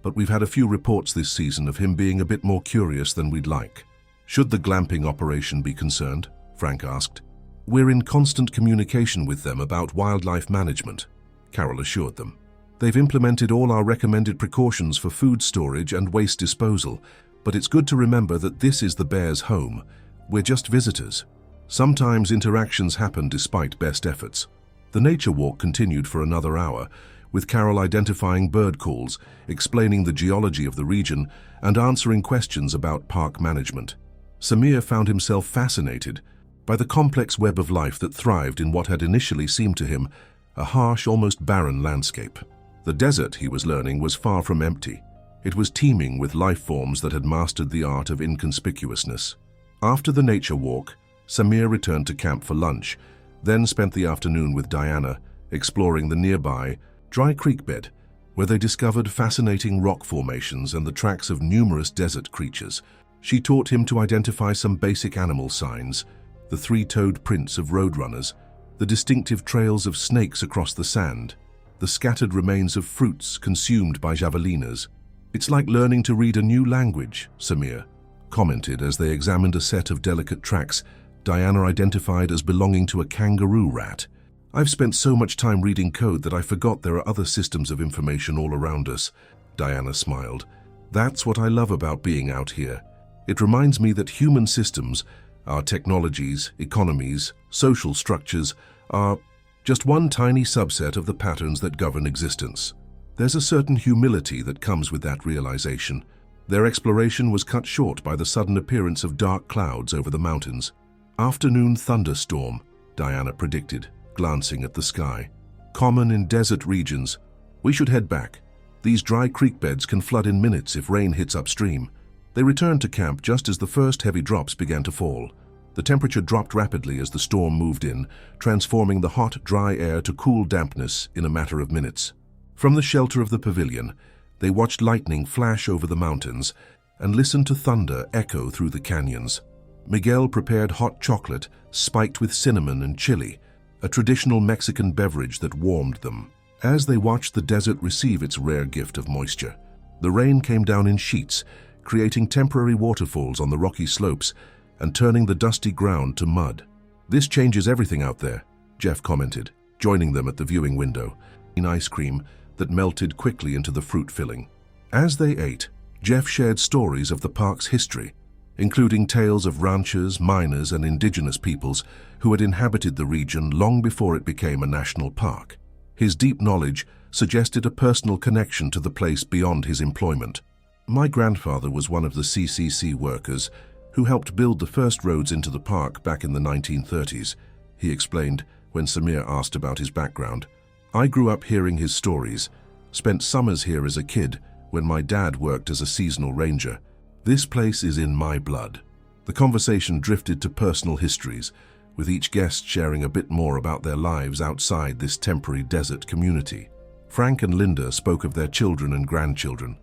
S1: but we've had a few reports this season of him being a bit more curious than we'd like." "Should the glamping operation be concerned?" Frank asked. "We're in constant communication with them about wildlife management," Carol assured them. "They've implemented all our recommended precautions for food storage and waste disposal, but it's good to remember that this is the bear's home. We're just visitors. Sometimes interactions happen despite best efforts." The nature walk continued for another hour, with Carol identifying bird calls, explaining the geology of the region, and answering questions about park management. Samir found himself fascinated by the complex web of life that thrived in what had initially seemed to him a harsh, almost barren landscape. The desert, he was learning, was far from empty. It was teeming with life forms that had mastered the art of inconspicuousness. After the nature walk, Samir returned to camp for lunch, then spent the afternoon with Diana, exploring the nearby dry creek bed, where they discovered fascinating rock formations and the tracks of numerous desert creatures. She taught him to identify some basic animal signs: the three-toed prints of roadrunners, the distinctive trails of snakes across the sand, the scattered remains of fruits consumed by javelinas. "It's like learning to read a new language," Samir commented as they examined a set of delicate tracks Diana identified as belonging to a kangaroo rat. "I've spent so much time reading code that I forgot there are other systems of information all around us," Diana smiled. "That's what I love about being out here. It reminds me that human systems, our technologies, economies, social structures, are just one tiny subset of the patterns that govern existence." There's a certain humility that comes with that realization. Their exploration was cut short by the sudden appearance of dark clouds over the mountains. "Afternoon thunderstorm," Diana predicted, glancing at the sky. "Common in desert regions. We should head back. These dry creek beds can flood in minutes if rain hits upstream." They returned to camp just as the first heavy drops began to fall. The temperature dropped rapidly as the storm moved in, transforming the hot, dry air to cool dampness in a matter of minutes. From the shelter of the pavilion, they watched lightning flash over the mountains and listened to thunder echo through the canyons. Miguel prepared hot chocolate spiked with cinnamon and chili, a traditional Mexican beverage that warmed them. As they watched the desert receive its rare gift of moisture, the rain came down in sheets, creating temporary waterfalls on the rocky slopes and turning the dusty ground to mud. "This changes everything out there," Jeff commented, joining them at the viewing window, in ice cream that melted quickly into the fruit filling. As they ate, Jeff shared stories of the park's history, including tales of ranchers, miners, and indigenous peoples who had inhabited the region long before it became a national park. His deep knowledge suggested a personal connection to the place beyond his employment. "My grandfather was one of the CCC workers who helped build the first roads into the park back in the 1930s, he explained when Samir asked about his background. "I grew up hearing his stories, spent summers here as a kid when my dad worked as a seasonal ranger. This place is in my blood." The conversation drifted to personal histories, with each guest sharing a bit more about their lives outside this temporary desert community. Frank and Linda spoke of their children and grandchildren.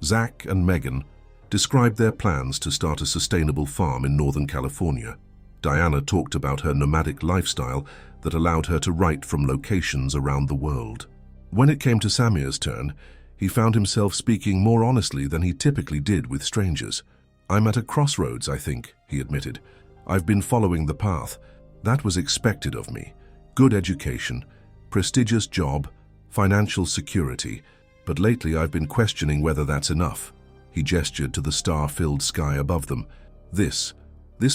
S1: Zach and Megan described their plans to start a sustainable farm in Northern California. Diana talked about her nomadic lifestyle that allowed her to write from locations around the world. When it came to Samir's turn, he found himself speaking more honestly than he typically did with strangers. "I'm at a crossroads, I think," he admitted. "I've been following the path. That was expected of me. Good education, prestigious job, financial security, but lately I've been questioning whether that's enough." He gestured to the star-filled sky above them. This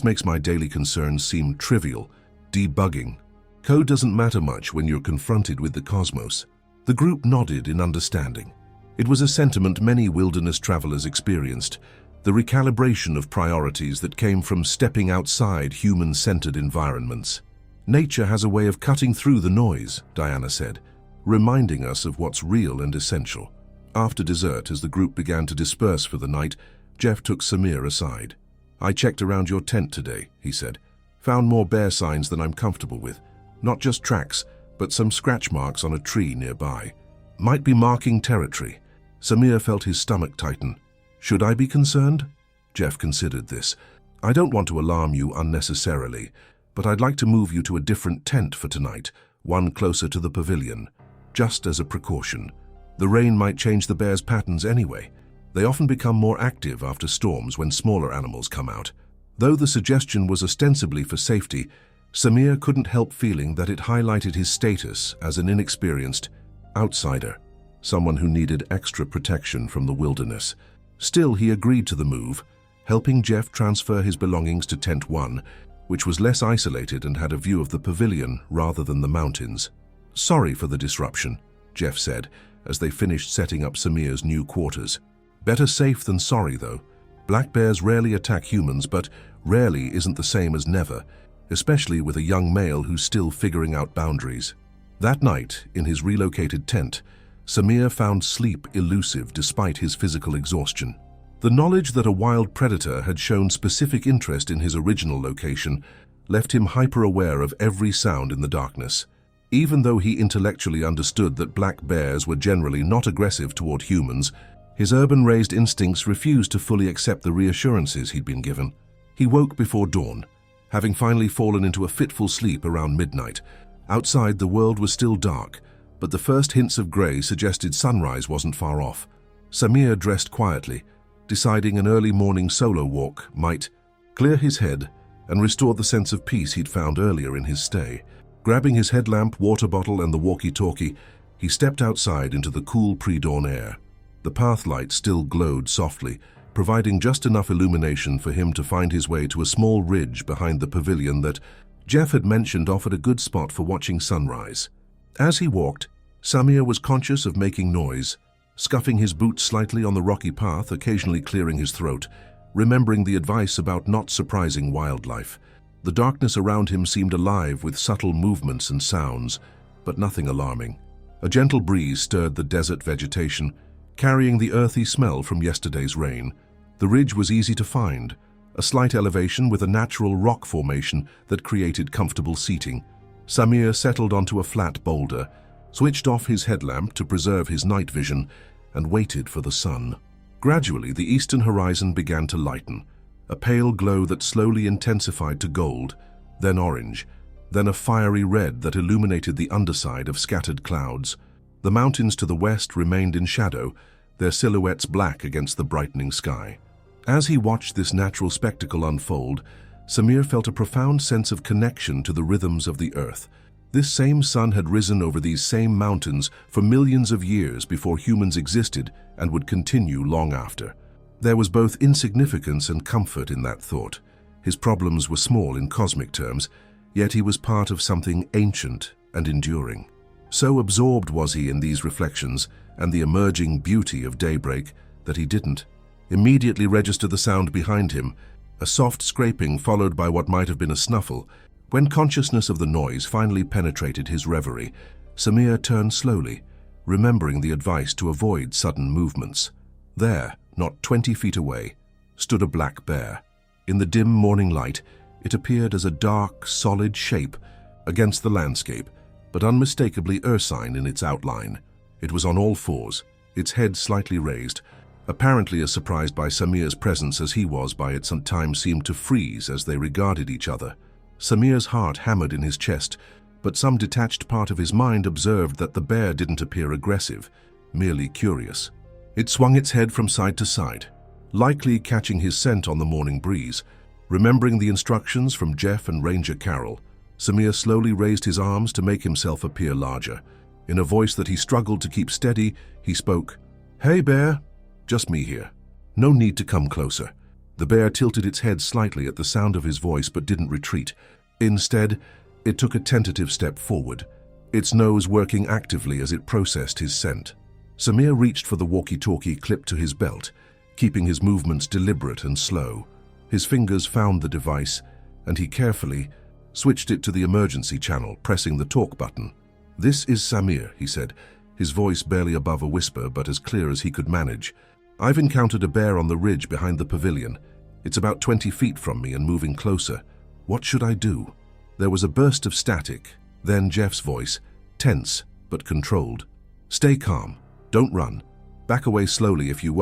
S1: makes my daily concerns seem trivial, debugging. Code doesn't matter much when you're confronted with the cosmos." The group nodded in understanding. It was a sentiment many wilderness travelers experienced, the recalibration of priorities that came from stepping outside human-centered environments. "Nature has a way of cutting through the noise," Diana said, reminding us of what's real and essential. After dessert, as the group began to disperse for the night, Jeff took Samir aside. "I checked around your tent today," he said. "Found more bear signs than I'm comfortable with. Not just tracks, but some scratch marks on a tree nearby. Might be marking territory." Samir felt his stomach tighten. "Should I be concerned?" Jeff considered this. "I don't want to alarm you unnecessarily, but I'd like to move you to a different tent for tonight, one closer to the pavilion, just as a precaution. The rain might change the bears' patterns anyway. They often become more active after storms when smaller animals come out." Though the suggestion was ostensibly for safety, Samir couldn't help feeling that it highlighted his status as an inexperienced outsider, someone who needed extra protection from the wilderness. Still, he agreed to the move, helping Jeff transfer his belongings to Tent 1, which was less isolated and had a view of the pavilion rather than the mountains. "Sorry for the disruption," Jeff said, as they finished setting up Samir's new quarters. "Better safe than sorry, though. Black bears rarely attack humans, but rarely isn't the same as never, especially with a young male who's still figuring out boundaries." That night, in his relocated tent, Samir found sleep elusive despite his physical exhaustion. The knowledge that a wild predator had shown specific interest in his original location left him hyper-aware of every sound in the darkness. Even though he intellectually understood that black bears were generally not aggressive toward humans, his urban-raised instincts refused to fully accept the reassurances he'd been given. He woke before dawn, having finally fallen into a fitful sleep around midnight. Outside, the world was still dark, but the first hints of grey suggested sunrise wasn't far off. Samir dressed quietly, deciding an early morning solo walk might clear his head and restore the sense of peace he'd found earlier in his stay. Grabbing his headlamp, water bottle, and the walkie-talkie, he stepped outside into the cool pre-dawn air. The path light still glowed softly, providing just enough illumination for him to find his way to a small ridge behind the pavilion that Jeff had mentioned offered a good spot for watching sunrise. As he walked, Samir was conscious of making noise, scuffing his boots slightly on the rocky path, occasionally clearing his throat, remembering the advice about not surprising wildlife. The darkness around him seemed alive with subtle movements and sounds, but nothing alarming. A gentle breeze stirred the desert vegetation, carrying the earthy smell from yesterday's rain. The ridge was easy to find, a slight elevation with a natural rock formation that created comfortable seating. Samir settled onto a flat boulder, switched off his headlamp to preserve his night vision, and waited for the sun. Gradually, the eastern horizon began to lighten, a pale glow that slowly intensified to gold, then orange, then a fiery red that illuminated the underside of scattered clouds. The mountains to the west remained in shadow, their silhouettes black against the brightening sky. As he watched this natural spectacle unfold, Samir felt a profound sense of connection to the rhythms of the earth. This same sun had risen over these same mountains for millions of years before humans existed and would continue long after. There was both insignificance and comfort in that thought. His problems were small in cosmic terms, yet he was part of something ancient and enduring. So absorbed was he in these reflections and the emerging beauty of daybreak that he didn't immediately register the sound behind him, a soft scraping followed by what might have been a snuffle. When consciousness of the noise finally penetrated his reverie, Samir turned slowly, remembering the advice to avoid sudden movements. There, not 20 feet away, stood a black bear. In the dim morning light, it appeared as a dark, solid shape against the landscape, but unmistakably ursine in its outline. It was on all fours, its head slightly raised, apparently as surprised by Samir's presence as he was by it. Sometimes seemed to freeze as they regarded each other. Samir's heart hammered in his chest, but some detached part of his mind observed that the bear didn't appear aggressive, merely curious. It swung its head from side to side, likely catching his scent on the morning breeze. Remembering the instructions from Jeff and Ranger Carroll, Samir slowly raised his arms to make himself appear larger. In a voice that he struggled to keep steady, he spoke, "Hey, bear. Just me here. No need to come closer." The bear tilted its head slightly at the sound of his voice but didn't retreat. Instead, it took a tentative step forward, its nose working actively as it processed his scent. Samir reached for the walkie-talkie clipped to his belt, keeping his movements deliberate and slow. His fingers found the device, and he carefully switched it to the emergency channel, pressing the talk button. "This is Samir," he said, his voice barely above a whisper but as clear as he could manage. "I've encountered a bear on the ridge behind the pavilion. It's about 20 feet from me and moving closer. What should I do?" There was a burst of static, then Jeff's voice, tense but controlled. "Stay calm. Don't run. Back away slowly if you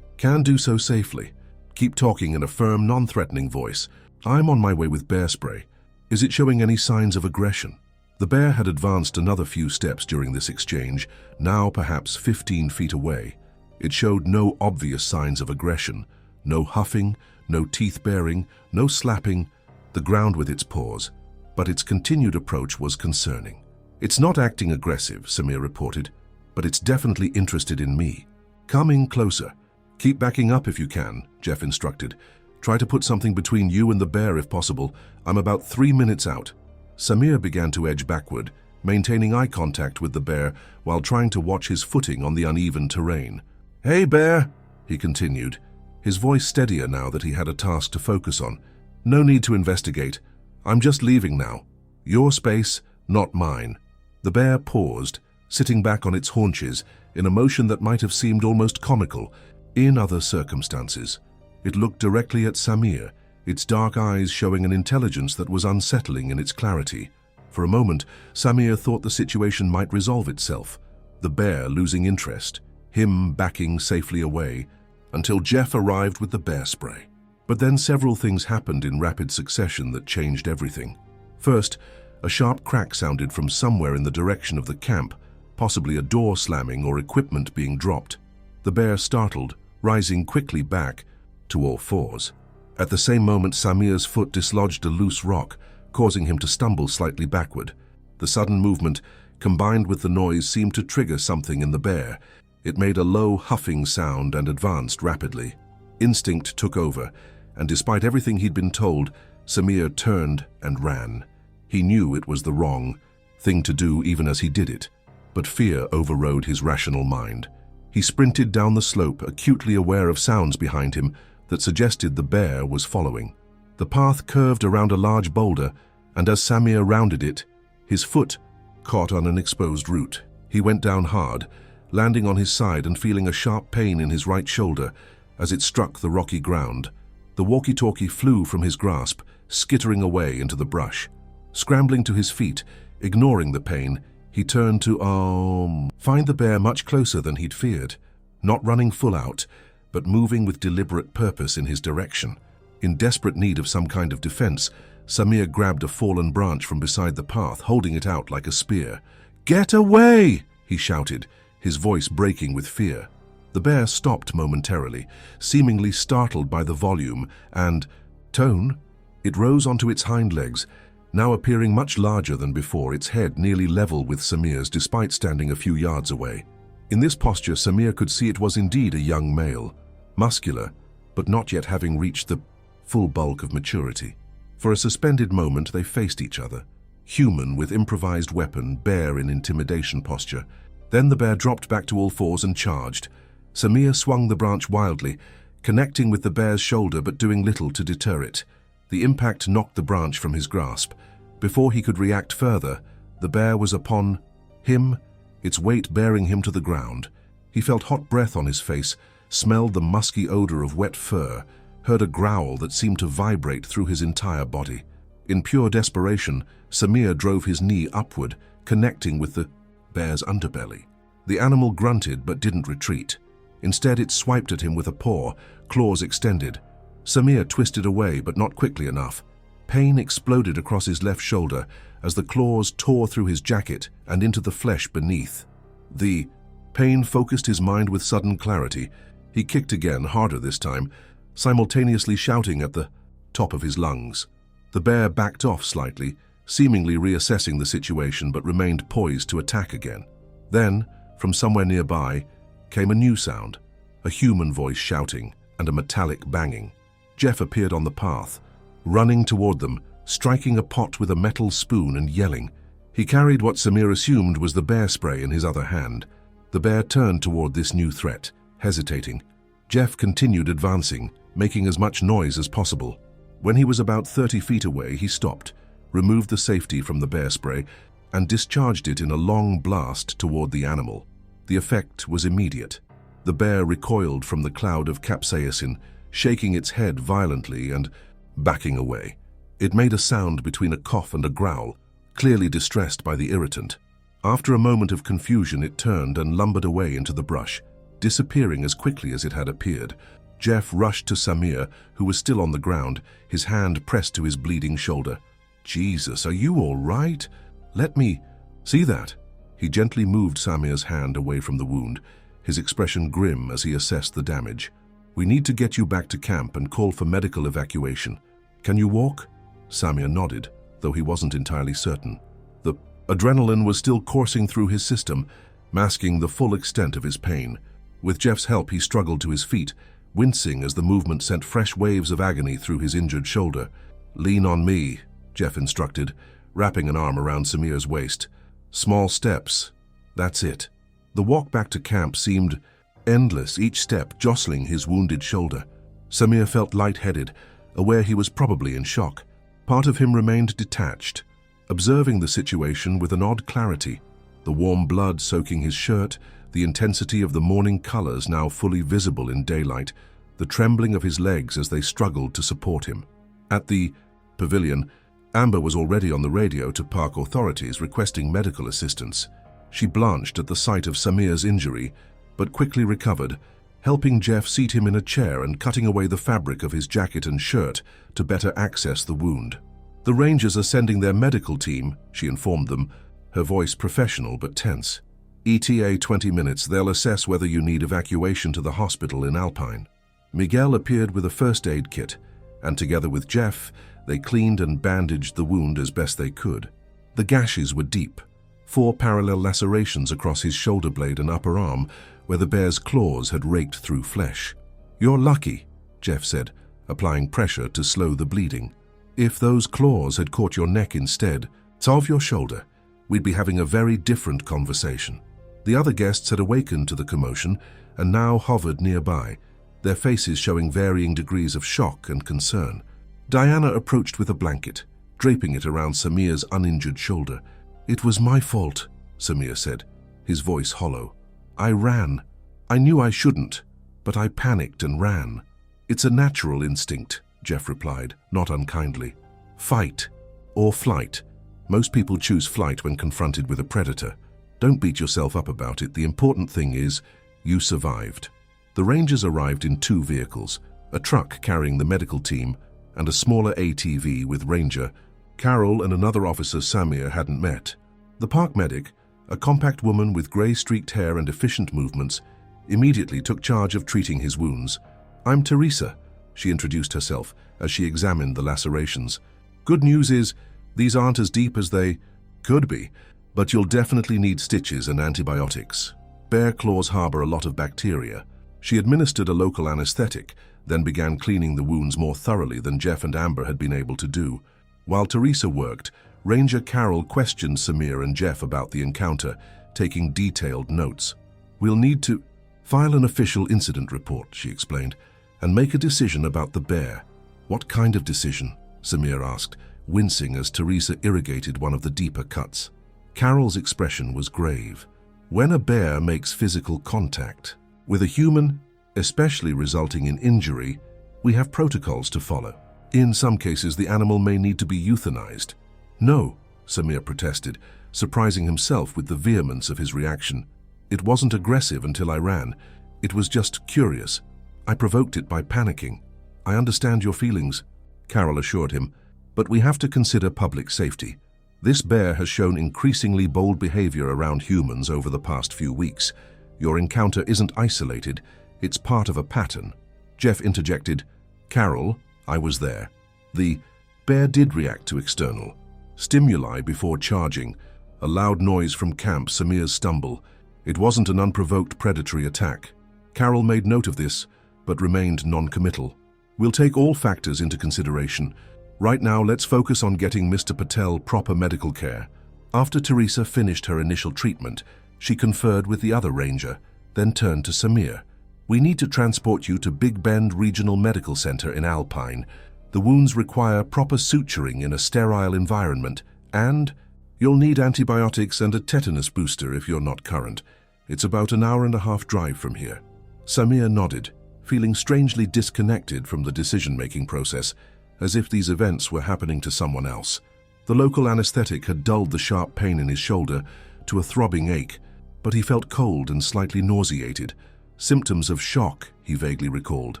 S1: can do so safely. Keep talking in a firm, non-threatening voice. I'm on my way with bear spray. Is it showing any signs of aggression?" The bear had advanced another few steps during this exchange, now perhaps 15 feet away. It showed no obvious signs of aggression, no huffing, no teeth-baring, no slapping the ground with its paws, but its continued approach was concerning. "It's not acting aggressive," Samir reported, "but it's definitely interested in me. Coming closer. Keep backing up if you can," Jeff instructed. "Try to put something between you and the bear if possible. I'm about 3 minutes out." Samir began to edge backward, maintaining eye contact with the bear while trying to watch his footing on the uneven terrain. "Hey, bear," he continued, his voice steadier now that he had a task to focus on. "No need to investigate. I'm just leaving now. Your space, not mine." The bear paused, sitting back on its haunches in a motion that might have seemed almost comical in other circumstances. It looked directly at Samir, its dark eyes showing an intelligence that was unsettling in its clarity. For a moment, Samir thought the situation might resolve itself, the bear losing interest, him backing safely away, until Jeff arrived with the bear spray. But then several things happened in rapid succession that changed everything. First, a sharp crack sounded from somewhere in the direction of the camp, possibly a door slamming or equipment being dropped. The bear startled, rising quickly back to all fours. At the same moment, Samir's foot dislodged a loose rock, causing him to stumble slightly backward. The sudden movement, combined with the noise, seemed to trigger something in the bear. It made a low, huffing sound and advanced rapidly. Instinct took over, and despite everything he'd been told, Samir turned and ran. He knew it was the wrong thing to do even as he did it, but fear overrode his rational mind. He sprinted down the slope, acutely aware of sounds behind him that suggested the bear was following. The path curved around a large boulder, and as Samir rounded it, his foot caught on an exposed root. He went down hard, landing on his side and feeling a sharp pain in his right shoulder as it struck the rocky ground. The walkie-talkie flew from his grasp, skittering away into the brush. Scrambling to his feet, ignoring the pain, he turned to find the bear much closer than he'd feared, not running full out, but moving with deliberate purpose in his direction. In desperate need of some kind of defense, Samir grabbed a fallen branch from beside the path, holding it out like a spear. "Get away!" he shouted, his voice breaking with fear. The bear stopped momentarily, seemingly startled by the volume and tone. It rose onto its hind legs, now appearing much larger than before, its head nearly level with Samir's despite standing a few yards away. In this posture, Samir could see it was indeed a young male, muscular, but not yet having reached the full bulk of maturity. For a suspended moment they faced each other, human with improvised weapon, bear in intimidation posture. Then the bear dropped back to all fours and charged. Samir swung the branch wildly, connecting with the bear's shoulder but doing little to deter it. The impact knocked the branch from his grasp. Before he could react further, the bear was upon him, its weight bearing him to the ground. He felt hot breath on his face, smelled the musky odor of wet fur, heard a growl that seemed to vibrate through his entire body. In pure desperation, Samir drove his knee upward, connecting with the bear's underbelly. The animal grunted but didn't retreat. Instead, it swiped at him with a paw, claws extended. Samir twisted away, but not quickly enough. Pain exploded across his left shoulder as the claws tore through his jacket and into the flesh beneath. The pain focused his mind with sudden clarity. He kicked again, harder this time, simultaneously shouting at the top of his lungs. The bear backed off slightly, seemingly reassessing the situation, but remained poised to attack again. Then, from somewhere nearby, came a new sound, a human voice shouting and a metallic banging. Jeff appeared on the path, running toward them, striking a pot with a metal spoon and yelling. He carried what Samir assumed was the bear spray in his other hand. The bear turned toward this new threat, hesitating. Jeff continued advancing, making as much noise as possible. When he was about 30 feet away, he stopped, removed the safety from the bear spray, and discharged it in a long blast toward the animal. The effect was immediate. The bear recoiled from the cloud of capsaicin, shaking its head violently and backing away. It made a sound between a cough and a growl, clearly distressed by the irritant. After a moment of confusion, it turned and lumbered away into the brush, disappearing as quickly as it had appeared. Jeff rushed to Samir, who was still on the ground, his hand pressed to his bleeding shoulder. "Jesus, are you all right? Let me see that." He gently moved Samir's hand away from the wound, his expression grim as he assessed the damage. "We need to get you back to camp and call for medical evacuation. Can you walk?" Samir nodded, though he wasn't entirely certain. The adrenaline was still coursing through his system, masking the full extent of his pain. With Jeff's help, he struggled to his feet, wincing as the movement sent fresh waves of agony through his injured shoulder. "Lean on me," Jeff instructed, wrapping an arm around Samir's waist. "Small steps. That's it." The walk back to camp seemed endless, each step jostling his wounded shoulder. Samir felt lightheaded, aware he was probably in shock. Part of him remained detached, observing the situation with an odd clarity. The warm blood soaking his shirt, the intensity of the morning colors now fully visible in daylight, the trembling of his legs as they struggled to support him. At the pavilion, Amber was already on the radio to park authorities requesting medical assistance. She blanched at the sight of Samir's injury, but quickly recovered, helping Jeff seat him in a chair and cutting away the fabric of his jacket and shirt to better access the wound. "The Rangers are sending their medical team," she informed them, her voice professional but tense. "ETA 20 minutes. They'll assess whether you need evacuation to the hospital in Alpine." Miguel appeared with a first aid kit, and together with Jeff, they cleaned and bandaged the wound as best they could. The gashes were deep, 4 parallel lacerations across his shoulder blade and upper arm, where the bear's claws had raked through flesh. "You're lucky," Jeff said, applying pressure to slow the bleeding. "If those claws had caught your neck instead, off your shoulder, we'd be having a very different conversation." The other guests had awakened to the commotion and now hovered nearby, their faces showing varying degrees of shock and concern. Diana approached with a blanket, draping it around Samir's uninjured shoulder. "It was my fault," Samir said, his voice hollow. "I ran. I knew I shouldn't, but I panicked and ran. It's a natural instinct." Jeff replied, not unkindly. Fight or flight. Most people choose flight when confronted with a predator. Don't beat yourself up about it. The important thing is, you survived. The Rangers arrived in 2 vehicles, a truck carrying the medical team and a smaller ATV with Ranger. Carol and another officer, Samir, hadn't met. The park medic, a compact woman with grey-streaked hair and efficient movements, immediately took charge of treating his wounds. I'm Teresa, she introduced herself as she examined the lacerations. Good news is, these aren't as deep as they could be, but you'll definitely need stitches and antibiotics. Bear claws harbor a lot of bacteria. She administered a local anesthetic, then began cleaning the wounds more thoroughly than Jeff and Amber had been able to do. While Teresa worked, Ranger Carol questioned Samir and Jeff about the encounter, taking detailed notes. We'll need to file an official incident report, she explained, and make a decision about the bear. What kind of decision? Samir asked, wincing as Teresa irrigated one of the deeper cuts. Carol's expression was grave. When a bear makes physical contact with a human, especially resulting in injury, we have protocols to follow. In some cases, the animal may need to be euthanized. No, Samir protested, surprising himself with the vehemence of his reaction. It wasn't aggressive until I ran. It was just curious. I provoked it by panicking. I understand your feelings, Carol assured him, but we have to consider public safety. This bear has shown increasingly bold behavior around humans over the past few weeks. Your encounter isn't isolated, it's part of a pattern. Jeff interjected, Carol, I was there. The bear did react to external stimuli before charging. A loud noise from camp, Samir's stumble. It wasn't an unprovoked predatory attack. Carol made note of this, but remained non-committal. We'll take all factors into consideration. Right now, let's focus on getting Mr. Patel proper medical care. After Teresa finished her initial treatment, she conferred with the other ranger, then turned to Samir. We need to transport you to Big Bend Regional Medical Center in Alpine. The wounds require proper suturing in a sterile environment, and you'll need antibiotics and a tetanus booster if you're not current. It's about an hour-and-a-half drive from here. Samir nodded, feeling strangely disconnected from the decision-making process, as if these events were happening to someone else. The local anesthetic had dulled the sharp pain in his shoulder to a throbbing ache, but he felt cold and slightly nauseated. Symptoms of shock, he vaguely recalled.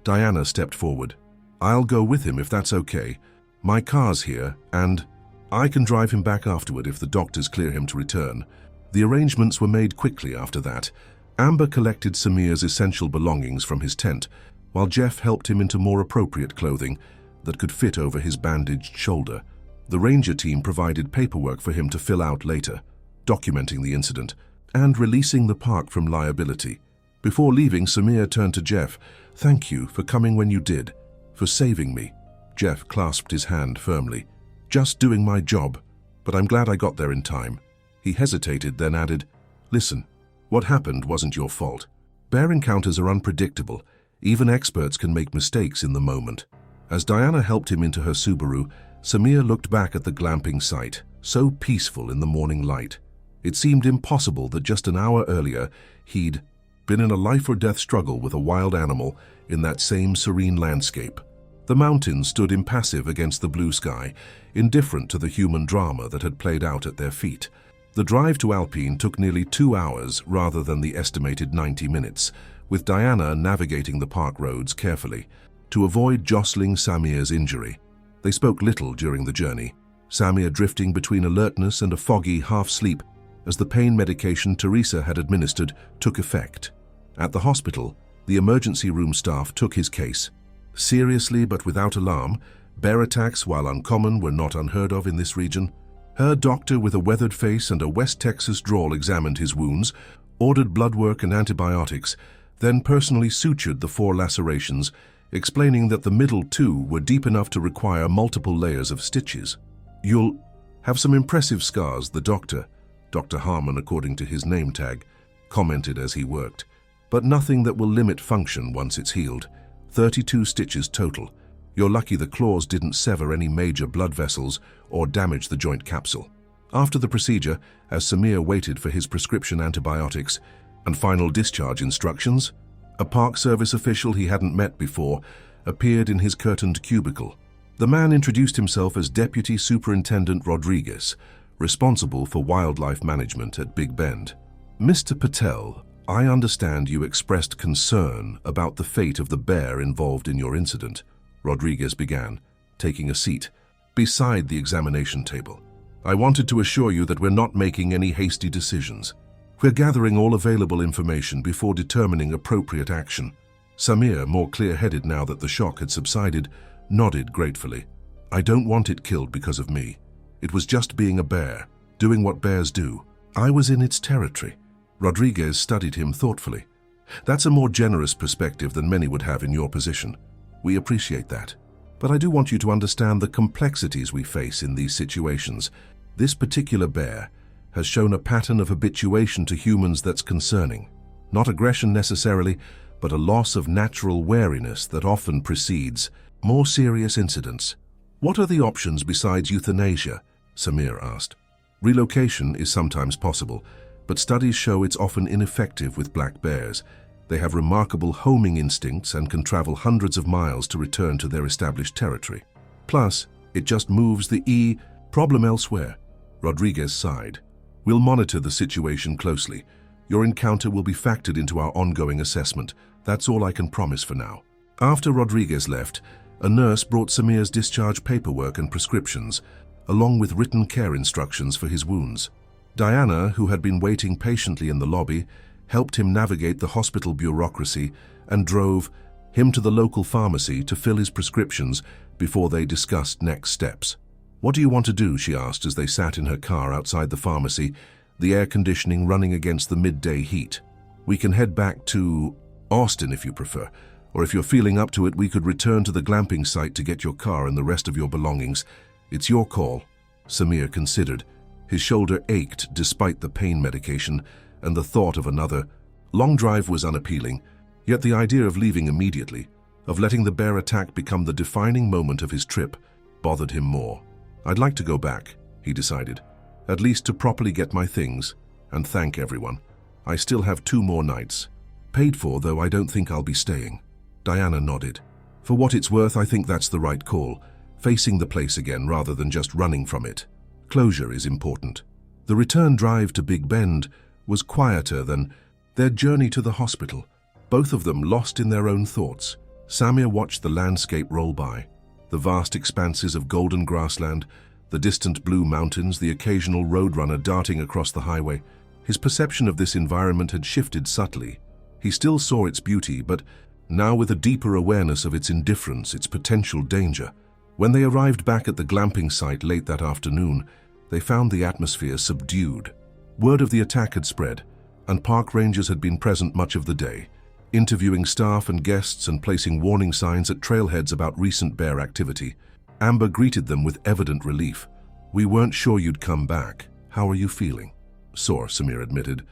S1: Diana stepped forward. I'll go with him if that's okay. My car's here, and I can drive him back afterward if the doctors clear him to return. The arrangements were made quickly after that. Amber collected Samir's essential belongings from his tent, while Jeff helped him into more appropriate clothing that could fit over his bandaged shoulder. The ranger team provided paperwork for him to fill out later, documenting the incident and releasing the park from liability. Before leaving, Samir turned to Jeff. Thank you for coming when you did, for saving me. Jeff clasped his hand firmly. Just doing my job, but I'm glad I got there in time. He hesitated, then added, Listen, what happened wasn't your fault. Bear encounters are unpredictable. Even experts can make mistakes in the moment. As Diana helped him into her Subaru, Samir looked back at the glamping site, so peaceful in the morning light. It seemed impossible that just an hour earlier he'd been in a life-or-death struggle with a wild animal in that same serene landscape. The mountains stood impassive against the blue sky, indifferent to the human drama that had played out at their feet. The drive to Alpine took nearly 2 hours rather than the estimated 90 minutes, with Diana navigating the park roads carefully to avoid jostling Samir's injury. They spoke little during the journey, Samir drifting between alertness and a foggy half-sleep as the pain medication Teresa had administered took effect. At the hospital, the emergency room staff took his case. Seriously but without alarm, bear attacks, while uncommon, were not unheard of in this region. Her doctor with a weathered face and a West Texas drawl examined his wounds, ordered blood work and antibiotics, then personally sutured the 4 lacerations, explaining that the middle 2 were deep enough to require multiple layers of stitches. You'll have some impressive scars, the doctor, Dr. Harmon, according to his name tag, commented as he worked, but nothing that will limit function once it's healed. 32 stitches total. You're lucky the claws didn't sever any major blood vessels or damage the joint capsule. After the procedure, as Samir waited for his prescription antibiotics and final discharge instructions, a Park Service official he hadn't met before appeared in his curtained cubicle. The man introduced himself as Deputy Superintendent Rodriguez, responsible for wildlife management at Big Bend. "Mr. Patel, I understand you expressed concern about the fate of the bear involved in your incident," Rodriguez began, taking a seat beside the examination table. "I wanted to assure you that we're not making any hasty decisions. We're gathering all available information before determining appropriate action." Samir, more clear-headed now that the shock had subsided, nodded gratefully. "I don't want it killed because of me. It was just being a bear, doing what bears do. I was in its territory." Rodriguez studied him thoughtfully. "That's a more generous perspective than many would have in your position. We appreciate that. But I do want you to understand the complexities we face in these situations. This particular bear has shown a pattern of habituation to humans that's concerning. Not aggression necessarily, but a loss of natural wariness that often precedes more serious incidents." "What are the options besides euthanasia?" Samir asked. "Relocation is sometimes possible, but studies show it's often ineffective with black bears. They have remarkable homing instincts and can travel hundreds of miles to return to their established territory. Plus, it just moves the problem elsewhere." Rodriguez sighed. "We'll monitor the situation closely. Your encounter will be factored into our ongoing assessment. That's all I can promise for now." After Rodriguez left, a nurse brought Samir's discharge paperwork and prescriptions, along with written care instructions for his wounds. Diana, who had been waiting patiently in the lobby, helped him navigate the hospital bureaucracy and drove him to the local pharmacy to fill his prescriptions before they discussed next steps. "What do you want to do?" she asked as they sat in her car outside the pharmacy, the air conditioning running against the midday heat. "We can head back to Austin if you prefer, or if you're feeling up to it, we could return to the glamping site to get your car and the rest of your belongings. It's your call." Samir considered. His shoulder ached despite the pain medication, and the thought of another long drive was unappealing. Yet the idea of leaving immediately, of letting the bear attack become the defining moment of his trip, bothered him more. "I'd like to go back," he decided, "at least to properly get my things and thank everyone. I still have 2 more nights. Paid for, though I don't think I'll be staying." Diana nodded. "For what it's worth, I think that's the right call, facing the place again rather than just running from it. Closure is important." The return drive to Big Bend was quieter than their journey to the hospital, both of them lost in their own thoughts. Samir watched the landscape roll by, the vast expanses of golden grassland, the distant blue mountains, the occasional roadrunner darting across the highway. His perception of this environment had shifted subtly. He still saw its beauty, but now with a deeper awareness of its indifference, its potential danger. When they arrived back at the glamping site late that afternoon, they found the atmosphere subdued. Word of the attack had spread, and park rangers had been present much of the day, interviewing staff and guests and placing warning signs at trailheads about recent bear activity. Amber greeted them with evident relief. "We weren't sure you'd come back. How are you feeling?" "Sore," Samir admitted.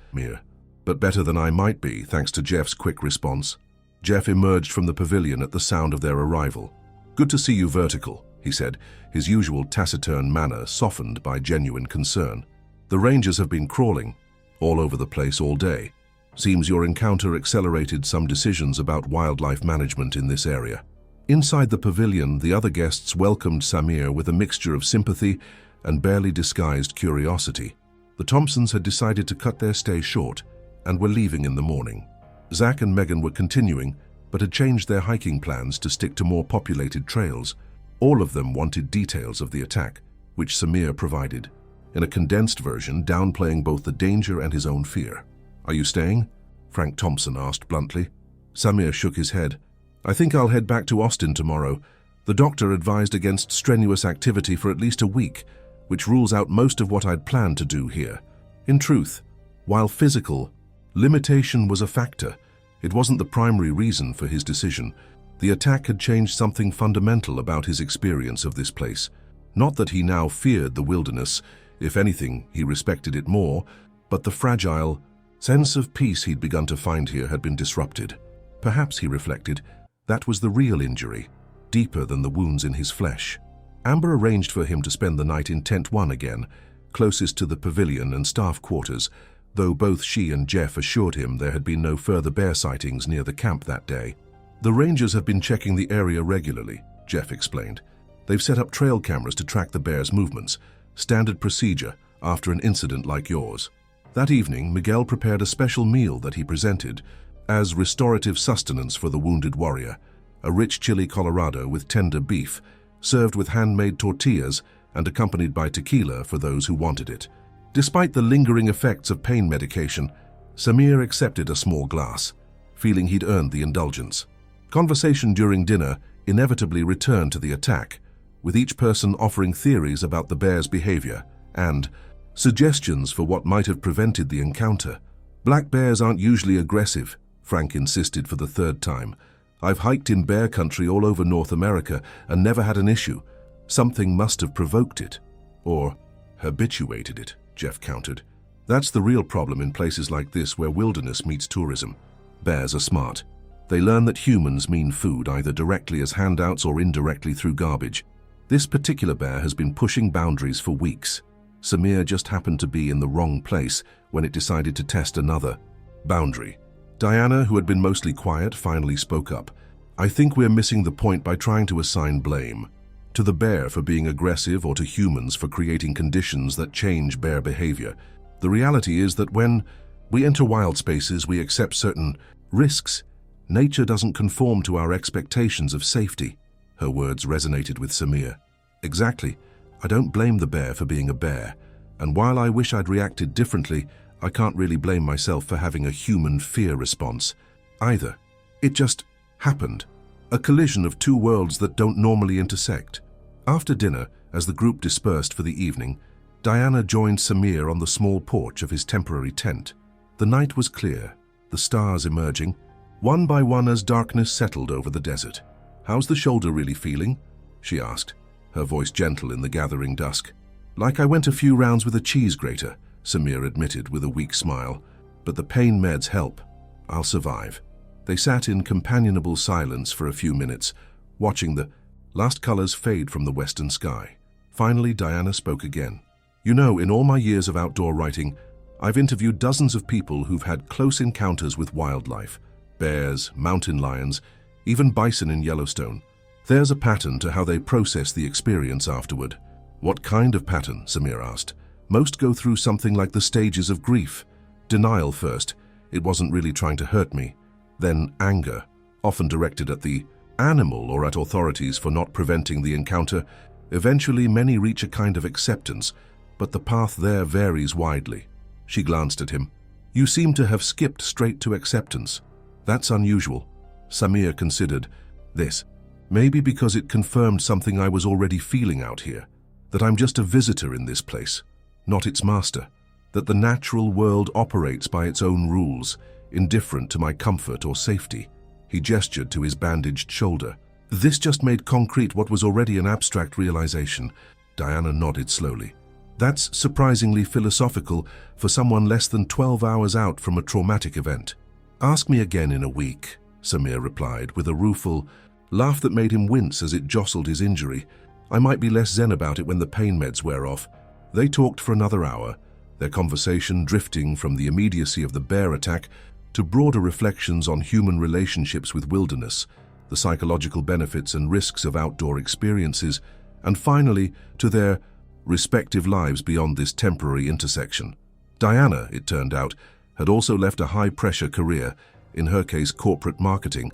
S1: "But better than I might be, thanks to Jeff's quick response." Jeff emerged from the pavilion at the sound of their arrival. "Good to see you, Vertical," he said, his usual taciturn manner softened by genuine concern. "The rangers have been crawling all over the place all day. Seems your encounter accelerated some decisions about wildlife management in this area." Inside the pavilion, the other guests welcomed Samir with a mixture of sympathy and barely disguised curiosity. The Thompsons had decided to cut their stay short and were leaving in the morning. Zach and Megan were continuing, but had changed their hiking plans to stick to more populated trails. All of them wanted details of the attack, which Samir provided, in a condensed version downplaying both the danger and his own fear. "Are you staying?" Frank Thompson asked bluntly. Samir shook his head. "I think I'll head back to Austin tomorrow. The doctor advised against strenuous activity for at least a week, which rules out most of what I'd planned to do here." In truth, while physical limitation was a factor, it wasn't the primary reason for his decision. The attack had changed something fundamental about his experience of this place. Not that he now feared the wilderness, if anything, he respected it more, but the fragile sense of peace he'd begun to find here had been disrupted. Perhaps, he reflected, that was the real injury, deeper than the wounds in his flesh. Amber arranged for him to spend the night in Tent 1 again, closest to the pavilion and staff quarters, though both she and Jeff assured him there had been no further bear sightings near the camp that day. The rangers have been checking the area regularly, Jeff explained. They've set up trail cameras to track the bear's movements, standard procedure after an incident like yours. That evening, Miguel prepared a special meal that he presented as restorative sustenance for the wounded warrior, a rich chili colorado with tender beef, served with handmade tortillas and accompanied by tequila for those who wanted it. Despite the lingering effects of pain medication, Samir accepted a small glass, feeling he'd earned the indulgence. Conversation during dinner inevitably returned to the attack, with each person offering theories about the bear's behavior and suggestions for what might have prevented the encounter. Black bears aren't usually aggressive, Frank insisted for the third time. I've hiked in bear country all over North America and never had an issue. Something must have provoked it. Or habituated it, Jeff countered. That's the real problem in places like this where wilderness meets tourism. Bears are smart. They learn that humans mean food either directly as handouts or indirectly through garbage. This particular bear has been pushing boundaries for weeks. Samir just happened to be in the wrong place when it decided to test another boundary. Diana, who had been mostly quiet, finally spoke up. I think we're missing the point by trying to assign blame to the bear for being aggressive or to humans for creating conditions that change bear behavior. The reality is that when we enter wild spaces, we accept certain risks. Nature doesn't conform to our expectations of safety. Her words resonated with Samir. Exactly. I don't blame the bear for being a bear, and while I wish I'd reacted differently, I can't really blame myself for having a human fear response either. It just happened. A collision of two worlds that don't normally intersect. After dinner, as the group dispersed for the evening, Diana joined Samir on the small porch of his temporary tent. The night was clear, the stars emerging, one by one as darkness settled over the desert. How's the shoulder really feeling? She asked, her voice gentle in the gathering dusk. Like I went a few rounds with a cheese grater, Samir admitted with a weak smile. But the pain meds help. I'll survive. They sat in companionable silence for a few minutes, watching the last colors fade from the western sky. Finally, Diana spoke again. You know, in all my years of outdoor writing, I've interviewed dozens of people who've had close encounters with wildlife. Bears, mountain lions, even bison in Yellowstone. There's a pattern to how they process the experience afterward. What kind of pattern? Samir asked. Most go through something like the stages of grief. Denial first. It wasn't really trying to hurt me. Then anger, often directed at the animal or at authorities for not preventing the encounter. Eventually, many reach a kind of acceptance, but the path there varies widely. She glanced at him. You seem to have skipped straight to acceptance. That's unusual. Samir considered this. Maybe because it confirmed something I was already feeling out here. That I'm just a visitor in this place, not its master. That the natural world operates by its own rules, indifferent to my comfort or safety. He gestured to his bandaged shoulder. This just made concrete what was already an abstract realization. Diana nodded slowly. That's surprisingly philosophical for someone less than 12 hours out from a traumatic event. Ask me again in a week, Samir replied with a rueful laugh that made him wince as it jostled his injury. I might be less zen about it when the pain meds wear off. They talked for another hour, their conversation drifting from the immediacy of the bear attack to broader reflections on human relationships with wilderness, the psychological benefits and risks of outdoor experiences, and finally to their respective lives beyond this temporary intersection. Diana, it turned out, had also left a high-pressure career, in her case corporate marketing,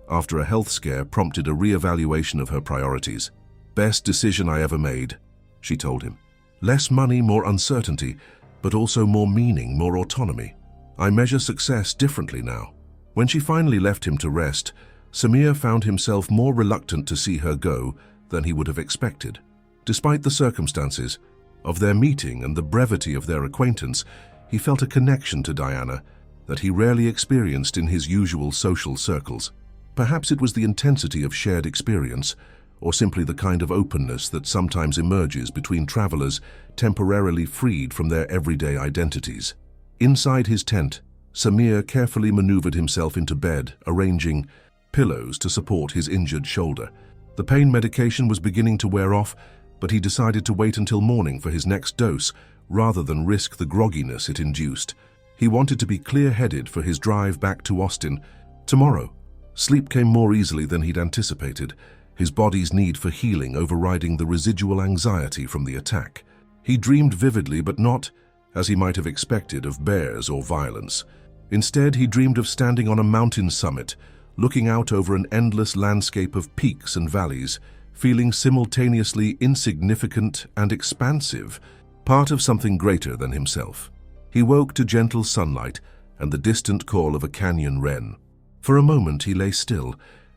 S1: after a health scare prompted a re-evaluation of her priorities. Best decision I ever made, she told him. Less money, more uncertainty, but also more meaning, more autonomy. I measure success differently now. When she finally left him to rest, Samir found himself more reluctant to see her go than he would have expected. Despite the circumstances of their meeting and the brevity of their acquaintance, he felt a connection to Diana that he rarely experienced in his usual social circles. Perhaps it was the intensity of shared experience, or simply the kind of openness that sometimes emerges between travelers temporarily freed from their everyday identities. Inside his tent, Samir carefully maneuvered himself into bed, arranging pillows to support his injured shoulder. The pain medication was beginning to wear off, but he decided to wait until morning for his next dose rather than risk the grogginess it induced. He wanted to be clear-headed for his drive back to Austin tomorrow. Sleep came more easily than he'd anticipated, his body's need for healing overriding the residual anxiety from the attack. He dreamed vividly, but not, as he might have expected, of bears or violence. Instead, he dreamed of standing on a mountain summit, looking out over an endless landscape of peaks and valleys, feeling simultaneously insignificant and expansive, part of something greater than himself. He woke to gentle sunlight and the distant call of a canyon wren. For a moment he lay still,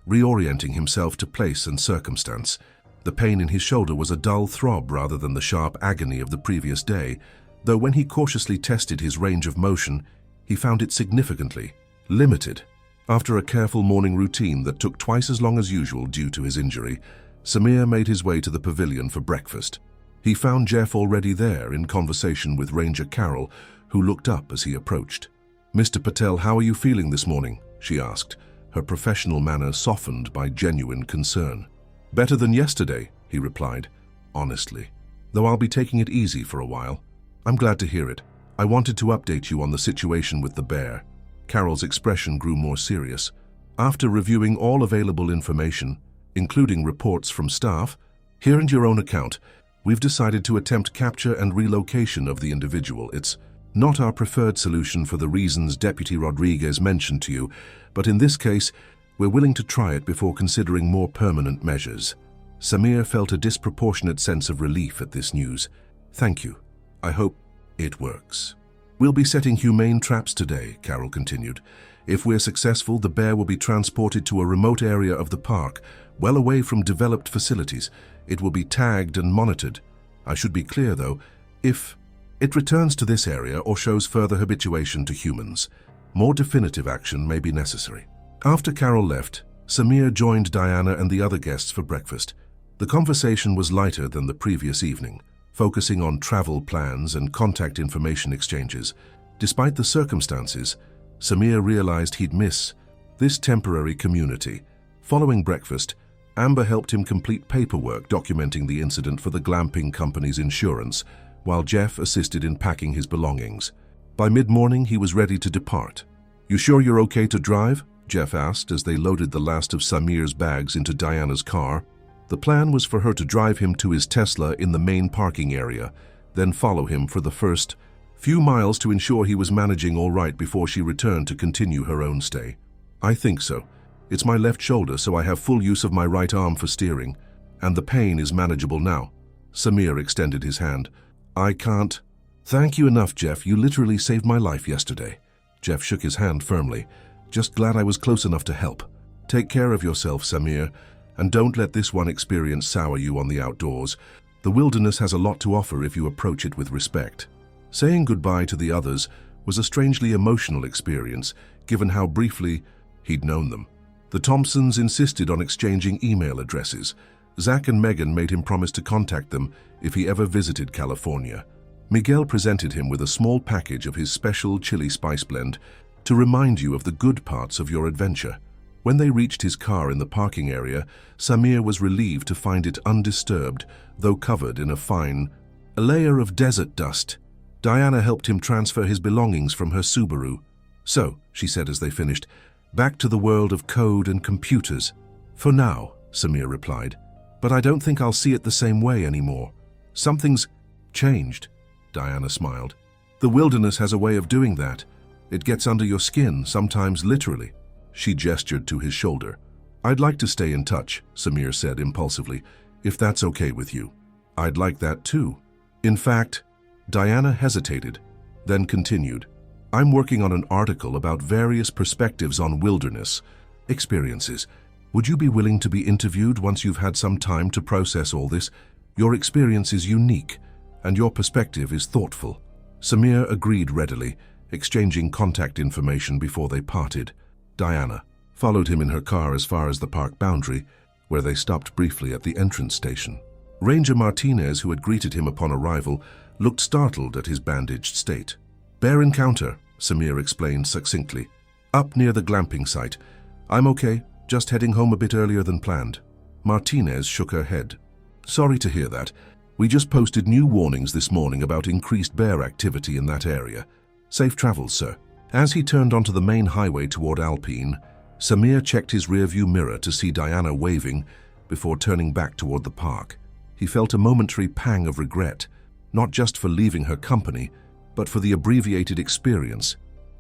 S1: reorienting himself to place and circumstance. The pain in his shoulder was a dull throb rather than the sharp agony of the previous day, though when he cautiously tested his range of motion, he found it significantly limited. After a careful morning routine that took twice as long as usual due to his injury, Samir made his way to the pavilion for breakfast. He found Jeff already there in conversation with Ranger Carol, who looked up as he approached. "Mr. Patel, how are you feeling this morning?" she asked, her professional manner softened by genuine concern. "Better than yesterday," he replied, honestly, "though I'll be taking it easy for a while." "I'm glad to hear it. I wanted to update you on the situation with the bear." Carol's expression grew more serious. "After reviewing all available information, including reports from staff, here and your own account, we've decided to attempt capture and relocation of the individual. It's not our preferred solution for the reasons Deputy Rodriguez mentioned to you, but in this case, we're willing to try it before considering more permanent measures." Samir felt a disproportionate sense of relief at this news. "Thank you. I hope it works." "We'll be setting humane traps today," Carol continued. "If we're successful, the bear will be transported to a remote area of the park, well away from developed facilities. It will be tagged and monitored. I should be clear, though, if it returns to this area or shows further habituation to humans, more definitive action may be necessary." After Carol left, Samir joined Diana and the other guests for breakfast. The conversation was lighter than the previous evening, focusing on travel plans and contact information exchanges. Despite the circumstances, Samir realized he'd miss this temporary community. Following breakfast, Amber helped him complete paperwork documenting the incident for the glamping company's insurance, while Jeff assisted in packing his belongings. By mid-morning, he was ready to depart. "You sure you're okay to drive?" Jeff asked as they loaded the last of Samir's bags into Diana's car. The plan was for her to drive him to his Tesla in the main parking area, then follow him for the first few miles to ensure he was managing all right before she returned to continue her own stay. "I think so. It's my left shoulder, so I have full use of my right arm for steering, and the pain is manageable now." Samir extended his hand. "I can't." "Thank you enough, Jeff. You literally saved my life yesterday." Jeff shook his hand firmly. "Just glad I was close enough to help. Take care of yourself, Samir, and don't let this one experience sour you on the outdoors. The wilderness has a lot to offer if you approach it with respect." Saying goodbye to the others was a strangely emotional experience, given how briefly he'd known them. The Thompsons insisted on exchanging email addresses. Zach and Megan made him promise to contact them if he ever visited California. Miguel presented him with a small package of his special chili spice blend to remind you of the good parts of your adventure. When they reached his car in the parking area, Samir was relieved to find it undisturbed, though covered in a layer of desert dust. Diana helped him transfer his belongings from her Subaru. "So," she said as they finished, "back to the world of code and computers." "For now," Samir replied, "but I don't think I'll see it the same way anymore. Something's changed." Diana smiled. "The wilderness has a way of doing that. It gets under your skin, sometimes literally." She gestured to his shoulder. "I'd like to stay in touch," Samir said impulsively, "if that's okay with you." "I'd like that too. In fact," Diana hesitated, then continued, "I'm working on an article about various perspectives on wilderness experiences. Would you be willing to be interviewed once you've had some time to process all this? Your experience is unique, and your perspective is thoughtful." Samir agreed readily, exchanging contact information before they parted. Diana followed him in her car as far as the park boundary, where they stopped briefly at the entrance station. Ranger Martinez, who had greeted him upon arrival, looked startled at his bandaged state. "Bear encounter," Samir explained succinctly. "Up near the glamping site. I'm okay, just heading home a bit earlier than planned." Martinez shook her head. "Sorry to hear that. We just posted new warnings this morning about increased bear activity in that area. Safe travels, sir." As he turned onto the main highway toward Alpine, Samir checked his rearview mirror to see Diana waving before turning back toward the park. He felt a momentary pang of regret, not just for leaving her company, but for the abbreviated experience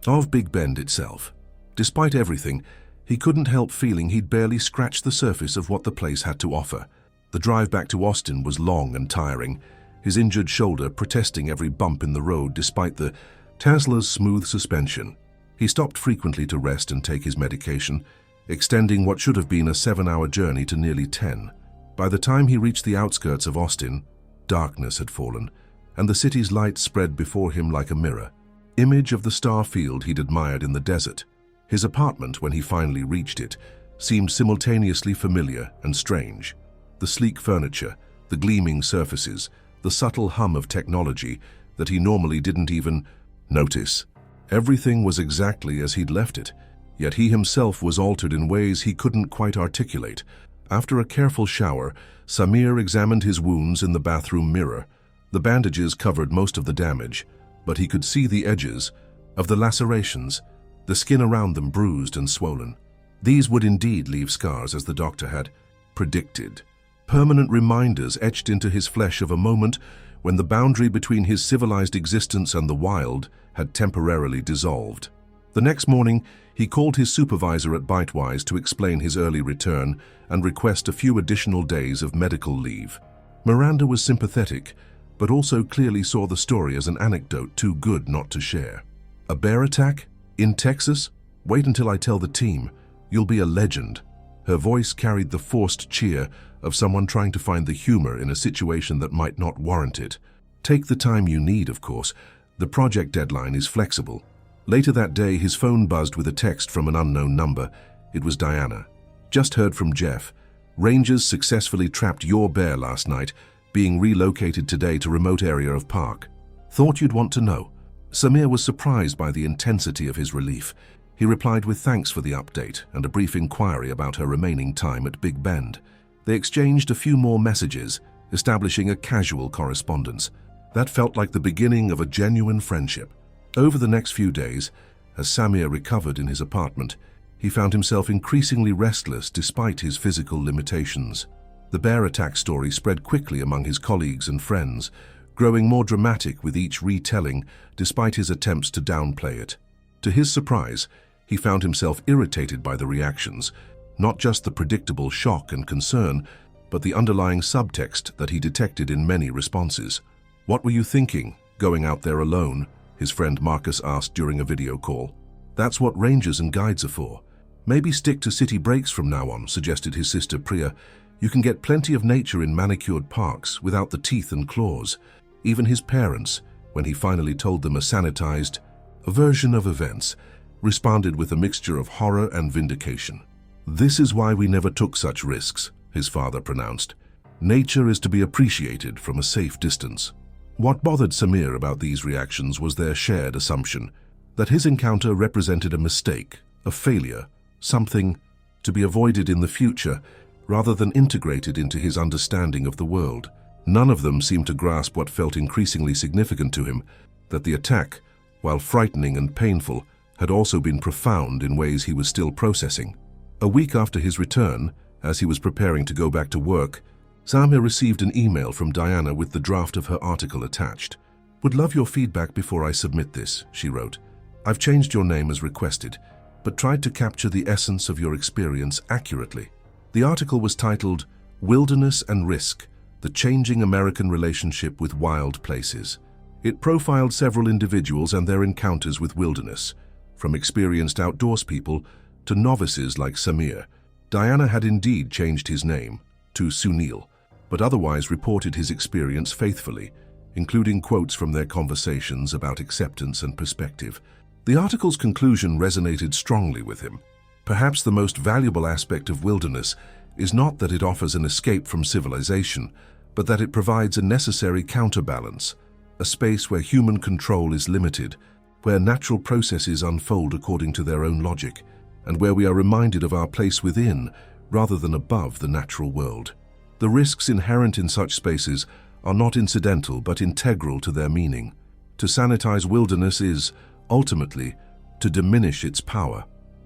S1: of Big Bend itself. Despite everything, he couldn't help feeling he'd barely scratched the surface of what the place had to offer. The drive back to Austin was long and tiring, his injured shoulder protesting every bump in the road despite the Tesla's smooth suspension. He stopped frequently to rest and take his medication, extending what should have been a 7-hour journey to nearly 10. By the time he reached the outskirts of Austin, darkness had fallen, and the city's lights spread before him like a mirror. Image of the star field he'd admired in the desert. His apartment, when he finally reached it, seemed simultaneously familiar and strange. The sleek furniture, the gleaming surfaces, the subtle hum of technology that he normally didn't even notice. Everything was exactly as he'd left it, yet he himself was altered in ways he couldn't quite articulate. After a careful shower, Samir examined his wounds in the bathroom mirror. The bandages covered most of the damage, but he could see the edges of the lacerations, the skin around them bruised and swollen. These would indeed leave scars, as the doctor had predicted. Permanent reminders etched into his flesh of a moment when the boundary between his civilized existence and the wild had temporarily dissolved. The next morning, he called his supervisor at Bitewise to explain his early return and request a few additional days of medical leave. Miranda was sympathetic, but also clearly saw the story as an anecdote too good not to share. A bear attack? In Texas? Wait until I tell the team. You'll be a legend. Her voice carried the forced cheer of someone trying to find the humor in a situation that might not warrant it. Take the time you need, of course. The project deadline is flexible. Later that day, his phone buzzed with a text from an unknown number. It was Diana. Just heard from Jeff. Rangers successfully trapped your bear last night, being relocated today to remote area of park. Thought you'd want to know. Samir was surprised by the intensity of his relief. He replied with thanks for the update and a brief inquiry about her remaining time at Big Bend. They exchanged a few more messages, establishing a casual correspondence. That felt like the beginning of a genuine friendship. Over the next few days, as Samir recovered in his apartment, he found himself increasingly restless despite his physical limitations. The bear attack story spread quickly among his colleagues and friends, growing more dramatic with each retelling despite his attempts to downplay it. To his surprise, he found himself irritated by the reactions, not just the predictable shock and concern, but the underlying subtext that he detected in many responses. "What were you thinking, going out there alone?" his friend Marcus asked during a video call. "That's what rangers and guides are for. Maybe stick to city breaks from now on," suggested his sister Priya. "You can get plenty of nature in manicured parks without the teeth and claws." Even his parents, when he finally told them a sanitized version of events, responded with a mixture of horror and vindication. "This is why we never took such risks," his father pronounced. "Nature is to be appreciated from a safe distance." What bothered Samir about these reactions was their shared assumption that his encounter represented a mistake, a failure, something to be avoided in the future, rather than integrated into his understanding of the world. None of them seemed to grasp what felt increasingly significant to him, that the attack, while frightening and painful, had also been profound in ways he was still processing. A week after his return, as he was preparing to go back to work, Samir received an email from Diana with the draft of her article attached. "Would love your feedback before I submit this," she wrote. "I've changed your name as requested, but tried to capture the essence of your experience accurately." The article was titled "Wilderness and Risk: The Changing American Relationship with Wild Places." It profiled several individuals and their encounters with wilderness, from experienced outdoors people to novices like Samir. Diana had indeed changed his name to Sunil, but otherwise reported his experience faithfully, including quotes from their conversations about acceptance and perspective. The article's conclusion resonated strongly with him. Perhaps the most valuable aspect of wilderness is not that it offers an escape from civilization, but that it provides a necessary counterbalance, a space where human control is limited, where natural processes unfold according to their own logic, and where we are reminded of our place within rather than above the natural world. The risks inherent in such spaces are not incidental but integral to their meaning. To sanitize wilderness is, ultimately, to diminish its power.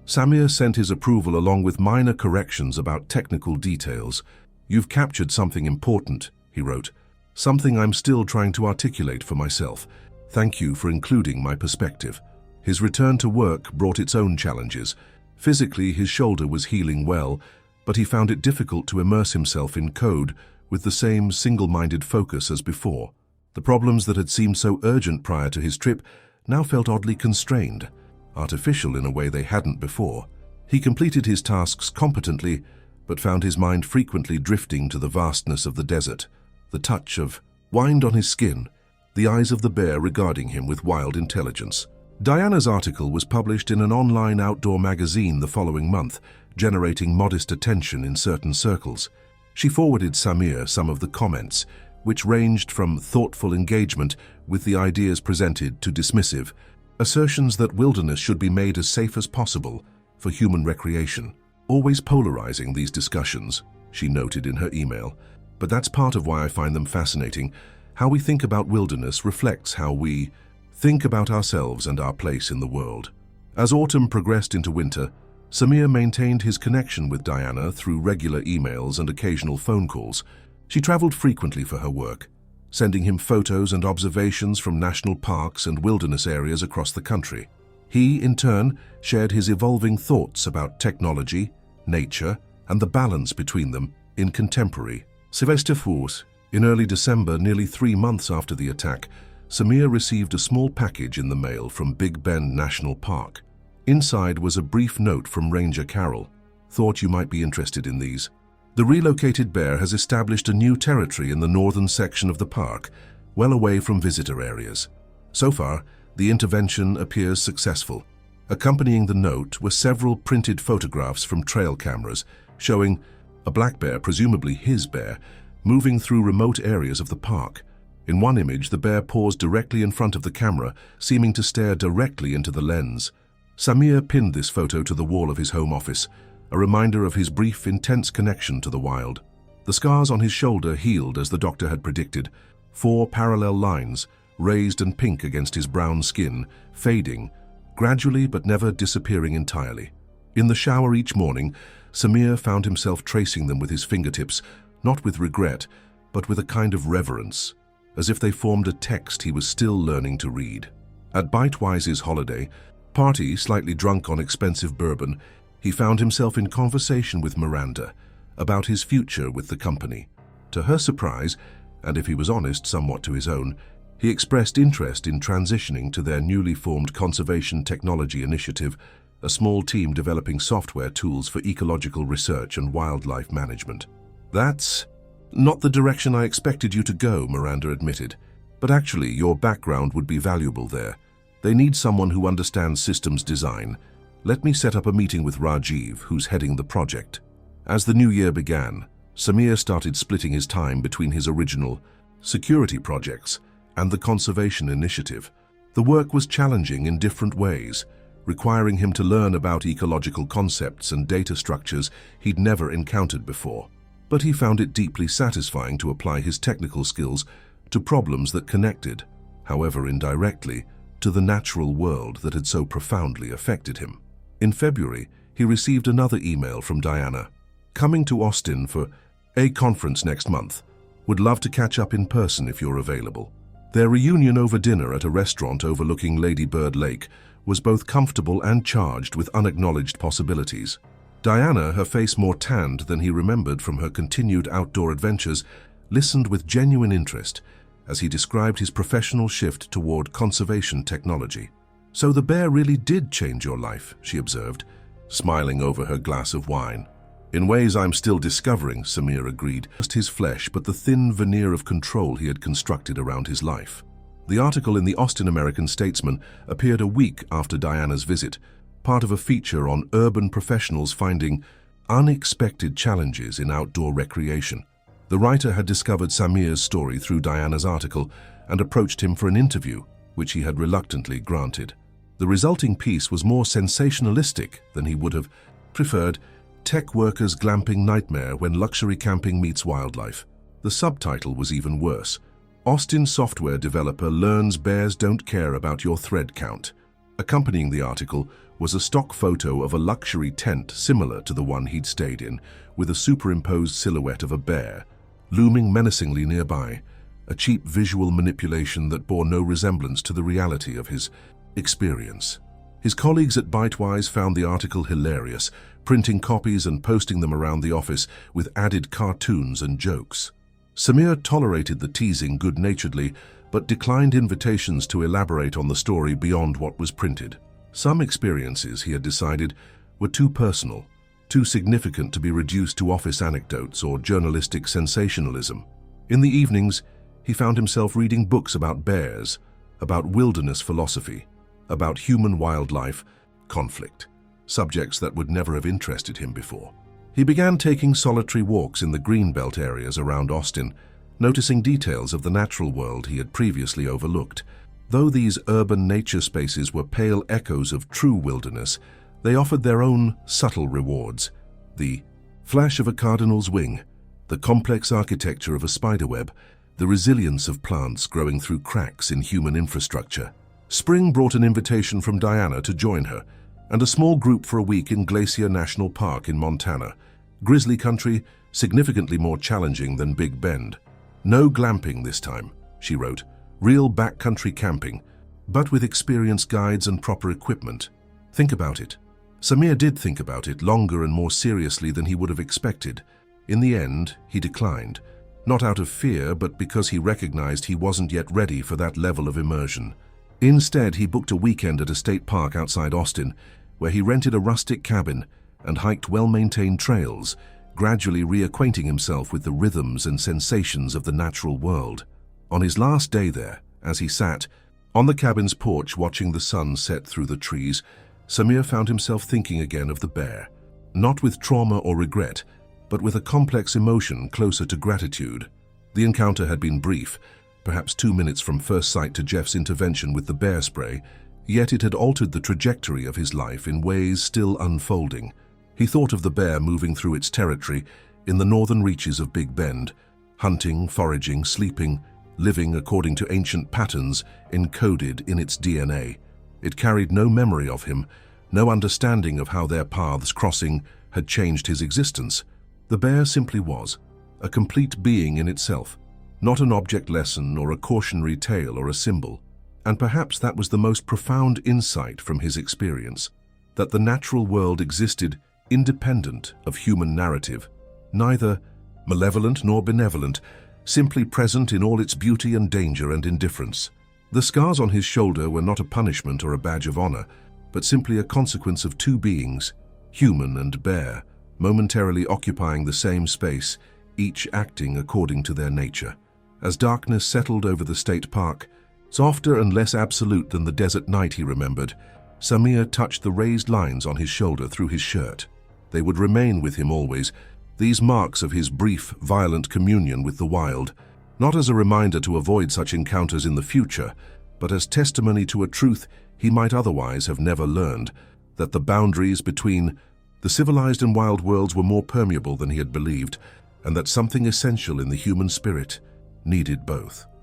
S1: Samir sent his approval along with minor corrections about technical details. "You've captured something important," he wrote. "Something I'm still trying to articulate for myself. Thank you for including my perspective." His return to work brought its own challenges. Physically, his shoulder was healing well, but he found it difficult to immerse himself in code with the same single-minded focus as before. The problems that had seemed so urgent prior to his trip now felt oddly constrained, artificial in a way they hadn't before. He completed his tasks competently, but found his mind frequently drifting to the vastness of the desert, the touch of wind on his skin, the eyes of the bear regarding him with wild intelligence. Diana's article was published in an online outdoor magazine the following month, generating modest attention in certain circles. She forwarded Samir some of the comments, which ranged from thoughtful engagement with the ideas presented to dismissive, assertions that wilderness should be made as safe as possible for human recreation. "Always polarizing, these discussions," she noted in her email. "But that's part of why I find them fascinating. How we think about wilderness reflects how we think about ourselves and our place in the world." As autumn progressed into winter, Samir maintained his connection with Diana through regular emails and occasional phone calls. She traveled frequently for her work, sending him photos and observations from national parks and wilderness areas across the country. He, in turn, shared his evolving thoughts about technology, nature, and the balance between them in contemporary Sylvester Force. In early December, nearly 3 months after the attack, Samir received a small package in the mail from Big Bend National Park. Inside was a brief note from Ranger Carroll. "Thought you might be interested in these. The relocated bear has established a new territory in the northern section of the park, well away from visitor areas. So far, the intervention appears successful." Accompanying the note were several printed photographs from trail cameras showing a black bear, presumably his bear, moving through remote areas of the park. In one image, the bear paused directly in front of the camera, seeming to stare directly into the lens. Samir pinned this photo to the wall of his home office, a reminder of his brief, intense connection to the wild. The scars on his shoulder healed as the doctor had predicted, 4 parallel lines, raised and pink against his brown skin, fading, gradually but never disappearing entirely. In the shower each morning, Samir found himself tracing them with his fingertips, not with regret, but with a kind of reverence, as if they formed a text he was still learning to read. At Bitewise's holiday party, slightly drunk on expensive bourbon, he found himself in conversation with Miranda about his future with the company. To her surprise, and if he was honest, somewhat to his own, he expressed interest in transitioning to their newly formed conservation technology initiative, a small team developing software tools for ecological research and wildlife management. "That's not the direction I expected you to go," Miranda admitted. "But actually, your background would be valuable there. They need someone who understands systems design. Let me set up a meeting with Rajiv, who's heading the project." As the new year began, Samir started splitting his time between his original security projects and the conservation initiative. The work was challenging in different ways, requiring him to learn about ecological concepts and data structures he'd never encountered before. But he found it deeply satisfying to apply his technical skills to problems that connected, however indirectly, to the natural world that had so profoundly affected him. In February, he received another email from Diana. "Coming to Austin for a conference next month. Would love to catch up in person if you're available." Their reunion over dinner at a restaurant overlooking Lady Bird Lake was both comfortable and charged with unacknowledged possibilities. Diana, her face more tanned than he remembered from her continued outdoor adventures, listened with genuine interest as he described his professional shift toward conservation technology. "So the bear really did change your life," she observed, smiling over her glass of wine. "In ways I'm still discovering," Samir agreed. "Just his flesh, but the thin veneer of control he had constructed around his life." The article in the Austin American-Statesman appeared a week after Diana's visit, part of a feature on urban professionals finding unexpected challenges in outdoor recreation. The writer had discovered Samir's story through Diana's article and approached him for an interview, which he had reluctantly granted. The resulting piece was more sensationalistic than he would have preferred: "Tech Workers' Glamping Nightmare When Luxury Camping Meets Wildlife." The subtitle was even worse: "Austin Software Developer Learns Bears Don't Care About Your Thread Count." Accompanying the article was a stock photo of a luxury tent similar to the one he'd stayed in, with a superimposed silhouette of a bear, looming menacingly nearby, a cheap visual manipulation that bore no resemblance to the reality of his experience. His colleagues at Bitewise found the article hilarious, printing copies and posting them around the office with added cartoons and jokes. Samir tolerated the teasing good-naturedly, but declined invitations to elaborate on the story beyond what was printed. Some experiences, he had decided, were too personal, too significant to be reduced to office anecdotes or journalistic sensationalism. In the evenings, he found himself reading books about bears, about wilderness philosophy, about human-wildlife conflict, subjects that would never have interested him before. He began taking solitary walks in the greenbelt areas around Austin, noticing details of the natural world he had previously overlooked. Though these urban nature spaces were pale echoes of true wilderness, they offered their own subtle rewards. The flash of a cardinal's wing, the complex architecture of a spiderweb, the resilience of plants growing through cracks in human infrastructure. Spring brought an invitation from Diana to join her, and a small group for a week in Glacier National Park in Montana. Grizzly country, significantly more challenging than Big Bend. No glamping this time, she wrote. Real backcountry camping, but with experienced guides and proper equipment. Think about it. Samir did think about it longer and more seriously than he would have expected. In the end, he declined, not out of fear, but because he recognized he wasn't yet ready for that level of immersion. Instead, he booked a weekend at a state park outside Austin, where he rented a rustic cabin and hiked well-maintained trails, gradually reacquainting himself with the rhythms and sensations of the natural world. On his last day there, as he sat on the cabin's porch watching the sun set through the trees, Samir found himself thinking again of the bear, not with trauma or regret, but with a complex emotion closer to gratitude. The encounter had been brief, perhaps 2 minutes from first sight to Jeff's intervention with the bear spray, yet it had altered the trajectory of his life in ways still unfolding. He thought of the bear moving through its territory in the northern reaches of Big Bend, hunting, foraging, sleeping, living according to ancient patterns encoded in its DNA. It carried no memory of him, no understanding of how their paths crossing had changed his existence. The bear simply was, a complete being in itself, not an object lesson or a cautionary tale or a symbol. And perhaps that was the most profound insight from his experience, that the natural world existed independent of human narrative, neither malevolent nor benevolent, simply present in all its beauty and danger and indifference. The scars on his shoulder were not a punishment or a badge of honor, but simply a consequence of two beings, human and bear, momentarily occupying the same space, each acting according to their nature. As darkness settled over the state park, softer and less absolute than the desert night he remembered, Samir touched the raised lines on his shoulder through his shirt. They would remain with him always, these marks of his brief, violent communion with the wild, not as a reminder to avoid such encounters in the future, but as testimony to a truth he might otherwise have never learned, that the boundaries between the civilized and wild worlds were more permeable than he had believed, and that something essential in the human spirit needed both.